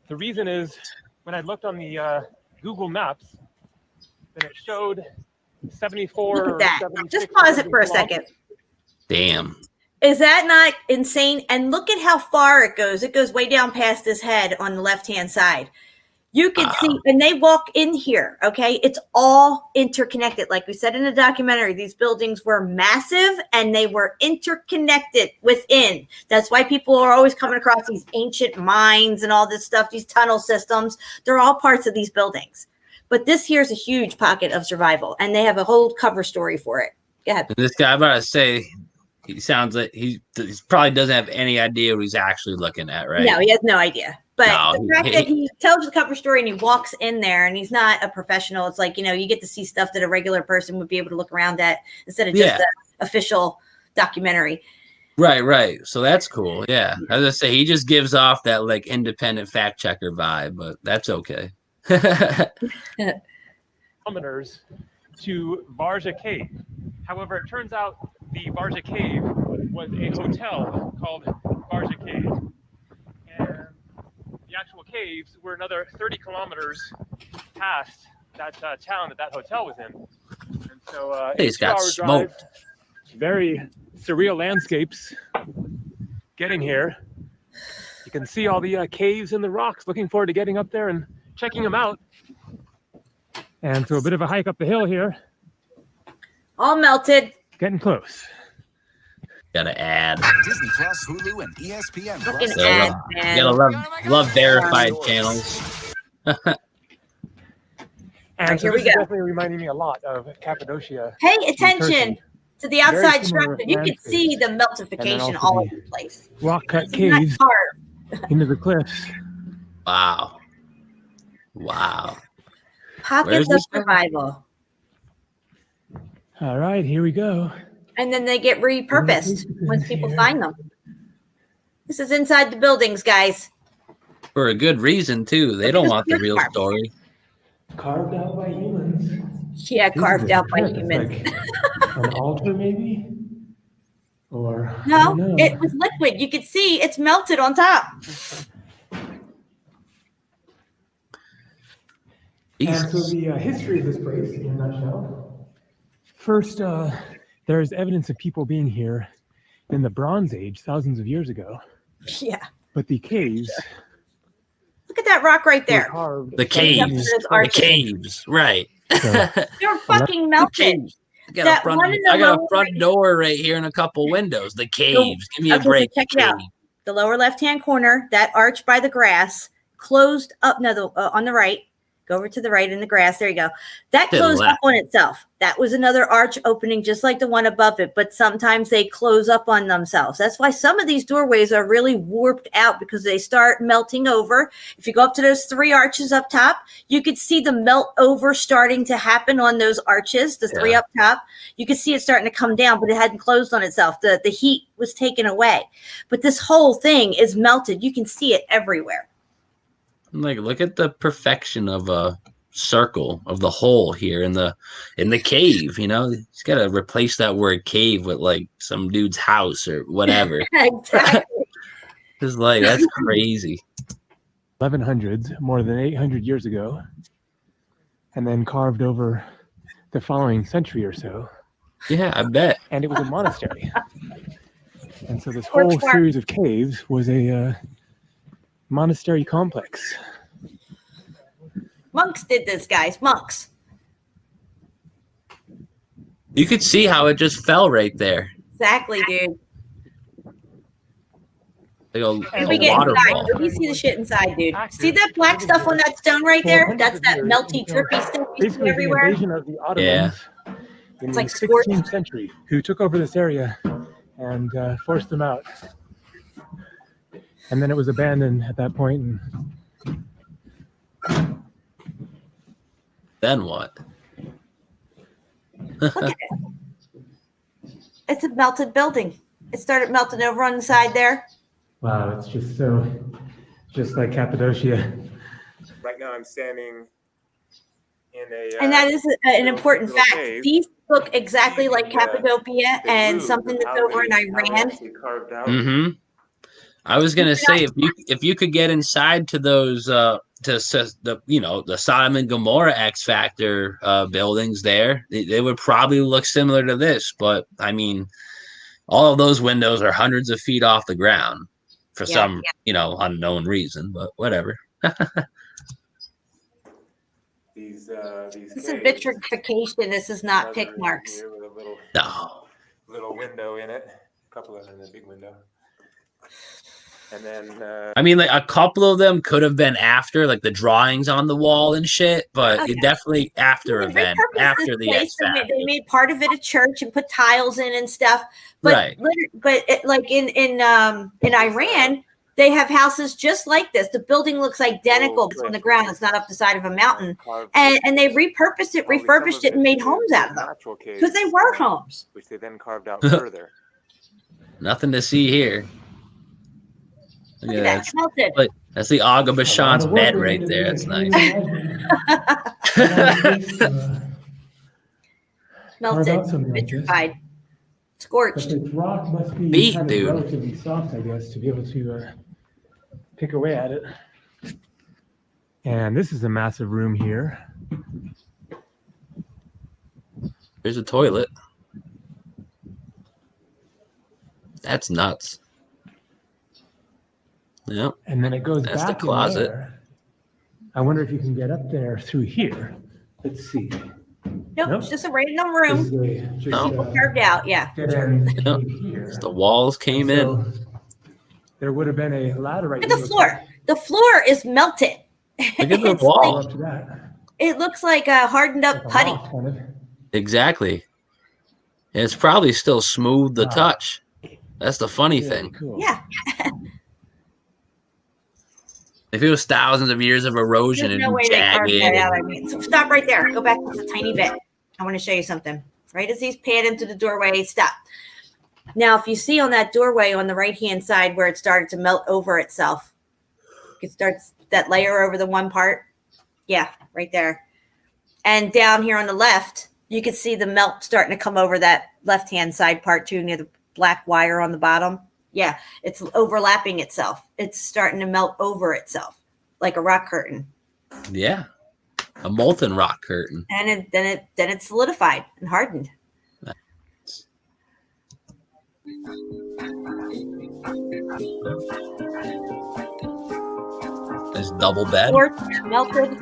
The reason is when I looked on the Google Maps, then it showed 74. Look at or that. 76 Just pause it for a kilometers. second. Damn. Is that not insane? And look at how far it goes. It goes way down past his head on the left-hand side. You can see, and they walk in here, okay? It's all interconnected. Like we said in the documentary, these buildings were massive and they were interconnected within. That's why people are always coming across these ancient mines and all this stuff, these tunnel systems. They're all parts of these buildings. But this here's a huge pocket of survival, and they have a whole cover story for it. Go ahead. This guy, I'm about to say, he sounds like he probably doesn't have any idea what he's actually looking at, right? No, he has no idea. But No, the fact that he tells the cover story and he walks in there and he's not a professional, it's like, you get to see stuff that a regular person would be able to look around at instead of just the official documentary. Right. So that's cool. Yeah. As I say, he just gives off that like independent fact checker vibe, but that's okay. Kilometers to Barja Cave. However, it turns out the Barja Cave was a hotel called Barja Cave. And the actual caves were another 30 kilometers past that town that hotel was in. And so He's got 2-hour smoked. drive, very surreal landscapes getting here. You can see all the caves and the rocks. Looking forward to getting up there and checking them out. And so a bit of a hike up the hill here. All melted. Getting close. Gotta add. Disney Plus, Hulu, and ESPN Fucking Plus. ad, You man. gotta love verified channels. And so here we this is go. definitely reminding me a lot of Cappadocia. Pay attention to the outside similar structure. You can landscape. see the And meltification then also all the over the place. Rock-cut It's not caves carved. into the cliffs. Wow. Pockets Where's of this guy? survival. All right, here we go. And then they get repurposed once people find them. This is inside the buildings, guys. For a good reason too. They don't want the real Carved. story. Carved out by humans. Yeah, carved out by It's humans. like an altar, maybe? Or I No, don't know. it was liquid. You could see it's melted on top. And so Jesus. the history of this place, in a nutshell. First, there's evidence of people being here in the Bronze Age, thousands of years ago. Yeah. But the caves Look at that rock right were there. carved. The caves. Those The arches. caves. Right. So, They're fucking melted. I got, That a front, one in the I got a lower front right- door right here and a couple windows. The caves. Give me a Okay, so break. check it out. Cave. The lower left-hand corner, that arch by the grass, closed up. No, on the right. Go over to the right in the grass. There you go. That To the closed up left. on itself. That was another arch opening just like the one above it, but sometimes they close up on themselves. That's why some of these doorways are really warped out because they start melting over. If you go up to those 3 arches up top, you could see the melt over starting to happen on those arches, the 3 Yeah. up top. You could see it starting to come down, but it hadn't closed on itself. The heat was taken away. But this whole thing is melted. You can see it everywhere. Like, look at the perfection of a circle of the hole here in the cave. You know, he's got to replace that word cave with like some dude's house or whatever. Exactly. It's like that's crazy. 1100s, more than 800 years ago, and then carved over the following century or so. Yeah, I bet. And it was a monastery. And so this Porch whole farm. series of caves was a monastery complex. Monks did this, guys. Monks. You could see how it just fell right there, Exactly, dude. like a, If we a get inside, waterfall. let me see the shit inside, dude. See that black stuff on that stone right there? That's that melty, drippy stuff you see Basically, the everywhere. invasion of the Ottomans in It's the like scorched. 16th century, who took over this area and forced them out. And then it was abandoned at that point. And Then what? Look at it. It's a melted building. It started melting over on the side there. wow, it's just like Cappadocia. Right now, I'm standing in a. And that is an important little fact. cave. These look exactly like Yeah. Cappadocia the and groove something of that's how over in they- how they Iran. actually carved out. Mm-hmm. I was gonna say if you could get inside to those the Sodom and Gomorrah X Factor buildings there, they would probably look similar to this. But I mean, all of those windows are hundreds of feet off the ground for some unknown reason. But whatever. These This is vitrification. This is not pick marks. with a little, No. little window in it. A couple of them in a big window. And then I mean, like a couple of them could have been after, like the drawings on the wall and shit, but it definitely after They event, repurposed after this the place. X They made, Factor. they made part of it a church and put tiles in and stuff. But Right. like in Iran, they have houses just like this. The building looks identical, but it's on the ground. It's not up the side of a mountain. And they repurposed it, refurbished it, and made homes out of them because they were homes. which they then carved out further. Nothing to see here. Look at that, melted. That's the Aga Bashan's bed right there. That's nice. Melted, vitrified, scorched. This rock must be Beat, kind of dude. relatively soft, I guess, to be able to pick away at it. And this is a massive room here. There's a toilet. That's nuts. Yep. And then it goes That's the back in closet. there. I wonder if you can get up there through here. Let's see. Nope, it's just a random room. This is just, No. Carved out, yeah. dead end Yep. here. The walls came in. So there would have been a ladder right Look at the here. floor. The floor is melted. Look at the It's wall. Up to that. It looks like a hardened up Like a putty. loft, kind of. Exactly. And it's probably still smooth to Wow. touch. That's the funny Very thing. cool. Yeah, If it was thousands of years of erosion there's and no way they carved jagged, that out. I mean, so stop right there. Go back just a tiny bit. I want to show you something. Right as these pad into the doorway, stop. Now, if you see on that doorway on the right-hand side where it started to melt over itself, it starts that layer over the one part. Yeah, right there. And down here on the left, you can see the melt starting to come over that left-hand side part too, near the black wire on the bottom. Yeah, it's overlapping itself. It's starting to melt over itself like a rock curtain. yeah, a molten rock curtain. And then it solidified and hardened. This double bed. Quartz melted.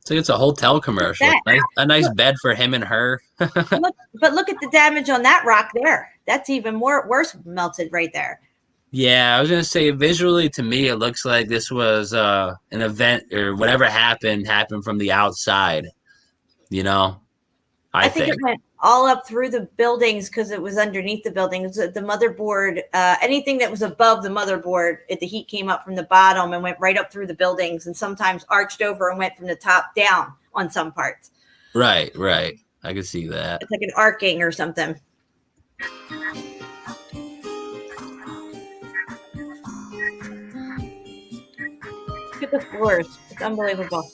So it's a hotel commercial. That- A nice bed for him and her. But look at the damage on that rock there. That's even worse melted right there. Yeah, I was gonna say visually to me it looks like this was an event or whatever happened from the outside. You know? I think think. it went all up through the buildings because it was underneath the buildings. The motherboard, anything that was above the motherboard, the heat came up from the bottom and went right up through the buildings, and sometimes arched over and went from the top down on some parts. Right. I can see that. It's like an arcing or something. Look at the floors. It's unbelievable.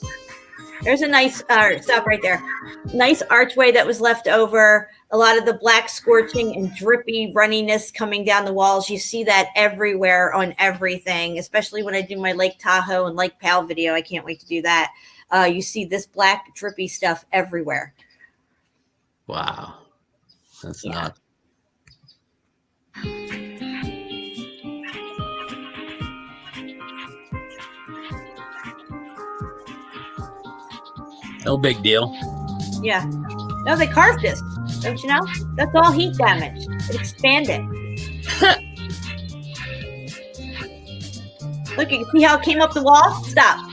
There's a nice stop right there. Nice archway that was left over. A lot of the black scorching and drippy runniness coming down the walls. You see that everywhere on everything, especially when I do my Lake Tahoe and Lake Powell video. I can't wait to do that. You see this black drippy stuff everywhere. Wow. That's not. No big deal. Yeah. No, they carved this. Don't you know? That's all heat damage. It expanded. Look, you see how it came up the wall? Stop.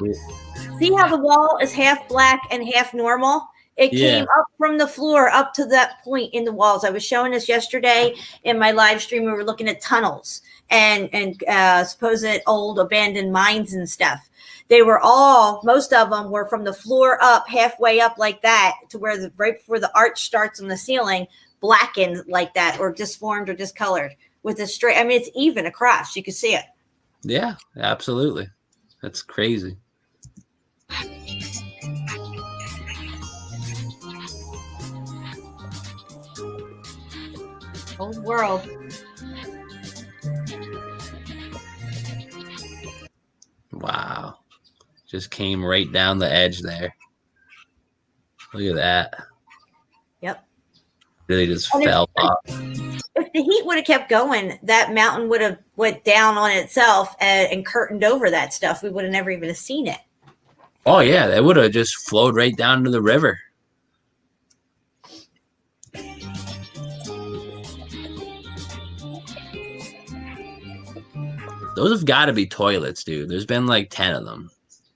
See how the wall is half black and half normal? It came up from the floor up to that point in the walls. I was showing this yesterday in my live stream. We were looking at tunnels and supposed old abandoned mines and stuff. They were most of them were from the floor up, halfway up like that, to where right before the arch starts on the ceiling, blackened like that, or disformed or discolored with a straight. I mean, it's even across. You can see it. Yeah, absolutely. That's crazy. Old world. just came right down the edge there. Look at that. Yep. Really just And fell off. If the heat would have kept going, that mountain would have went down on itself and curtained over that stuff. We would have never even seen it. Oh yeah, that would have just flowed right down to the river. Those have got to be toilets, dude. There's been like 10 of them.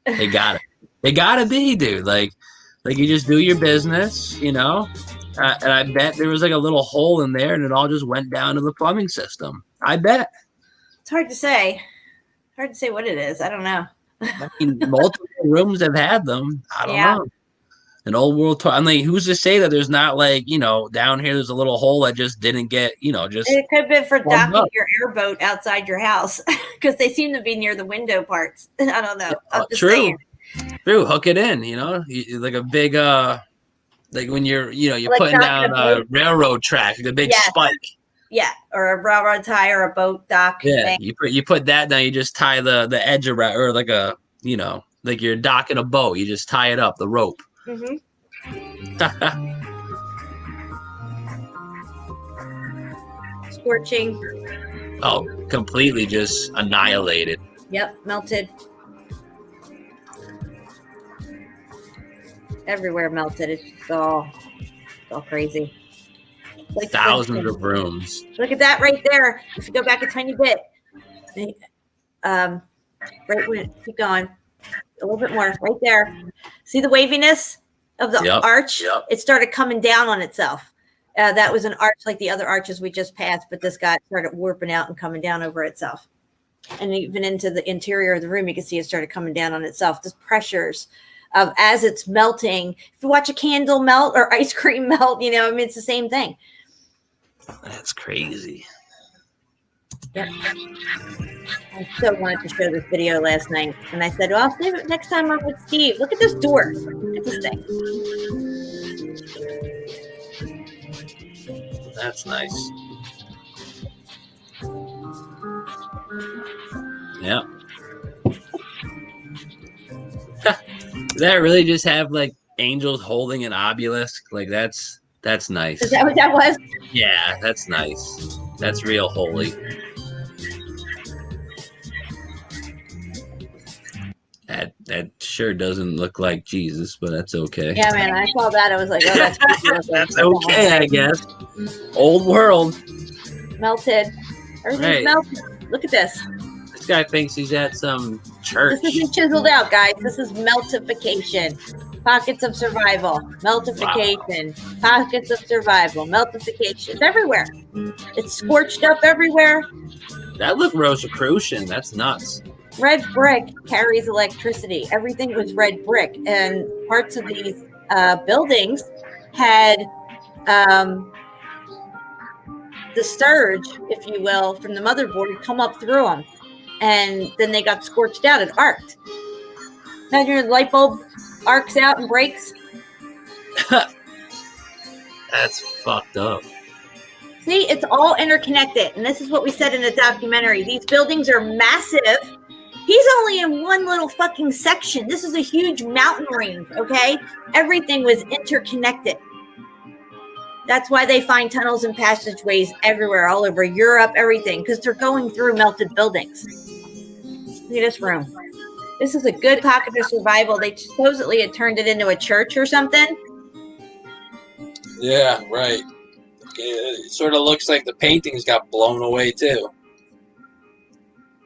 They gotta be, dude. Like you just do your business, you know. And I bet there was like a little hole in there, and it all just went down to the plumbing system. I bet. It's hard to say. Hard to say what it is. I don't know. I mean, multiple rooms have had them. I don't know. An old world toilet. I mean, who's to say that there's not like, you know, down here there's a little hole that just didn't get, you know, just. It could have been for plugged docking up. your airboat outside your house because they seem to be near the window parts. I don't know. I'm just True. saying. True. Hook it in, you know, like a big, like when you're, you know, you're Like putting docking down a a boat. railroad track, like a big Yes. spike. Yeah, or a railroad tie or a boat dock Yeah, thing. you put that down. You just tie the edge around, or like a, you know, like you're docking a boat. You just tie it up, the rope. Mm-hmm. Scorching. Oh, completely just annihilated. Yep, melted. Everywhere melted. It's all crazy. Like Thousands of rooms. Look at that right there. If you go back a tiny bit, right when keep going, a little bit more, right there. See the waviness of the Yep, arch? yep. It started coming down on itself. That was an arch like the other arches we just passed, but this got started warping out and coming down over itself. And even into the interior of the room, you can see it started coming down on itself. Just pressures of as it's melting. If you watch a candle melt or ice cream melt, you know, I mean, it's the same thing. That's crazy. Yep. I so wanted to show this video last night, and I said, well, I'll save it next time I'm with Steve. Look at this door. Look at this thing. That's nice. Yeah. Does that really just have like angels holding an obelisk? Like that's nice. Is that what that was? Yeah, that's nice. That's real holy. That sure doesn't look like Jesus, but that's okay. Yeah, man. I saw that. I was like, oh, that's creepy looking. That's okay, I guess. Old world. Melted. Everything's Right. melted. Look at this. This guy thinks he's at some church. This isn't chiseled out, guys. This is meltification. Pockets of survival. Meltification. Pockets of survival. Meltification. It's everywhere. It's scorched up everywhere. That looked Rosicrucian. That's nuts. Red brick carries electricity. Everything was red brick, and parts of these buildings had the surge, if you will, from the motherboard come up through them, and then they got scorched out and arced. Imagine your light bulb arcs out and breaks. That's fucked up. See, it's all interconnected, and this is what we said in the documentary. These buildings are massive. He's only in one little fucking section. This is a huge mountain range, okay? Everything was interconnected. That's why they find tunnels and passageways everywhere, all over Europe, everything, because they're going through melted buildings. Look at this room. This is a good pocket of survival. They supposedly had turned it into a church or something. Yeah, right. It sort of looks like the paintings got blown away too.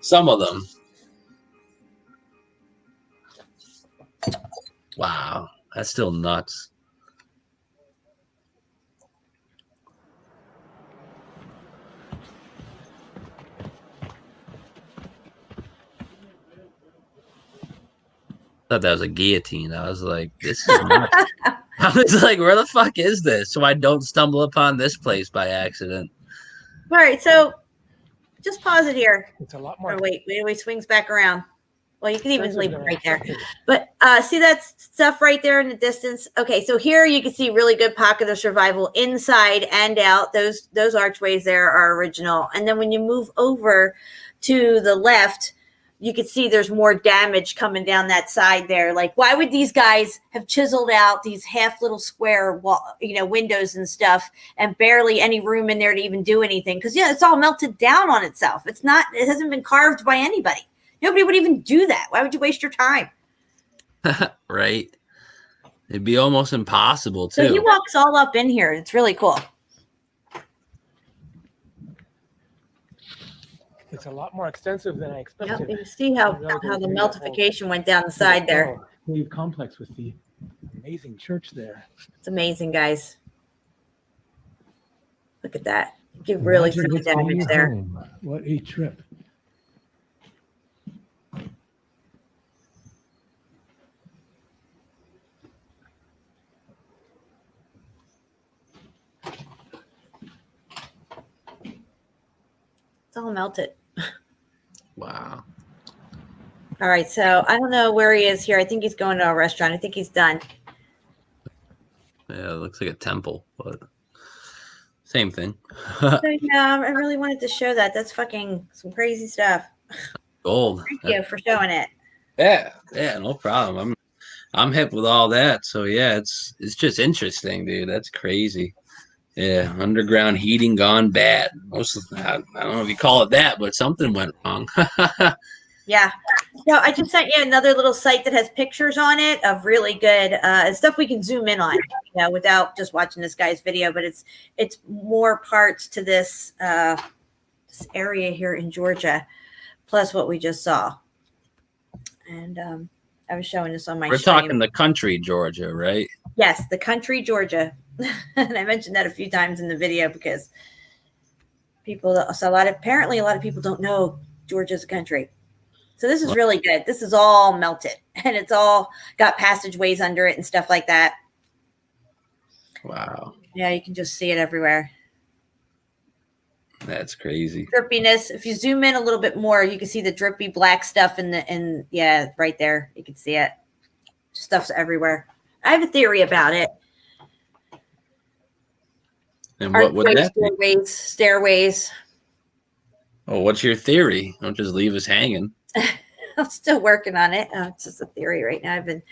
Some of them. Wow, that's still nuts. Thought that was a guillotine. I was like, this is nuts. I was like, where the fuck is this? So I don't stumble upon this place by accident. All right, so just pause it here. It's a lot more. Oh, wait, he swings back around. Well, you can even leave it right there. But see that stuff right there in the distance? Okay, so here you can see really good pocket of survival inside and out. Those archways there are original. And then when you move over to the left, you could see there's more damage coming down that side there. Like, why would these guys have chiseled out these half little square wall, windows and stuff, and barely any room in there to even do anything? Because it's all melted down on itself. It hasn't been carved by anybody. Nobody would even do that. Why would you waste your time? Right. It'd be almost impossible too. So he walks all up in here. It's really cool. It's a lot more extensive than I expected. Yep, you can see how the meltification went down the side there. Cave complex with the amazing church there. It's amazing, guys. Look at that. You can really see the damage there. What a trip. It's all melted. Wow. All right, so I don't know where he is here. I think he's going to a restaurant. I think he's done. Yeah, it looks like a temple, but same thing. So, yeah, I really wanted to show that. That's fucking some crazy stuff. Gold. Thank you for showing it. Yeah, no problem. I'm hip with all that. So yeah, it's just interesting, dude. That's crazy. Yeah, underground heating gone bad. I don't know if you call it that, but something went wrong. Yeah. So I just sent you another little site that has pictures on it of really good stuff we can zoom in on, without just watching this guy's video. But it's more parts to this area here in Georgia, plus what we just saw. And I was showing this on my. We're stream. talking the country, Georgia, right? Yes, the country, Georgia. And I mentioned that a few times in the video because apparently a lot of people don't know Georgia's a country. So this is really good. This is all melted and it's all got passageways under it and stuff like that. Wow. Yeah, you can just see it everywhere. That's crazy. Drippiness. If you zoom in a little bit more, you can see the drippy black stuff right there. You can see it. Stuff's everywhere. I have a theory about it. And what would that be? Stairways. Oh, what's your theory? Don't just leave us hanging. I'm still working on it. It's just a theory right now. I've been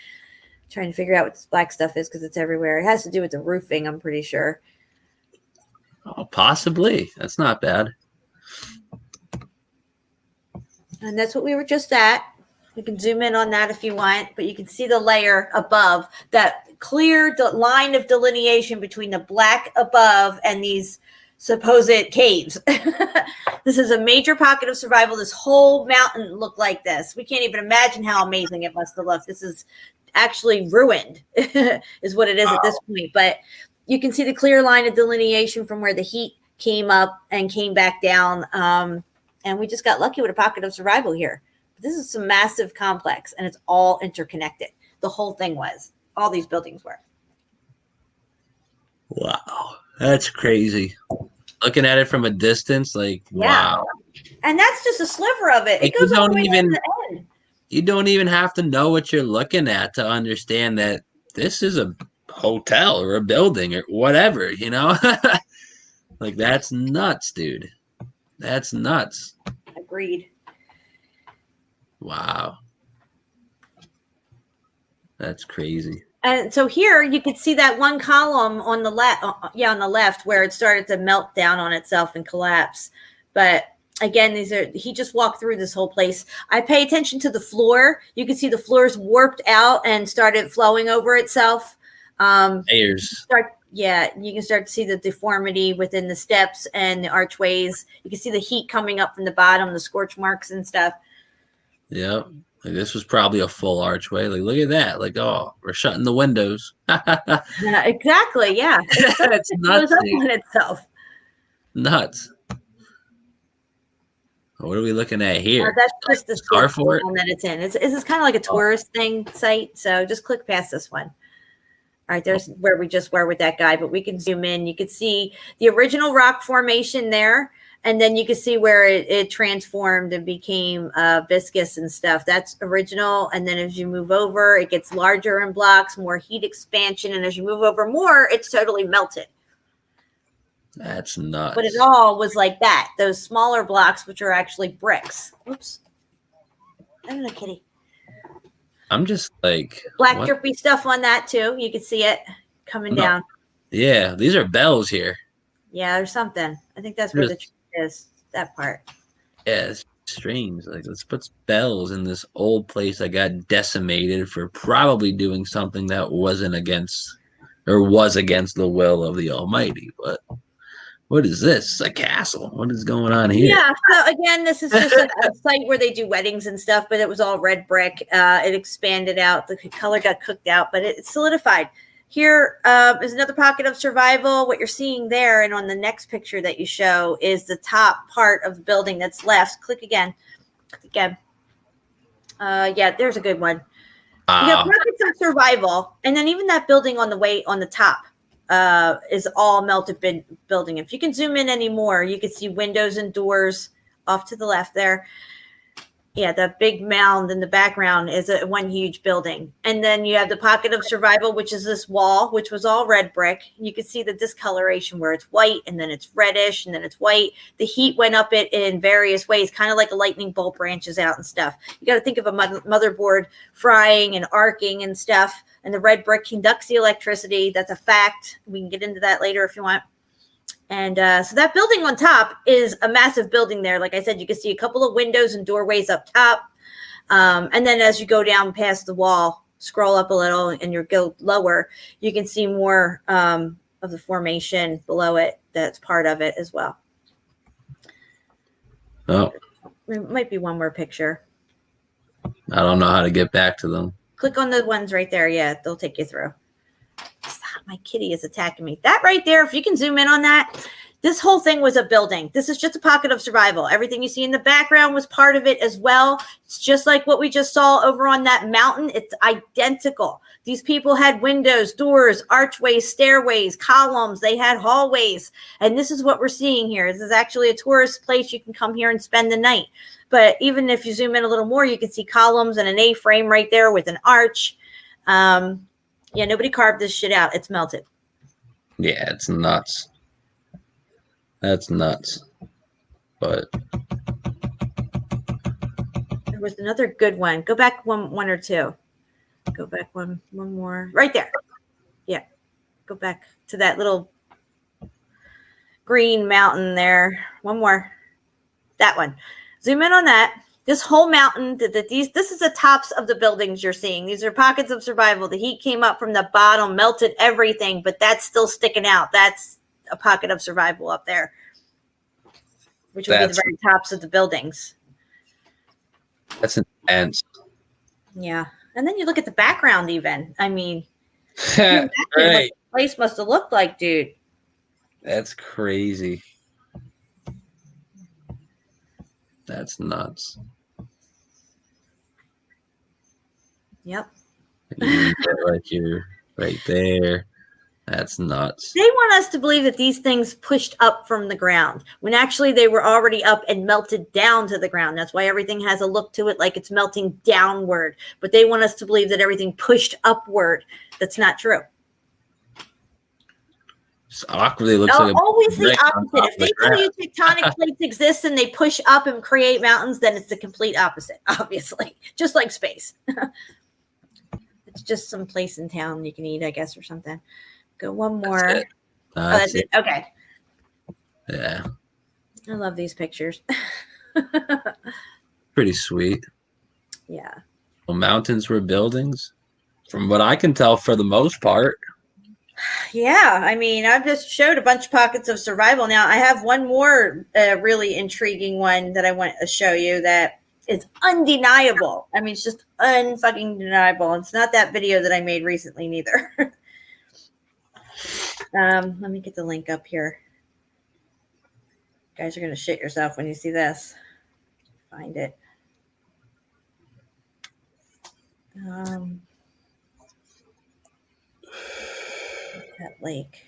trying to figure out what this black stuff is because it's everywhere. It has to do with the roofing, I'm pretty sure. Oh, possibly. That's not bad. And that's what we were just at. You can zoom in on that if you want, but you can see the layer above, that clear line of delineation between the black above and these supposed caves. This is a major pocket of survival. This whole mountain looked like this. We can't even imagine how amazing it must have looked. This is actually ruined is what it is at this point. But you can see the clear line of delineation from where the heat came up and came back down. And we just got lucky with a pocket of survival here. But this is some massive complex and it's all interconnected. The whole thing was. All these buildings were. Wow. That's crazy. Looking at it from a distance, wow. And that's just a sliver of it. It goes all the way to the end. You don't even have to know what you're looking at to understand that this is a hotel or a building or whatever, That's nuts, dude. That's nuts. Agreed. Wow. That's crazy. And so here you could see that one column on the left, on the left, where it started to melt down on itself and collapse. But again, he just walked through this whole place. I pay attention to the floor. You can see the floor's warped out and started flowing over itself. Layers. You can start to see the deformity within the steps and the archways. You can see the heat coming up from the bottom, the scorch marks and stuff. Yep. This was probably a full archway. Look at that. We're shutting the windows. Yeah, exactly. Yeah. It's it nuts. goes up on itself. Nuts. What are we looking at here? That's just the Starfort that it's in. This is kind of like a tourist site. So just click past this one. All right, there's where we just were with that guy, but we can zoom in. You can see the original rock formation there. And then you can see where it transformed and became viscous and stuff. That's original. And then as you move over, it gets larger in blocks, more heat expansion. And as you move over more, it's totally melted. That's nuts. But it all was like that. Those smaller blocks, which are actually bricks. Oops. I don't know, kitty. I'm just like Black what? drippy stuff on that too. You can see it coming No. down. Yeah, these are bells here. Yeah, there's something. I think that's where the tree is. That part. Yeah, it's strange. Like, let's put bells in this old place that got decimated for probably doing something that wasn't against or was against the will of the Almighty. But what is this? It's a castle. What is going on here? Yeah. So again, this is just a site where they do weddings and stuff, but it was all red brick. It expanded out. The color got cooked out, but it solidified. Here is another pocket of survival. What you're seeing there, and on the next picture that you show, is the top part of the building that's left. Click again. Click again. Yeah, there's a good one. You got pockets of survival, and then even that building on the top is all melted building. If you can zoom in anymore, you can see windows and doors off to the left there. Yeah, the big mound in the background is one huge building. And then you have the pocket of survival, which is this wall, which was all red brick. You can see the discoloration where it's white and then it's reddish and then it's white. The heat went up it in various ways, kind of like a lightning bolt branches out and stuff. You got to think of a motherboard frying and arcing and stuff. And the red brick conducts the electricity. That's a fact. We can get into that later if you want. And so that building on top is a massive building there. Like I said, you can see a couple of windows and doorways up top. And then as you go down past the wall, scroll up a little and you go lower, you can see more of the formation below it that's part of it as well. Oh, There might be one more picture. I don't know how to get back to them. Click on the ones right there. Yeah, they'll take you through. Stop, my kitty is attacking me. That right there, if you can zoom in on that, this whole thing was a building. This is just a pocket of survival. Everything you see in the background was part of it as well. It's just like what we just saw over on that mountain. It's identical. These people had windows, doors, archways, stairways, columns. They had hallways. And this is what we're seeing here. This is actually a tourist place. You can come here and spend the night. But even if you zoom in a little more, you can see columns and an A-frame right there with an arch. Yeah, nobody carved this shit out. It's melted. Yeah, it's nuts. That's nuts. But there was another good one. Go back one or two. Go back one more. Right there. Yeah. Go back to that little green mountain there. One more. That one. Zoom in on that. This whole mountain, this is the tops of the buildings you're seeing. These are pockets of survival. The heat came up from the bottom, melted everything, but that's still sticking out. That's a pocket of survival up there, which would be the very tops of the buildings. That's intense. Yeah. And then you look at the background even. I mean, Right. what the place must have looked like, dude. That's crazy. That's nuts. Yep. Right here, right there. That's nuts. They want us to believe that these things pushed up from the ground when actually they were already up and melted down to the ground. That's why everything has a look to it like it's melting downward. But they want us to believe that everything pushed upward. That's not true. It's awkwardly looks like always the opposite. If they tell you tectonic plates exist and they push up and create mountains, then it's the complete opposite, obviously. Just like space. It's just some place in town you can eat, I guess, or something. Go one more. That's it. That's it. Okay. Yeah. I love these pictures. Pretty sweet. Yeah. Well, mountains were buildings, from what I can tell, for the most part. Yeah, I mean, I've just showed a bunch of pockets of survival. Now, I have one more really intriguing one that I want to show you that is undeniable. I mean, it's just unfucking deniable. It's not that video that I made recently, neither. Let me get the link up here. You guys are going to shit yourself when you see this. Find it. That lake.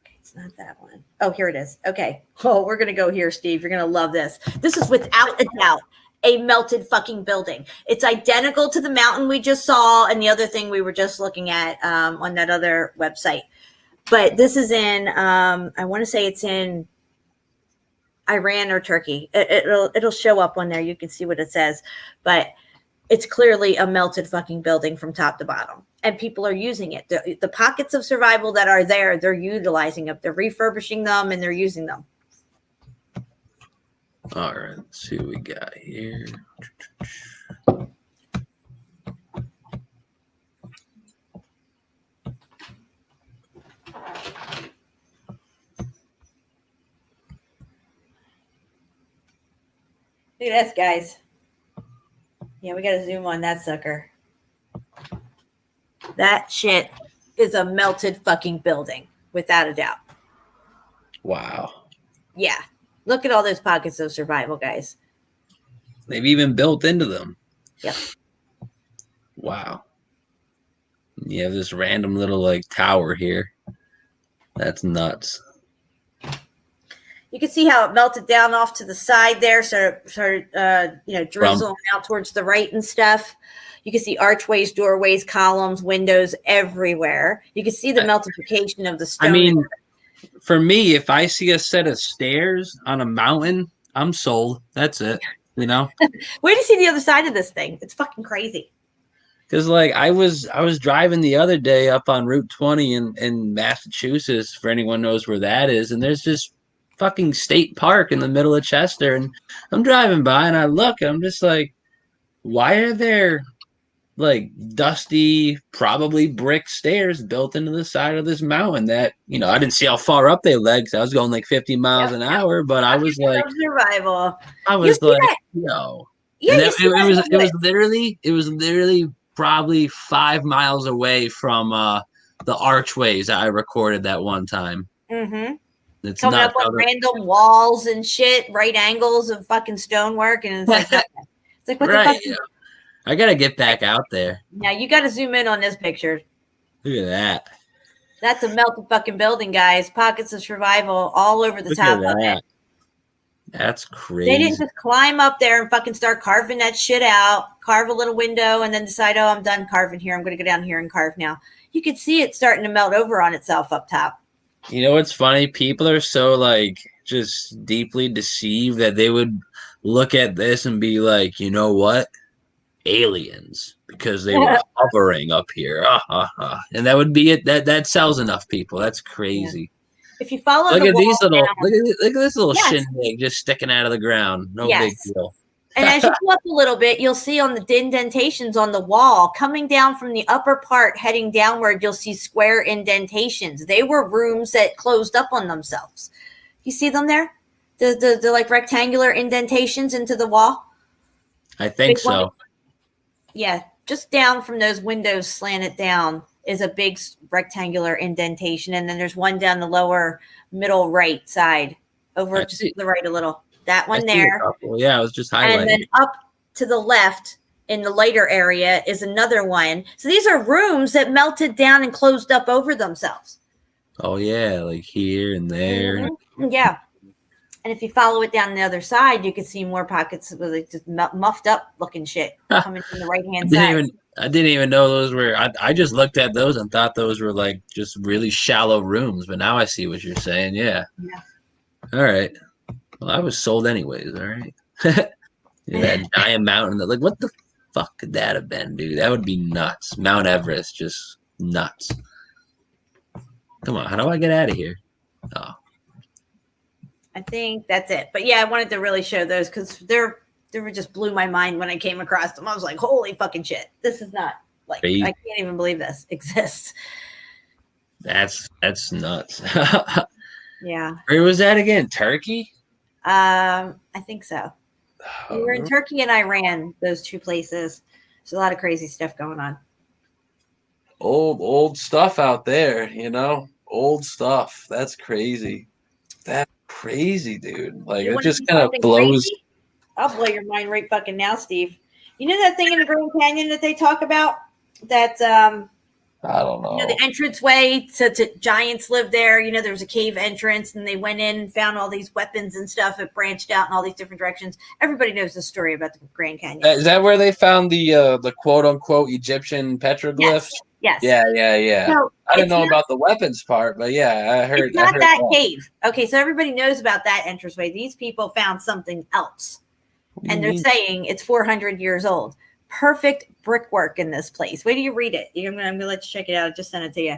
Okay, it's not that one. Oh, here it is. Okay. Oh, we're going to go here, Steve. You're going to love this. This is without a doubt a melted fucking building. It's identical to the mountain we just saw and the other thing we were just looking at on that other website. But this is in, I want to say it's in Iran or Turkey. It'll show up on there. You can see what it says, but it's clearly a melted fucking building from top to bottom, and people are using it. The pockets of survival that are there, they're utilizing them. They're refurbishing them and they're using them. All right, let's see what we got here. Look at this, guys. Yeah, we got to zoom on that sucker. That shit is a melted fucking building, without a doubt. Wow. Yeah. Look at all those pockets of survival, guys. They've even built into them. Yep. Wow. You have this random little like tower here. That's nuts. You can see how it melted down off to the side there, started drizzling out towards the right and stuff. You can see archways, doorways, columns, windows everywhere. You can see the meltification of the stone. I mean, for me, if I see a set of stairs on a mountain, I'm sold. That's it. You know? Where do you see the other side of this thing? It's fucking crazy. Because like I was driving the other day up on Route 20 in Massachusetts, for anyone knows where that is, and there's this fucking state park in the middle of Chester, and I'm driving by and I look and I'm just like, why are there like dusty, probably brick stairs built into the side of this mountain that, you know, I didn't see how far up they led because I was going like 50 miles an hour, but I was like, survival. I was like, no. Yeah, it was literally probably 5 miles away from the archways that I recorded that one time. Mm-hmm. It's coming not up on random walls and shit, right angles of fucking stonework, and it's like, it's like what the fuck? Yeah. I gotta get back out there. Now you got to zoom in on this picture. Look at that. That's a melted fucking building, guys. Pockets of survival all over the top of it. That's crazy. They didn't just climb up there and fucking start carving that shit out, carve a little window, and then decide, oh, I'm done carving here. I'm going to go down here and carve now. You could see it starting to melt over on itself up top. You know what's funny? People are so like just deeply deceived that they would look at this and be like, you know what? Aliens, because they were hovering up here. And that would be it. That sells enough people. That's crazy. If you follow look the at these little down, look at this little shindig just sticking out of the ground. No big deal. And as you go up a little bit, you'll see on the indentations on the wall coming down from the upper part, heading downward, you'll see square indentations. They were rooms that closed up on themselves. You see them there? The like rectangular indentations into the wall? I think so. Yeah, just down from those windows slanted down is a big rectangular indentation. And then there's one down the lower middle right side, over just to the right a little. That one there. Yeah, I was just highlighting. And then up to the left in the lighter area is another one. So these are rooms that melted down and closed up over themselves. Oh, yeah, like here and there. Mm-hmm. Yeah. And if you follow it down the other side, you can see more pockets of like just muffed up looking shit coming from the right-hand side. I didn't even know those were. I just looked at those and thought those were like just really shallow rooms. But now I see what you're saying. Yeah. All right. Well, I was sold anyways. All right. That giant mountain. Like, what the fuck could that have been, dude? That would be nuts. Mount Everest, just nuts. Come on. How do I get out of here? Oh. I think that's it. But yeah, I wanted to really show those because they were just blew my mind when I came across them. I was like, holy fucking shit. This is not like, I can't even believe this exists. That's nuts. Yeah. Where was that again? Turkey? I think so. We were in Turkey and Iran, those two places. There's a lot of crazy stuff going on. Old stuff out there, you know? Old stuff. That's crazy. That's crazy, dude. Like, it just kind of blows. Crazy? I'll blow your mind right fucking now, Steve. You know that thing in the Grand Canyon that they talk about? That, I don't know. You know, the entranceway to giants lived there. You know, there was a cave entrance and they went in and found all these weapons and stuff. It branched out in all these different directions. Everybody knows the story about the Grand Canyon. Is that where they found the quote unquote Egyptian petroglyphs? Yes. Yeah. So I didn't it's know not- about the weapons part, but yeah, I heard. It's not I heard that that. cave. Okay, so everybody knows about that entranceway. These people found something else, What do you and they're mean? saying it's 400 years old. Perfect brickwork in this place. Wait till you read it. I'm gonna let you check it out. I just sent it to you.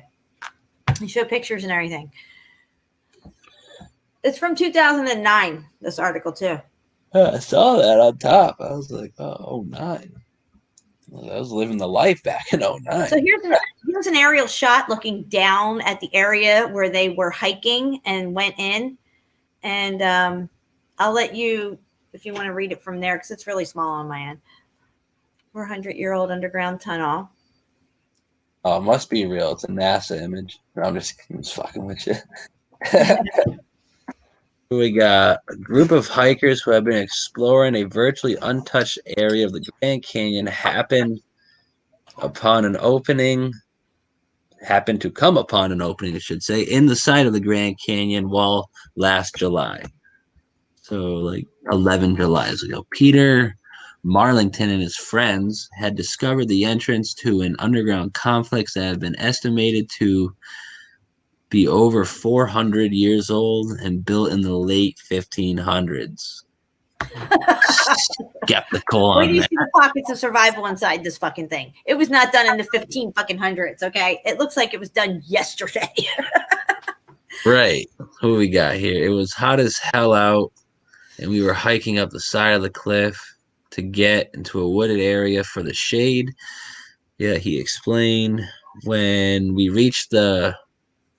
They show pictures and everything. It's from 2009. This article too. I saw that on top. I was like, oh, 09. Well, I was living the life back in 09. So here's an aerial shot looking down at the area where they were hiking and went in, and I'll let you, if you want to read it from there, because it's really small on my end. 400-year-old underground tunnel. Oh, it must be real. It's a NASA image. No, I'm just fucking with you. We got a group of hikers who have been exploring a virtually untouched area of the Grand Canyon happened to come upon an opening, I should say, in the side of the Grand Canyon wall last July. So like 11 Julys ago. Peter Marlington and his friends had discovered the entrance to an underground complex that had been estimated to be over 400 years old and built in the late 1500s. Skeptical Where on do you that. see the pockets of survival inside this fucking thing? It was not done in the 15 fucking hundreds. Okay, it looks like it was done yesterday. Right. Who we got here? It was hot as hell out, and we were hiking up the side of the cliff to get into a wooded area for the shade. Yeah, he explained. When we reached the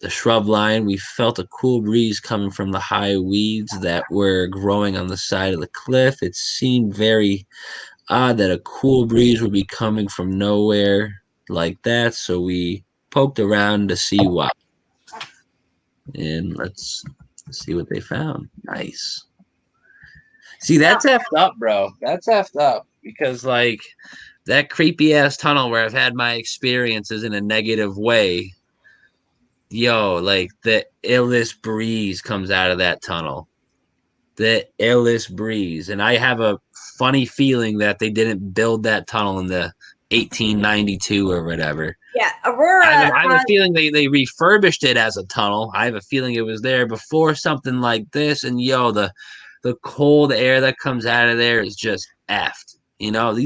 shrub line, we felt a cool breeze coming from the high weeds that were growing on the side of the cliff. It seemed very odd that a cool breeze would be coming from nowhere like that, so we poked around to see why. And let's see what they found. Nice. See, that's effed up, bro. That's effed up because, like, that creepy ass tunnel where I've had my experiences in a negative way. Yo, like the illest breeze comes out of that tunnel. The illest breeze. And I have a funny feeling that they didn't build that tunnel in the 1892 or whatever. Yeah, Aurora. I have a feeling they refurbished it as a tunnel. I have a feeling it was there before something like this. And yo, the cold air that comes out of there is just effed. You know,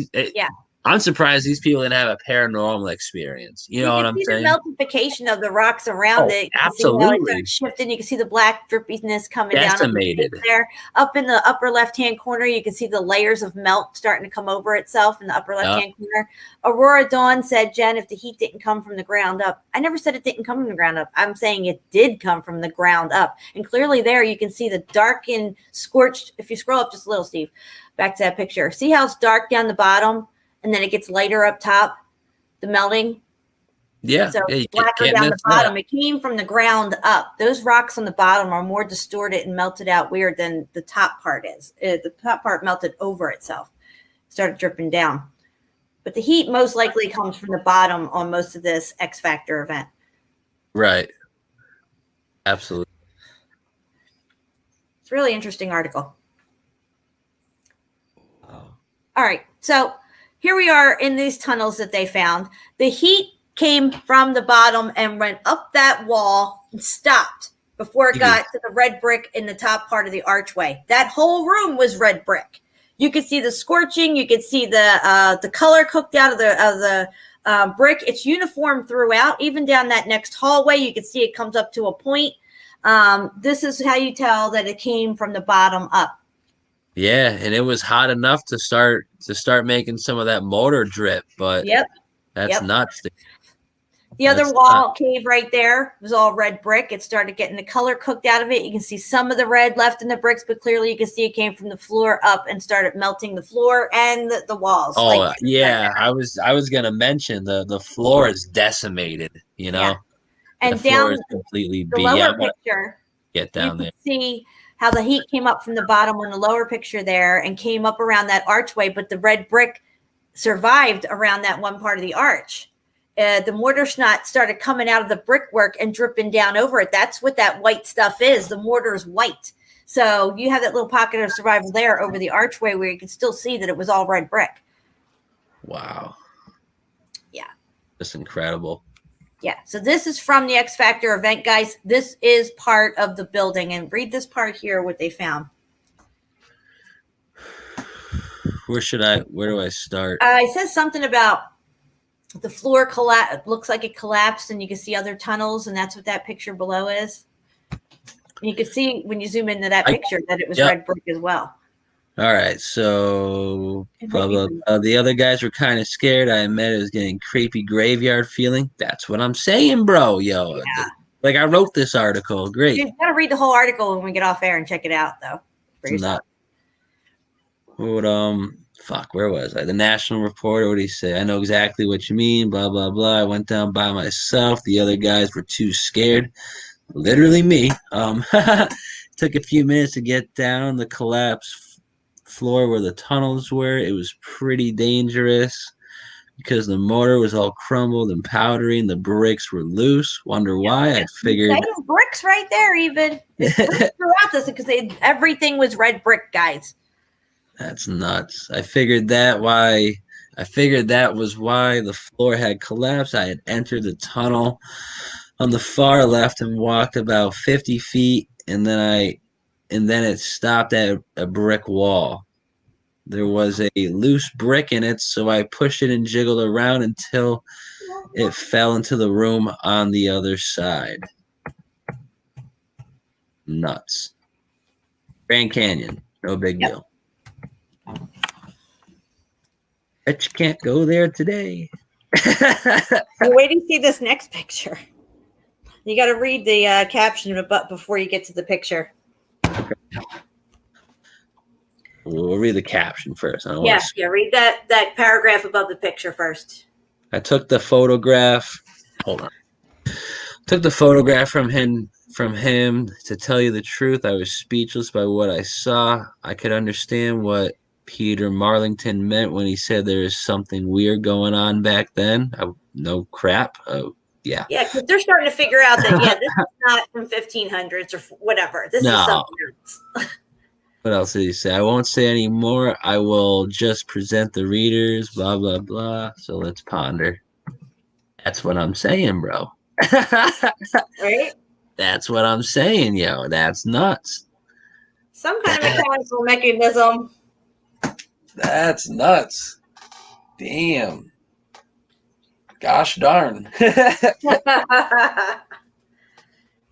I'm surprised these people didn't have a paranormal experience. You know what I'm saying? You can see the meltification of the rocks around it. You can see how it absolutely. starts shifting. You can see the black drippiness coming Decimated. down there. Up in the upper left-hand corner, you can see the layers of melt starting to come over itself in the upper left-hand corner. Aurora Dawn said, Jen, if the heat didn't come from the ground up. I never said it didn't come from the ground up. I'm saying it did come from the ground up. And clearly there you can see the darkened, scorched, if you scroll up just a little, Steve, back to that picture. See how it's dark down the bottom? And then it gets lighter up top, the melting. Yeah. So yeah, you blacker can't down the miss bottom. that. It came from the ground up. Those rocks on the bottom are more distorted and melted out weird than the top part is. The top part melted over itself, started dripping down. But the heat most likely comes from the bottom on most of this X Factor event. Right. Absolutely. It's a really interesting article. All right. So here we are in these tunnels that they found. The heat came from the bottom and went up that wall and stopped before it got to the red brick in the top part of the archway. That whole room was red brick. You could see the scorching. You could see the color cooked out of the brick. It's uniform throughout. Even down that next hallway, you can see it comes up to a point. This is how you tell that it came from the bottom up. Yeah, and it was hot enough to start making some of that motor drip, but that's nuts. The other wall cave right there was all red brick. It started getting the color cooked out of it. You can see some of the red left in the bricks, but clearly you can see it came from the floor up and started melting the floor and the walls. Oh, like, yeah. I was gonna mention the floor is decimated, you know. Yeah. And the floor down is completely the beat. lower picture, Get down you there. can see how the heat came up from the bottom on the lower picture there and came up around that archway, but the red brick survived around that one part of the arch. The mortar snot started coming out of the brickwork and dripping down over it. That's what that white stuff is. The mortar is white. So you have that little pocket of survival there over the archway where you can still see that it was all red brick. Wow. Yeah. That's incredible. Yeah. So this is from the X Factor event, guys. This is part of the building, and read this part here. What they found. Where do I start? It says something about the floor looks like it collapsed, and you can see other tunnels, and that's what that picture below is. And you can see when you zoom into that picture that it was red brick as well. All right, so blah, blah, blah. The other guys were kind of scared. I admit it was getting creepy graveyard feeling. That's what I'm saying, bro. Yo, Yeah. like I wrote this article. Great. You got to read the whole article when we get off air and check it out, though. It's not. Fuck, where was I? The National Reporter, what did he say? I know exactly what you mean, blah, blah, blah. I went down by myself. The other guys were too scared. Literally me. Took a few minutes to get down the collapsed floor where the tunnels were. It was pretty dangerous because the mortar was all crumbled and powdery and the bricks were loose. Wonder why? I figured. Bricks right there, even. It's bricks throughout this because everything was red brick, guys. That's nuts. I figured that was why the floor had collapsed. I had entered the tunnel on the far left and walked about 50 feet, and then it stopped at a brick wall. There was a loose brick in it, so I pushed it and jiggled around until it fell into the room on the other side. Nuts. Grand Canyon, no big deal. Bet you can't go there today. Well, wait till you see this next picture. You got to read the caption before you get to the picture. We'll read the caption first. Read that paragraph above the picture first. I took the photograph. Hold on. Took the photograph from him. To tell you the truth, I was speechless by what I saw. I could understand what Peter Marlington meant when he said there is something weird going on back then. No crap. Yeah. Yeah, because they're starting to figure out that, this is not from 1500s or whatever. This is something else. What else did he say? I won't say any more. I will just present the readers, blah, blah, blah. So let's ponder. That's what I'm saying, bro. Right? That's what I'm saying, yo. That's nuts. Some kind of mechanical mechanism. That's nuts. Damn. Gosh darn.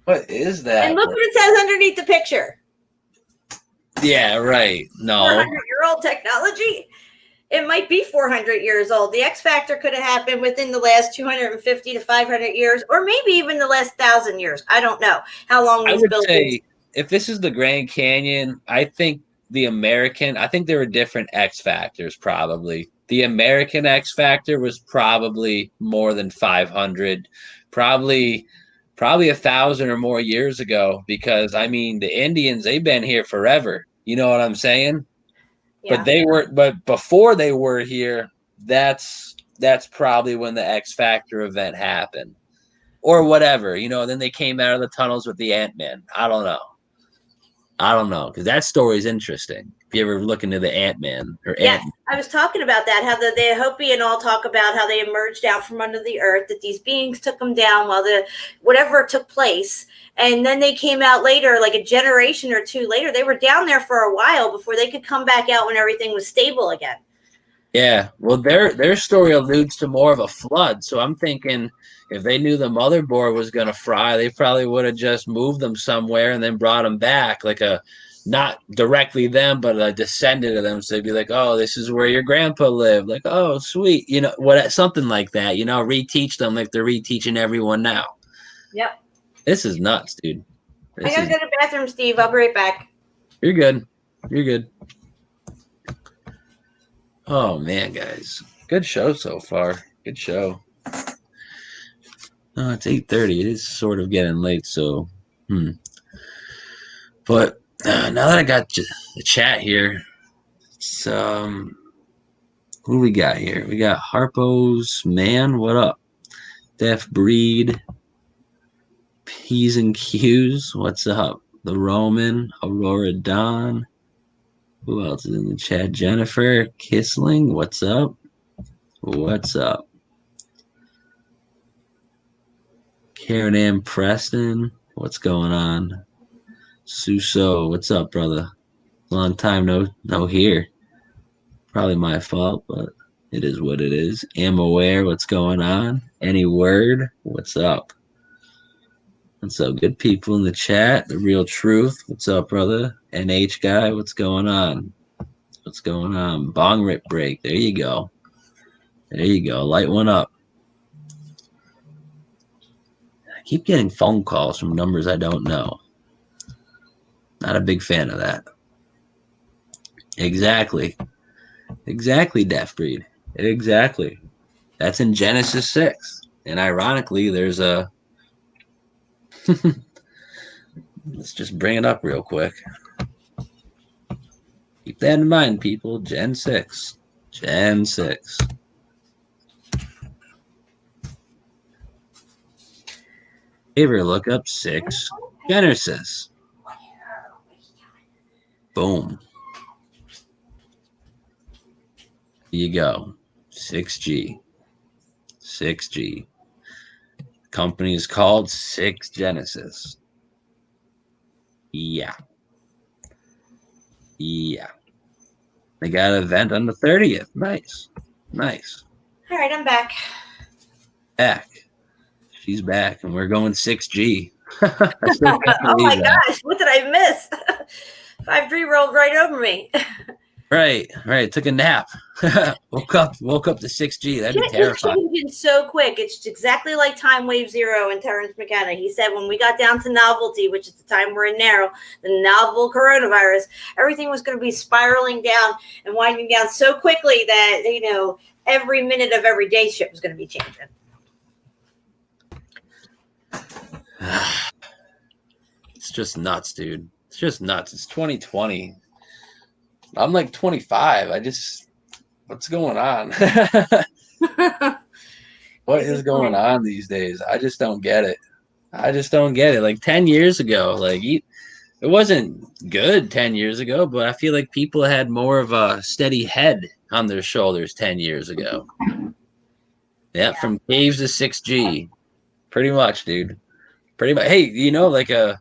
What is that? And look what it says underneath the picture. Yeah, right. No. 400-year-old technology. It might be 400 years old. The X Factor could have happened within the last 250 to 500 years, or maybe even the last 1,000 years. I don't know how long these buildings. Say, if this is the Grand Canyon, I think there were different X Factors probably. The American X Factor was probably more than 500, probably 1,000 or more years ago, because I mean the Indians, they've been here forever. You know what I'm saying? Yeah. But before they were here, that's probably when the X Factor event happened. Or whatever, then they came out of the tunnels with the Ant-Man. I don't know, because that story is interesting. If you ever look into the Ant-Man or Ant-Man. I was talking about that, how the Hopi and all talk about how they emerged out from under the earth, that these beings took them down while whatever took place. And then they came out later, like a generation or two later. They were down there for a while before they could come back out when everything was stable again. Yeah, well, their story alludes to more of a flood. So I'm thinking if they knew the motherboard was going to fry, they probably would have just moved them somewhere and then brought them back, like not directly them, but a descendant of them. So they'd be like, oh, this is where your grandpa lived. Like, oh, sweet. Something like that, reteach them like they're reteaching everyone now. Yep. This is nuts, dude. I got to go to the bathroom, Steve. I'll be right back. You're good. Oh, man, guys. Good show so far. Good show. Oh, it's 8:30. It is sort of getting late, so. But now that I got the chat here, it's, who do we got here? We got Harpo's Man. What up? Def Breed. P's and Q's. What's up? The Roman. Aurora Dawn. Who else is in the chat? Jennifer Kissling. What's up? Karen Ann Preston, what's going on? Suso, what's up, brother? Long time no here. Probably my fault, but it is what it is. Am aware, what's going on? Any word? What's up? What's up, good people in the chat? The real truth. What's up, brother? NH guy, what's going on? What's going on? Bong rip break. There you go. There you go. Light one up. I keep getting phone calls from numbers I don't know. Not a big fan of that. Exactly. Exactly, Death Breed. Exactly. That's in Genesis 6. And ironically, there's a... Let's just bring it up real quick. Keep that in mind, people. Gen 6. Gen 6. Favorite lookup 6. Genesis. Boom. Here you go. 6G. 6G. Company is called 6 Genesis. Yeah. Yeah. They got an event on the 30th. Nice. Nice. All right, I'm back. Back. She's back, and we're going 6G. Oh my gosh, what did I miss? 5-3 rolled right over me. Right. Took a nap. woke up to 6G. That'd be It's terrifying. changing so quick. It's exactly like Time Wave Zero and Terrence McKenna. He said when we got down to novelty, which is the time we're in now, the novel coronavirus, everything was going to be spiraling down and winding down so quickly that, every minute of every day shit was going to be changing. It's just nuts, dude. It's just nuts. It's 2020. I'm like 25. What's going on? What is going on these days? I just don't get it. Like 10 years ago, it wasn't good 10 years ago, but I feel like people had more of a steady head on their shoulders 10 years ago. Yeah, from caves to 6G. Pretty much, dude. Pretty much. Hey, like a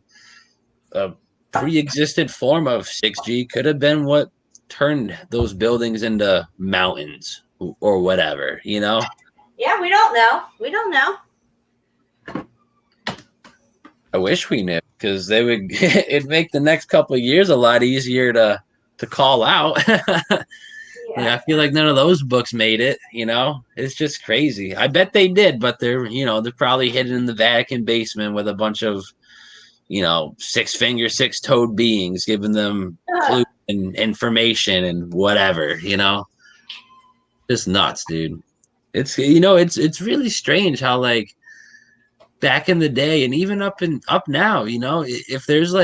pre-existent form of 6G could have been what turned those buildings into mountains or whatever, Yeah, we don't know. I wish we knew, because it'd make the next couple of years a lot easier to call out. I feel like none of those books made it, it's just crazy. I bet they did, but they're probably hidden in the Vatican basement with a bunch of 6-finger, 6-toed beings giving them clues and information and whatever, just nuts, dude. It's it's really strange how back in the day and even up now, if there's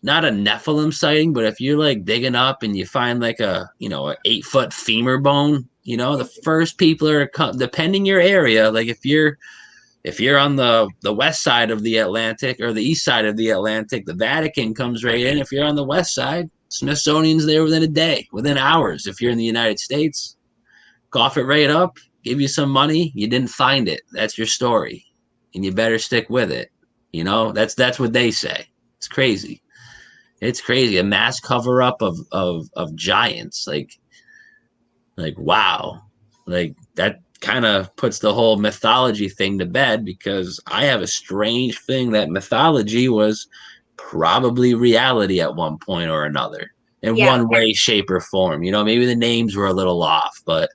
not a Nephilim sighting, but if you're digging up and you find a 8-foot femur bone, the first people are depending your area, if you're on the west side of the Atlantic or the east side of the Atlantic, the Vatican comes right in. If you're on the west side, Smithsonian's there within a day, within hours. If you're in the United States, cough it right up, give you some money. You didn't find it. That's your story, and you better stick with it. That's what they say. It's crazy. It's crazy. A mass cover up of giants. Wow. That kind of puts the whole mythology thing to bed, because I have a strange thing that mythology was probably reality at one point or another in one way, shape, or form. Maybe the names were a little off, but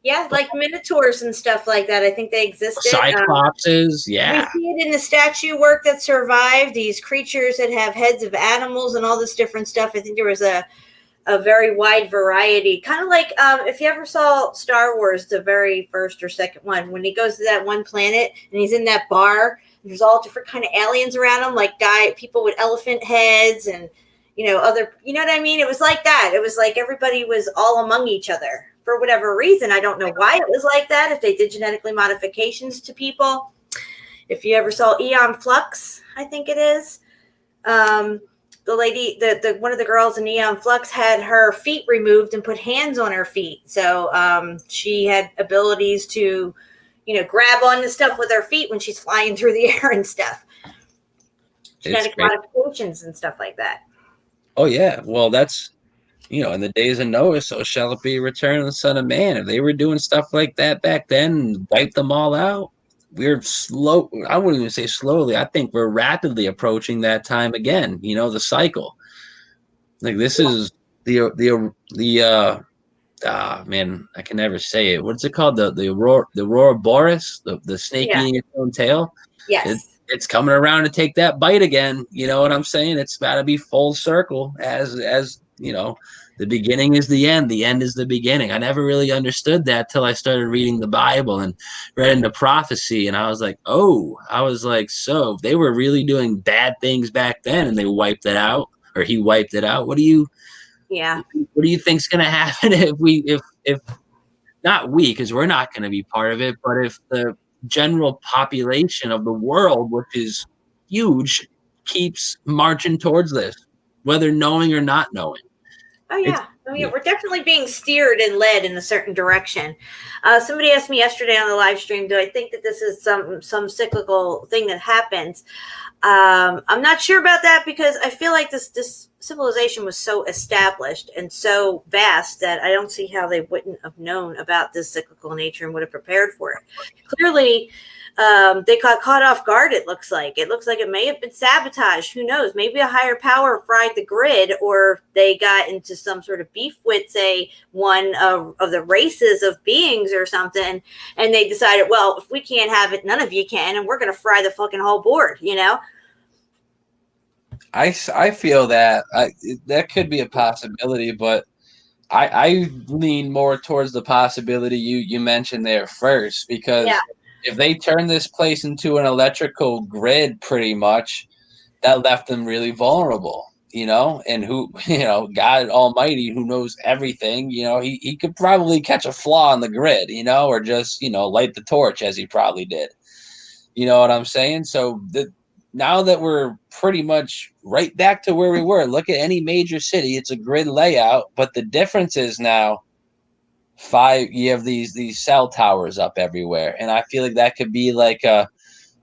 like minotaurs and stuff like that. I think they existed. Cyclopses, yeah. We see it in the statue work that survived. These creatures that have heads of animals and all this different stuff. I think there was a very wide variety, kind of like if you ever saw Star Wars, the very first or second one, when he goes to that one planet and he's in that bar, and there's all different kind of aliens around him, people with elephant heads and other, what I mean? It was like that. It was like everybody was all among each other for whatever reason. I don't know why it was like that. If they did genetically modifications to people, if you ever saw Aeon Flux, I think it is. The lady, the one of the girls in Aeon Flux had her feet removed and put hands on her feet. So she had abilities to, grab on the stuff with her feet when she's flying through the air and stuff. Genetic great. modifications and stuff like that. Oh yeah, well that's in the days of Noah, so shall it be. Return of the Son of Man. If they were doing stuff like that back then, wipe them all out. We're slow. I wouldn't even say slowly. I think we're rapidly approaching that time again. The cycle. Like this is the man, I can never say it. What's it called? The Ouroboros, the snake eating its own tail. Yes. It's coming around to take that bite again. You know what I'm saying? It's got to be full circle as the beginning is the end is the beginning. I never really understood that till I started reading the Bible and read into prophecy. And I was like, so they were really doing bad things back then and they wiped it out, or he wiped it out. What do you think's going to happen if not we, because we're not going to be part of it, but if the general population of the world, which is huge, keeps marching towards this, whether knowing or not knowing? Oh yeah, we're definitely being steered and led in a certain direction. Somebody asked me yesterday on the live stream, do I think that this is some cyclical thing that happens? I'm not sure about that, because I feel like this civilization was so established and so vast that I don't see how they wouldn't have known about this cyclical nature and would have prepared for it. Clearly, they got caught off guard. It looks like it may have been sabotaged. Who knows? Maybe a higher power fried the grid, or they got into some sort of beef with, say, one of the races of beings or something, and they decided, well, if we can't have it, none of you can, and we're going to fry the fucking whole board. I feel that that could be a possibility, but I lean more towards the possibility you mentioned there first, because if they turn this place into an electrical grid, pretty much, that left them really vulnerable, and God Almighty, who knows everything, he could probably catch a flaw in the grid, or just, light the torch as he probably did. You know what I'm saying? So now that we're pretty much right back to where we were, look at any major city, it's a grid layout, but the difference is now you have these cell towers up everywhere, and I feel like that could be like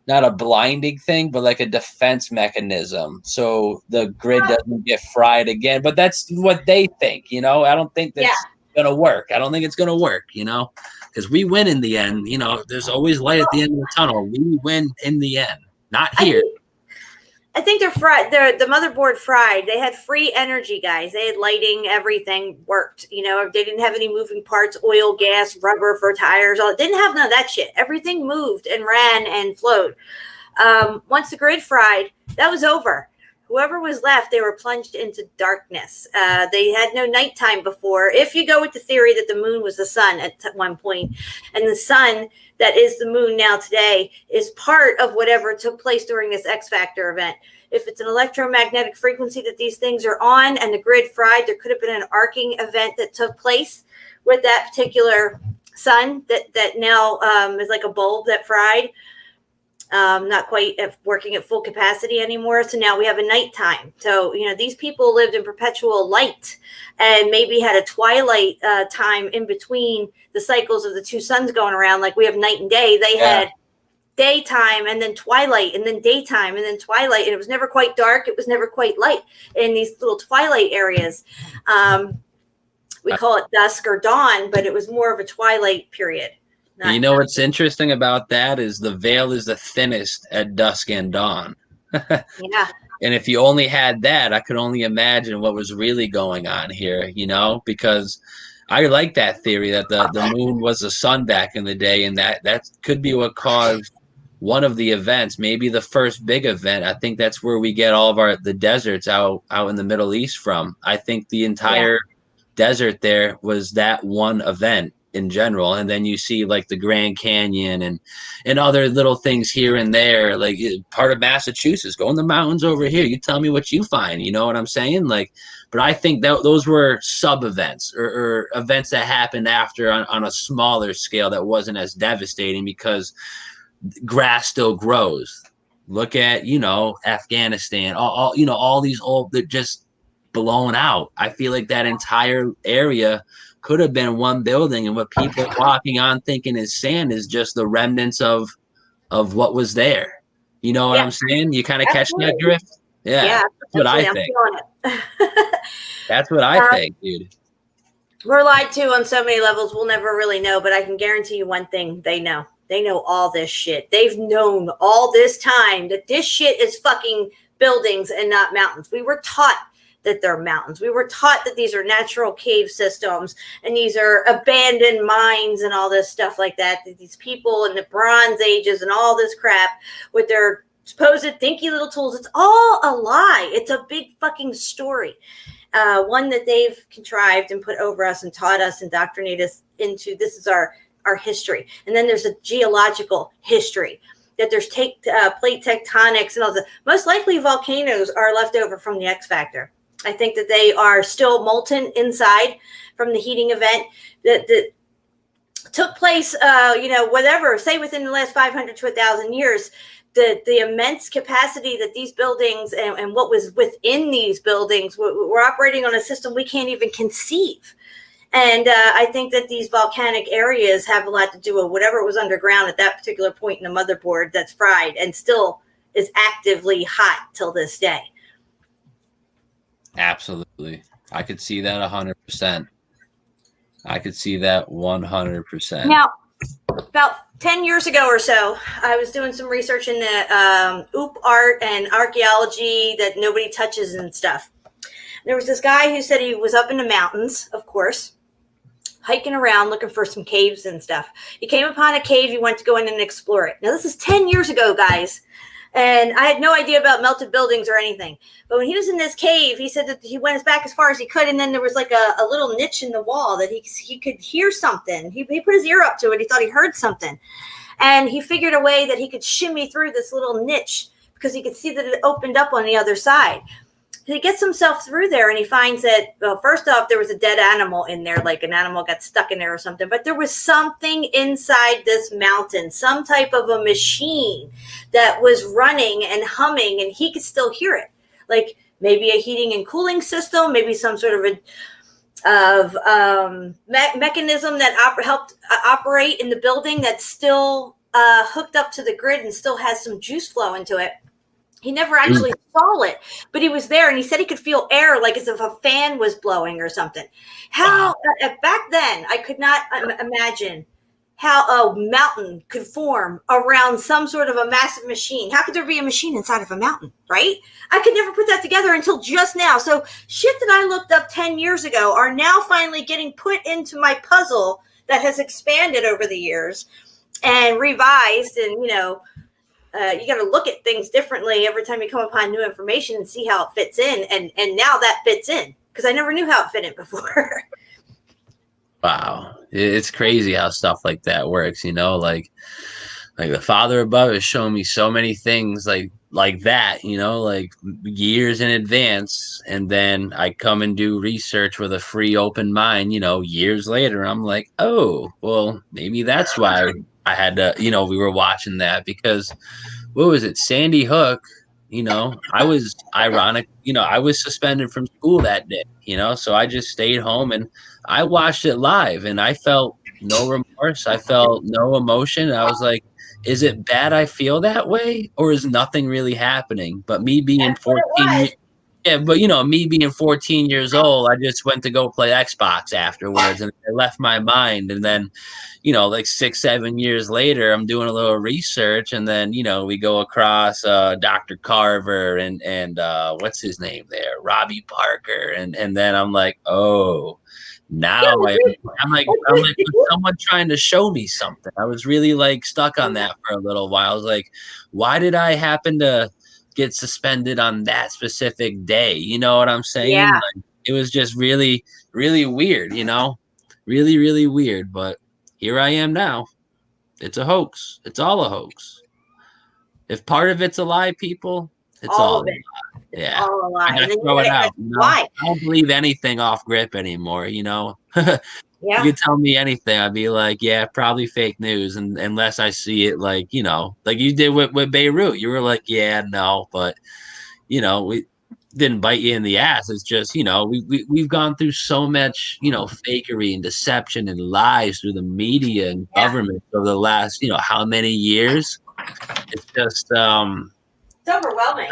not a blinding thing, but like a defense mechanism, so the grid doesn't get fried again. But that's what they think, I don't think that's gonna work. I don't think it's gonna work, because we win in the end. There's always light at the end of the tunnel. We win in the end, not here. I think they're fried. The motherboard fried. They had free energy, guys. They had lighting. Everything worked. They didn't have any moving parts, oil, gas, rubber for tires. They didn't have none of that shit. Everything moved and ran and flowed. Once the grid fried, that was over. Whoever was left, they were plunged into darkness. They had no nighttime before. If you go with the theory that the moon was the sun at one point, and the sun that is the moon now today is part of whatever took place during this X Factor event. If it's an electromagnetic frequency that these things are on and the grid fried, there could have been an arcing event that took place with that particular sun that now is like a bulb that fried. Not quite working at full capacity anymore. So now we have a nighttime. So, these people lived in perpetual light and maybe had a twilight time in between the cycles of the two suns going around. Like we have night and day. They had daytime and then twilight and then daytime and then twilight. And it was never quite dark. It was never quite light in these little twilight areas. We call it dusk or dawn, but it was more of a twilight period. What's interesting about that is the veil is the thinnest at dusk and dawn. Yeah. And if you only had that, I could only imagine what was really going on here, because I like that theory that the moon was the sun back in the day, and that could be what caused one of the events, maybe the first big event. I think that's where we get all of the deserts out in the Middle East from. I think the entire desert there was that one event in general, and then you see like the Grand Canyon and other little things here and there, like part of Massachusetts. Go in the mountains over here, you tell me what you find. You know what I'm saying? Like, but I think that those were sub events or events that happened after on a smaller scale that wasn't as devastating, because grass still grows. Look at Afghanistan, all these old, they're just blown out. I feel like that entire area could have been one building, and what people are walking on thinking is sand is just the remnants of what was there. You know what I'm saying? You kind of catch that drift? Yeah, that's what I think. That's what I think, dude. We're lied to on so many levels, we'll never really know, but I can guarantee you one thing, they know. They know all this shit. They've known all this time that this shit is fucking buildings and not mountains. We were taught that they're mountains. We were taught that these are natural cave systems and these are abandoned mines and all this stuff like that. That these people in the Bronze Ages and all this crap with their supposed dinky little tools, it's all a lie. It's a big fucking story. One that they've contrived and put over us and taught us, indoctrinated us into. This is our history. And then there's a geological history, that there's plate tectonics and all that. Most likely volcanoes are left over from the X Factor. I think that they are still molten inside from the heating event that took place, whatever, say within the last 500 to 1,000 years. The immense capacity that these buildings and what was within these buildings, we're operating on a system we can't even conceive. And I think that these volcanic areas have a lot to do with whatever was underground at that particular point in the motherboard that's fried and still is actively hot till this day. Absolutely. I could see that 100%. I could see that 100%. Now, about 10 years ago or so, I was doing some research in the OOP art and archaeology that nobody touches and stuff. There was this guy who said he was up in the mountains, of course, hiking around looking for some caves and stuff. He came upon a cave. He went to go in and explore it. Now, this is 10 years ago, guys. And I had no idea about melted buildings or anything. But when he was in this cave, he said that he went back as far as he could. And then there was like a little niche in the wall that he could hear something. He put his ear up to it. He thought he heard something. And he figured a way that he could shimmy through this little niche because he could see that it opened up on the other side. He gets himself through there and he finds that, well, first off, there was a dead animal in there, like an animal got stuck in there or something. But there was something inside this mountain, some type of a machine that was running and humming, and he could still hear it. Like maybe a heating and cooling system, maybe some sort of mechanism that helped operate in the building that's still hooked up to the grid and still has some juice flow into it. He never actually saw it, but he was there and he said he could feel air like as if a fan was blowing or something. How back then I could not imagine how a mountain could form around some sort of a massive machine. How could there be a machine inside of a mountain, right? I could never put that together until just now. So shit that I looked up 10 years ago are now finally getting put into my puzzle that has expanded over the years and revised. And, you got to look at things differently every time you come upon new information and see how it fits in. And now that fits in because I never knew how it fit in before. Wow. It's crazy how stuff like that works, like the Father above has shown me so many things like that, like years in advance. And then I come and do research with a free open mind, years later, I'm like, oh, well, maybe that's why I had to, we were watching that because what was it? Sandy Hook, I was ironic, I was suspended from school that day, so I just stayed home and I watched it live and I felt no remorse. I felt no emotion. I was like, is it bad I feel that way or is nothing really happening? But me being 14, me being 14 years old, I just went to go play Xbox afterwards and I left my mind. And then, like 6-7 years later, I'm doing a little research and then, we go across Dr. Carver and what's his name there? Robbie Parker. And then I'm like, oh, now I'm like, was someone trying to show me something? I was really stuck on that for a little while. I was like, why did I happen to get suspended on that specific day? You know what I'm saying? Yeah. It was just really, really weird, really, really weird. But here I am now. It's a hoax. It's all a hoax. If part of it's a lie, people, it's all a lie. Yeah. All a lie. I throw it out. I don't believe anything off grip anymore, Yeah. You could tell me anything. I'd be like, yeah, probably fake news. And unless I see it like you did with Beirut. You were like, yeah, no. But, didn't bite you in the ass. It's just, we've gone through so much, fakery and deception and lies through the media and government over the last, how many years. It's just It's overwhelming.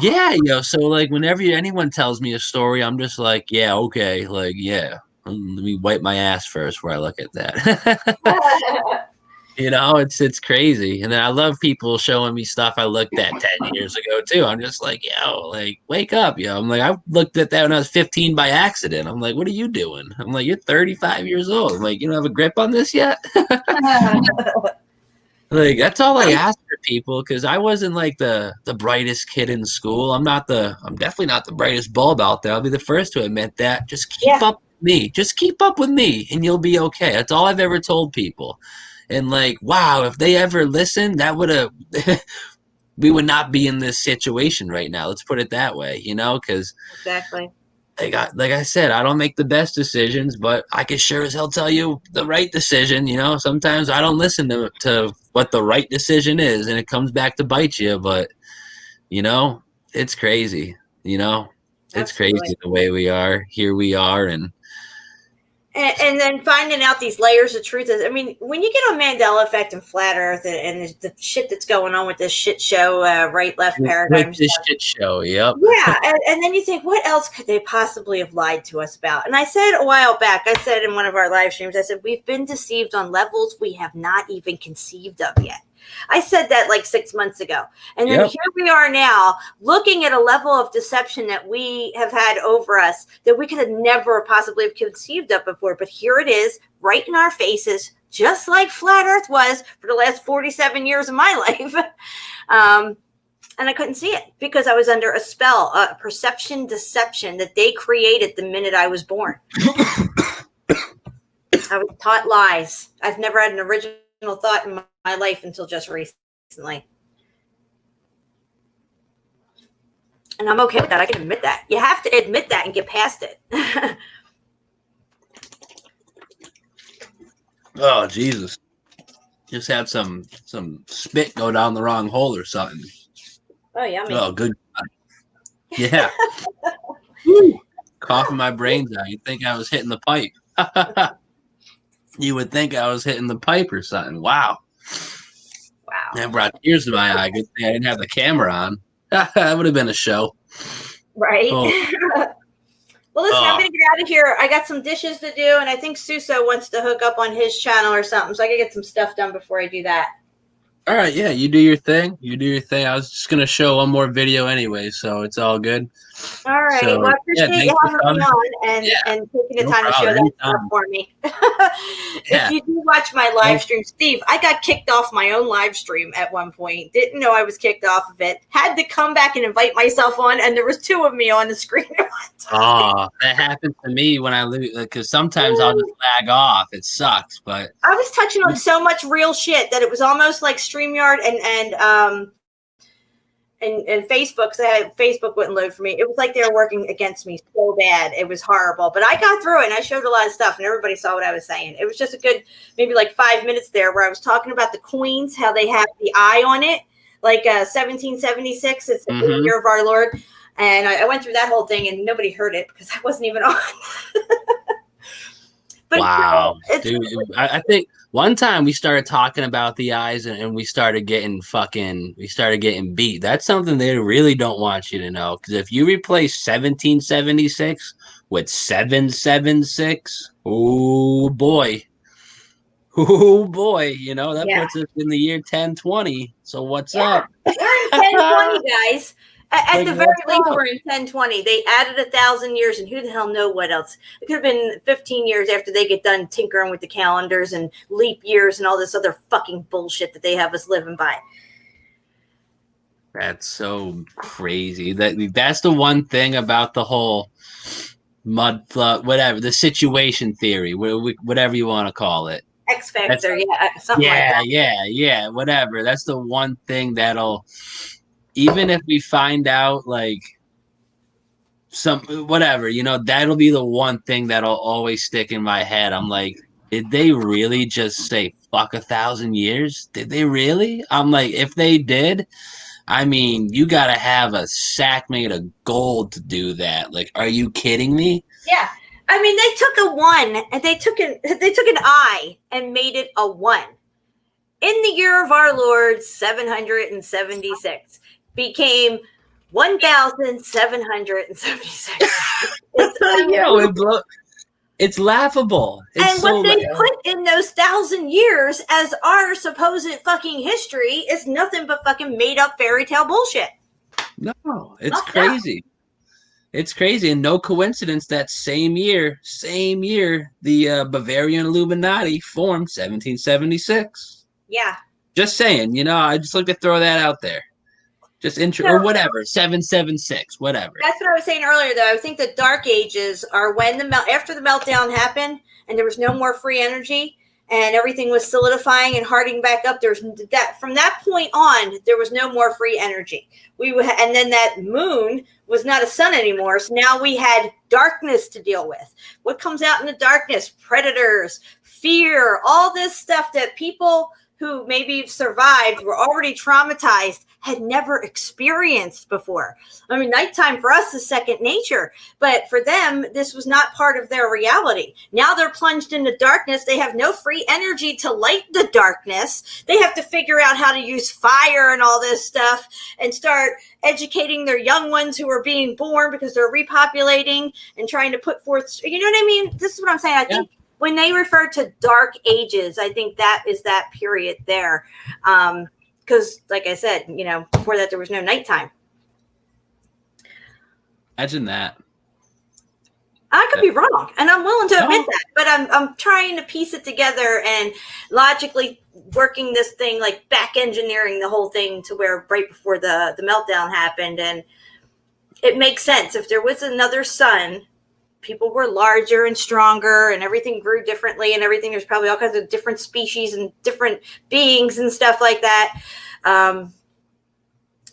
yeah, so like whenever anyone tells me a story, I'm just like, yeah, okay, like, yeah, let me wipe my ass first before I look at that. It's crazy. And then I love people showing me stuff I looked at 10 years ago too. I'm just like, yo, like, wake up, yo. I'm like, I looked at that when I was 15 by accident. I'm like, what are you doing? I'm like, you're 35 years old. I'm like, you don't have a grip on this yet? Like, that's all I ask for people, because I wasn't like the brightest kid in school. I'm definitely not the brightest bulb out there. I'll be the first to admit that. Just keep up with me. Just keep up with me and you'll be okay. That's all I've ever told people. And like, wow, if they ever listened, that would have we would not be in this situation right now. Let's put it that way, because Exactly. like I said, I don't make the best decisions, but I can sure as hell tell you the right decision. Sometimes I don't listen to what the right decision is, and it comes back to bite you. But it's crazy. It's crazy the way we are. Here we are, and then finding out these layers of truth. I mean, when you get on Mandela effect and flat Earth and the shit that's going on with this shit show, right left paradigm, this shit show, yep. Yeah, and then you think, what else could they possibly have lied to us about? And I said a while back, I said in one of our live streams, I said, we've been deceived on levels we have not even conceived of yet. I said that like 6 months ago. And then here we are now looking at a level of deception that we have had over us that we could have never possibly have conceived of before. But here it is right in our faces, just like flat Earth was for the last 47 years of my life. And I couldn't see it because I was under a spell, a perception deception that they created the minute I was born. I was taught lies. I've never had an original thought in my life until just recently. And I'm okay with that. I can admit that. You have to admit that and get past it. Oh, Jesus. Just had some spit go down the wrong hole or something. Oh, yummy. Oh, good. Yeah. Coughing my brains out. You'd think I was hitting the pipe. You would think I was hitting the pipe or something. Wow. That brought tears to my eye. Good thing I didn't have the camera on. That would have been a show. Right. Oh. Well, listen, I'm going to get out of here. I got some dishes to do, and I think Suso wants to hook up on his channel or something, so I got to get some stuff done before I do that. All right, yeah, you do your thing. I was just going to show one more video anyway, so it's all good. All right. So, Well, I appreciate you having me on and taking the time to show that stuff for me. If you do watch my live stream, Steve, I got kicked off my own live stream at one point. Didn't know I was kicked off of it. Had to come back and invite myself on, and there was two of me on the screen at one time. Oh, that happens to me when I lose, because sometimes I'll just lag off. It sucks, but I was touching on so much real shit that it was almost like StreamYard and Facebook, because Facebook wouldn't load for me. It was like they were working against me so bad. It was horrible. But I got through it, and I showed a lot of stuff, and everybody saw what I was saying. It was just a good, maybe like 5 minutes there where I was talking about the coins, how they have the eye on it, like 1776. It's the year of our Lord. And I went through that whole thing, and nobody heard it because I wasn't even on. But wow, dude! I think one time we started talking about the eyes, and we started getting beat. That's something they really don't want you to know, because if you replace 1776 with 776, oh boy, that puts us in the year 1020. So what's up? We're in 1020, guys. At the very least, we're in 1020. They added 1,000 years, and who the hell know what else? It could have been 15 years after they get done tinkering with the calendars and leap years and all this other fucking bullshit that they have us living by. That's so crazy. That's the one thing about the whole mud flood, whatever, the situation theory, whatever you want to call it. X Factor, something like that. Yeah, whatever. That's the one thing that'll... Even if we find out like some whatever, that'll be the one thing that'll always stick in my head. I'm like, did they really just say fuck 1,000 years? Did they really? I'm like, if they did, I mean, you gotta have a sack made of gold to do that. Like, are you kidding me? Yeah. I mean, they took a 1 and they took an I and made it a 1. In the year of our Lord 776 became 1,776. It's laughable. It's And so what they put in those 1,000 years as our supposed fucking history is nothing but fucking made up fairy tale bullshit. No, it's crazy. It's crazy, and no coincidence that same year, the Bavarian Illuminati formed 1776. Yeah. Just saying, I just like to throw that out there. Just or whatever, 776, whatever. That's what I was saying earlier, though. I think the Dark Ages are when after the meltdown happened, and there was no more free energy, and everything was solidifying and hardening back up. From that point on, there was no more free energy. And then that moon was not a sun anymore. So now we had darkness to deal with. What comes out in the darkness? Predators, fear, all this stuff that people who maybe survived were already traumatized, had never experienced before. I mean, nighttime for us is second nature, but for them, this was not part of their reality. Now they're plunged into darkness. They have no free energy to light the darkness. They have to figure out how to use fire and all this stuff and start educating their young ones who are being born because they're repopulating and trying to put forth, you know what I mean? This is what I'm saying. I think when they refer to dark ages, I think that is that period there. Because, like I said, before that, there was no nighttime. Imagine that. I could be wrong, and I'm willing to admit that, but I'm trying to piece it together and logically working this thing, like back engineering the whole thing to where right before the meltdown happened, and it makes sense. If there was another sun, people were larger and stronger, and everything grew differently, and everything. There's probably all kinds of different species and different beings and stuff like that. And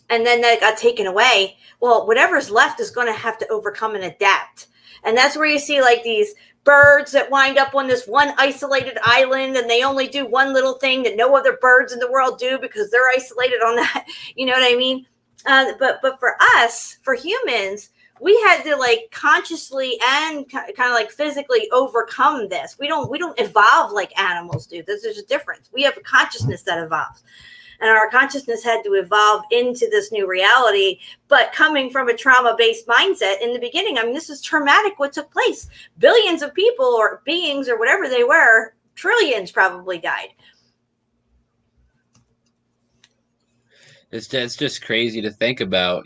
then that got taken away. Well, whatever's left is going to have to overcome and adapt. And that's where you see like these birds that wind up on this one isolated island, and they only do one little thing that no other birds in the world do because they're isolated on that. You know what I mean? But for us, for humans, we had to like consciously and kind of like physically overcome this. We don't evolve like animals do. There's a difference. We have a consciousness that evolves, and our consciousness had to evolve into this new reality, but coming from a trauma-based mindset in the beginning. I mean, this is traumatic what took place. Billions of people or beings or whatever they were, trillions probably died. It's just crazy to think about,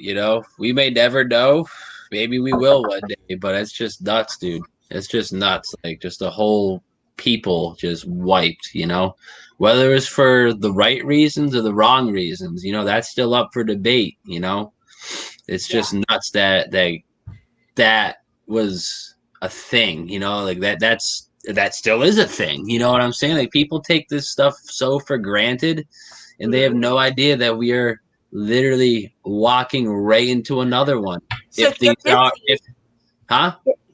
We may never know. Maybe we will one day, but it's just nuts, dude. It's just nuts. Like, just the whole people just wiped, Whether it's for the right reasons or the wrong reasons, that's still up for debate, It's just nuts that was a thing, like that still is a thing. You know what I'm saying? Like, people take this stuff so for granted, and they have no idea that we are literally walking right into another one. So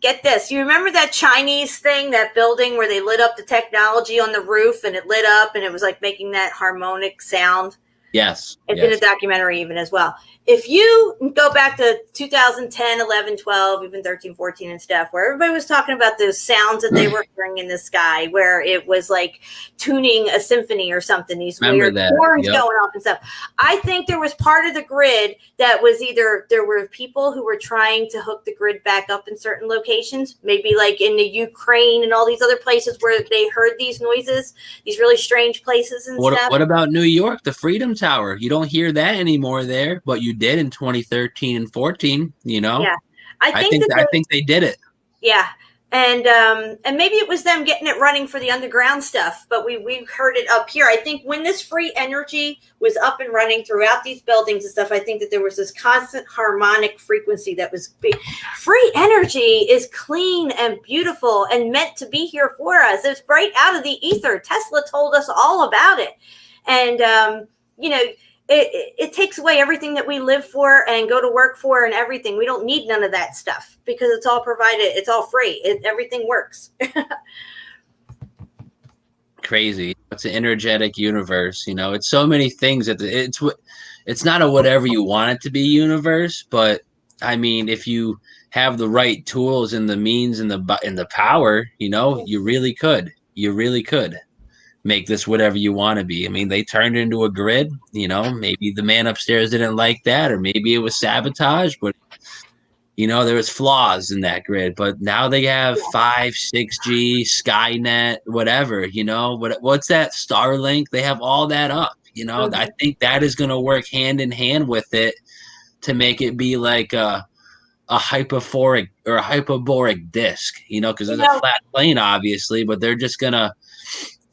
Get this. You remember that Chinese thing, that building where they lit up the technology on the roof and it lit up and it was like making that harmonic sound? Yes. It's in a documentary even as well. If you go back to 2010, 11, 12, even 13, 14 and stuff, where everybody was talking about those sounds that they were hearing in the sky, where it was like tuning a symphony or something, these weird horns going off and stuff. I think there was part of the grid that was either there were people who were trying to hook the grid back up in certain locations, maybe like in the Ukraine and all these other places where they heard these noises, these really strange places and stuff. What about New York, the Freedom Tower? You don't hear that anymore there, but you did in 2013 and 14, Yeah. I think they did it. Yeah. And maybe it was them getting it running for the underground stuff, but we heard it up here. I think when this free energy was up and running throughout these buildings and stuff, I think that there was this constant harmonic frequency that was big. Free energy is clean and beautiful and meant to be here for us. It's right out of the ether. Tesla told us all about it. And, it takes away everything that we live for and go to work for and everything. We don't need none of that stuff because it's all provided. It's all free. Everything works. Crazy. It's an energetic universe. It's so many things. it's not a whatever you want it to be universe, but I mean, if you have the right tools and the means and the power, you know, you really could make this whatever you want to be. I mean, they turned it into a grid, you know, maybe the man upstairs didn't like that, or maybe it was sabotage, but you know, there was flaws in that grid, but now they have 5, 6G, Skynet, whatever, you know, what's that Starlink? They have all that up, you know, I think that is going to work hand in hand with it to make it be like a hyperphoric or a hyperboric disc, you know, because there's a flat plane, obviously, but they're just going to,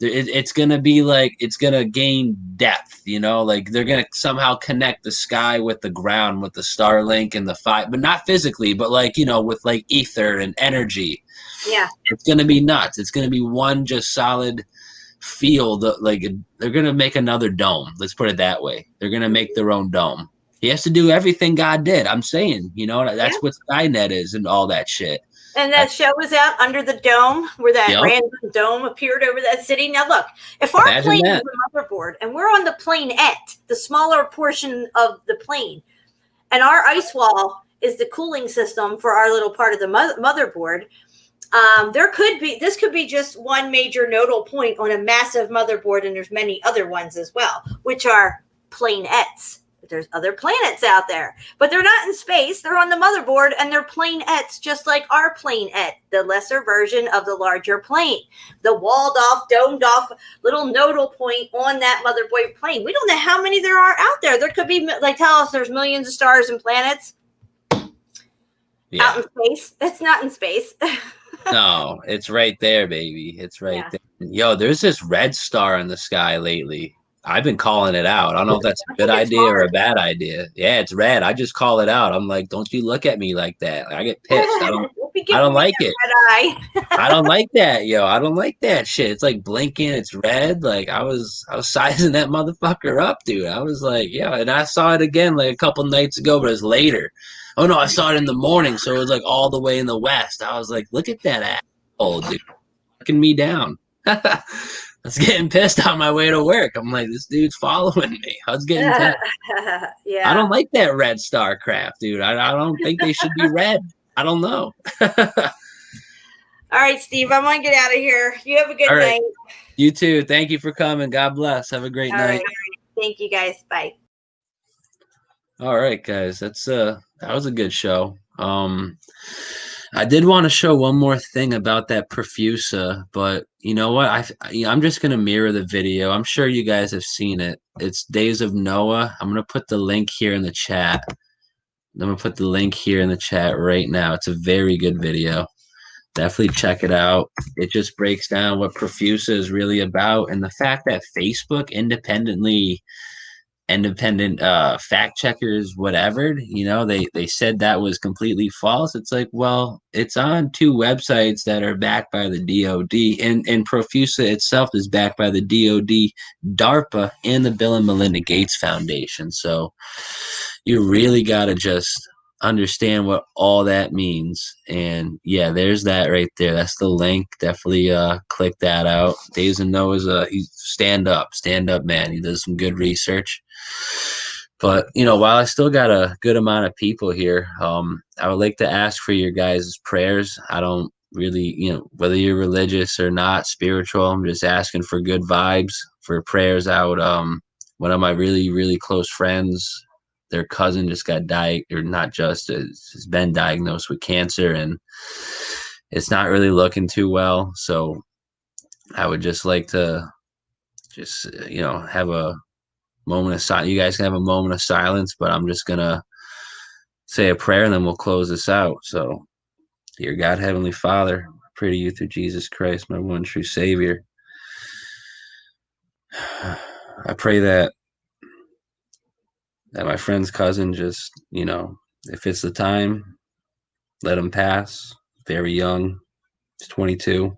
it's going to be like, it's going to gain depth, you know, like they're going to somehow connect the sky with the ground with the Starlink and the 5, but not physically, but like, you know, with like ether and energy. Yeah. It's going to be nuts. It's going to be one just solid field. Like they're going to make another dome. Let's put it that way. They're going to make their own dome. He has to do everything God did. I'm saying, you know, that's what Skynet is and all that shit. And that show was out under the dome where that random dome appeared over that city. Now, look, if our plane is a motherboard and we're on the planette, the smaller portion of the plane, and our ice wall is the cooling system for our little part of the motherboard, this could be just one major nodal point on a massive motherboard, and there's many other ones as well, which are planettes. There's other planets out there, but they're not in space. They're on the motherboard, and they're planettes, just like our planette, the lesser version of the larger plane, the walled off, domed off little nodal point on that motherboard plane. We don't know how many there are out there. There could be, like, tell us there's millions of stars and planets out in space. It's not in space. No, it's right there, baby. It's right there. Yo, there's this red star in the sky lately. I've been calling it out. I don't know if that's a good idea or a bad idea. Yeah, it's red. I just call it out. I'm like, don't you look at me like that. I get pissed. I don't like it. I don't like that, yo. I don't like that shit. It's like blinking. It's red. Like I was sizing that motherfucker up, dude. I was like, yeah. And I saw it again like a couple nights ago, but it was later. Oh no, I saw it in the morning, so it was like all the way in the west. I was like, look at that asshole, dude, fucking me down. I was getting pissed on my way to work. I'm like, this dude's following me. I was getting tense. Yeah. I don't like that red star crap, dude. I don't think they should be red. I don't know. All right, Steve, I'm going to get out of here. You have a good night. You too. Thank you for coming. God bless. Have a great night. Right. Thank you, guys. Bye. All right, guys. That was a good show. I did want to show one more thing about that Profusa, but you know what? I'm just going to mirror the video. I'm sure you guys have seen it. It's Days of Noah. I'm going to put the link here in the chat. Right now. It's a very good video. Definitely check it out. It just breaks down what Profusa is really about, and the fact that Facebook independent fact checkers, whatever, you know, they said that was completely false. It's like, well, it's on 2 websites that are backed by the DoD, and Profusa itself is backed by the DoD, DARPA, and the Bill and Melinda Gates Foundation. So you really got to just understand what all that means. And yeah, there's that right there. That's the link. Definitely click that out. Days of Noah's he's stand up man. He does some good research. But you know, while I still got a good amount of people here, I would like to ask for your guys' prayers. I don't really, you know, whether you're religious or not, spiritual, I'm just asking for good vibes, for prayers out. One of my really, really close friends, their cousin just got has been diagnosed with cancer, and it's not really looking too well. So I would just like to have a moment of silence. You guys can have a moment of silence, but I'm just going to say a prayer and then we'll close this out. So, dear God, Heavenly Father, I pray to you through Jesus Christ, my one true Savior. I pray that my friend's cousin just, you know, if it's the time, let him pass. Very young. He's 22.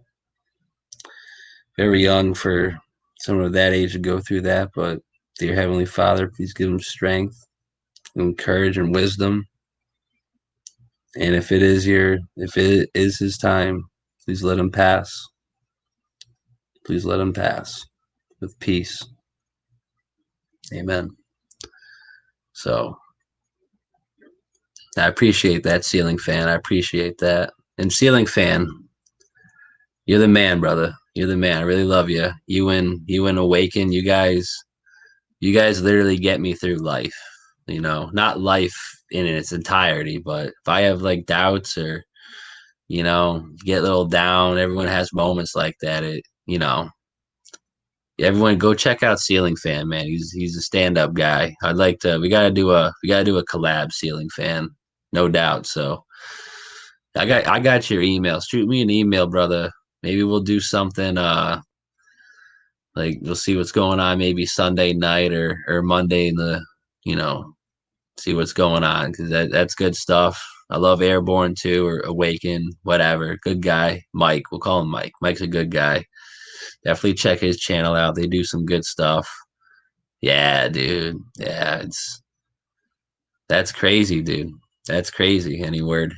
Very young for someone of that age to go through that. But dear Heavenly Father, please give him strength and courage and wisdom. And if it is his time, please let him pass. Please let him pass with peace. Amen. So I appreciate that, Ceiling Fan. I appreciate that. And Ceiling Fan, you're the man, brother. You're the man. I really love you. You and Awaken, you guys literally get me through life. You know, not life in its entirety, but if I have like doubts or, you know, get a little down, everyone has moments like that. Everyone go check out Ceiling Fan, man. He's a stand-up guy. I'd like to we gotta do a collab, Ceiling Fan. No doubt. So I got your email. Shoot me an email, brother. Maybe we'll do something like we'll see what's going on maybe Sunday night or Monday in the, you know, see what's going on, because that's good stuff. I love Airborne too, or Awaken, whatever. Good guy. Mike, we'll call him Mike. Mike's a good guy. Definitely check his channel out. They do some good stuff. Yeah, dude. Yeah, that's crazy, dude. That's crazy. Any word?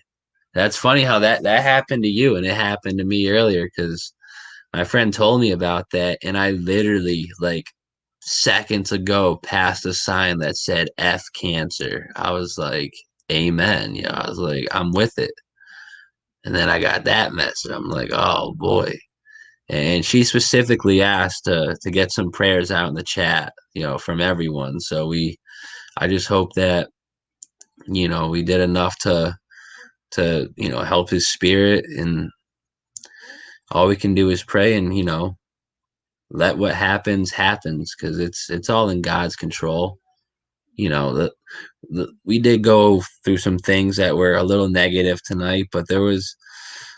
That's funny how that happened to you and it happened to me earlier, because my friend told me about that, and I literally like seconds ago passed a sign that said F cancer. I was like, amen. You know, I was like, I'm with it. And then I got that message. I'm like, oh boy. And she specifically asked to get some prayers out in the chat, you know, from everyone. So I just hope that, you know, we did enough to you know, help his spirit, and all we can do is pray and, you know, let what happens, because it's all in God's control. You know, we did go through some things that were a little negative tonight, but there was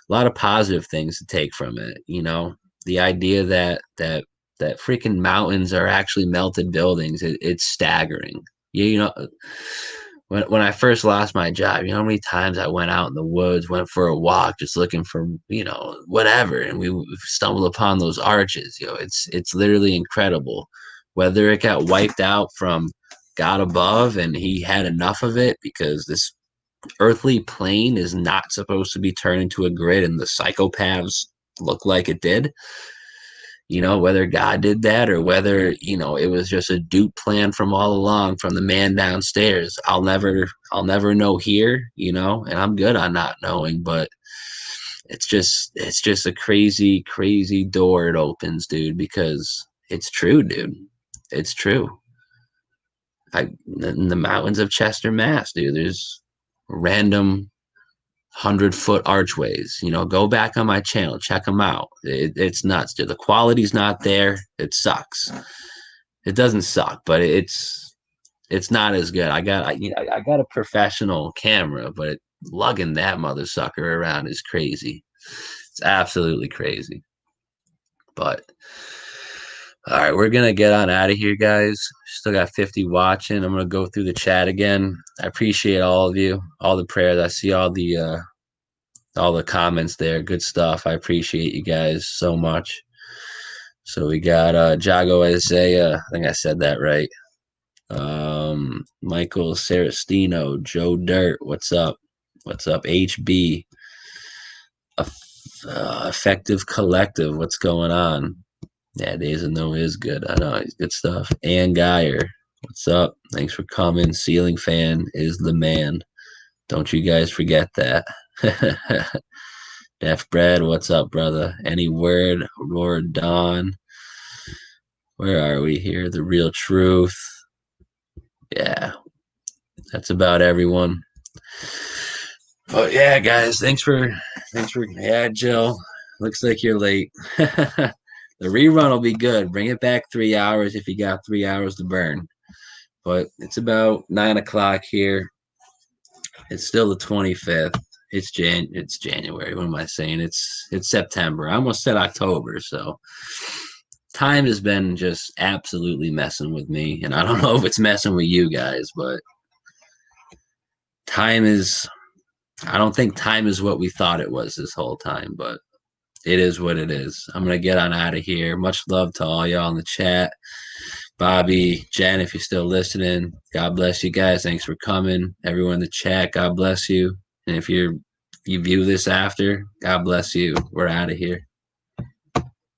a lot of positive things to take from it. You know, the idea that freaking mountains are actually melted buildings, it's staggering. You know, when I first lost my job, you know how many times I went out in the woods, went for a walk, just looking for, you know, whatever, and we stumbled upon those arches. You know, it's literally incredible. Whether it got wiped out from God above and he had enough of it, because this earthly plane is not supposed to be turned into a grid, and the psychopaths look like it did. You know, whether God did that or whether, you know, it was just a dupe plan from all along from the man downstairs, I'll never know here, you know, and I'm good on not knowing, but it's just a crazy, crazy door it opens, dude, because it's true, dude. It's true. In the mountains of Chester, Mass, dude, there's random 100-foot archways. You know, go back on my channel, check them out. It's nuts, dude. The quality's not there. It sucks. It doesn't suck, but it's not as good. I got a professional camera, but lugging that mother sucker around is crazy. It's absolutely crazy. But all right, we're gonna get on out of here, guys. Still got 50 watching. I'm gonna go through the chat again. I appreciate all of you, all the prayers. I see all the comments there. Good stuff. I appreciate you guys so much. So we got Jago Isaiah. I think I said that right. Michael Sarastino, Joe Dirt. What's up? What's up? HB. Effective Collective. What's going on? Yeah, Days of No is good. I know, it's good stuff. Ann Geyer, what's up? Thanks for coming. Ceiling Fan is the man. Don't you guys forget that. Def Bread, what's up, brother? Any word? Aurora Dawn. Where are we here? The Real Truth. Yeah, that's about everyone. But yeah, guys, thanks for yeah, Jill. Looks like you're late. The rerun will be good. Bring it back 3 hours if you got 3 hours to burn. But it's about 9 o'clock here. It's still the 25th. It's January. What am I saying? It's September. I almost said October. So time has been just absolutely messing with me. And I don't know if it's messing with you guys, but I don't think time is what we thought it was this whole time, but it is what it is. I'm going to get on out of here. Much love to all y'all in the chat. Bobby, Jen, if you're still listening, God bless you guys. Thanks for coming. Everyone in the chat, God bless you. And if you view this after, God bless you. We're out of here.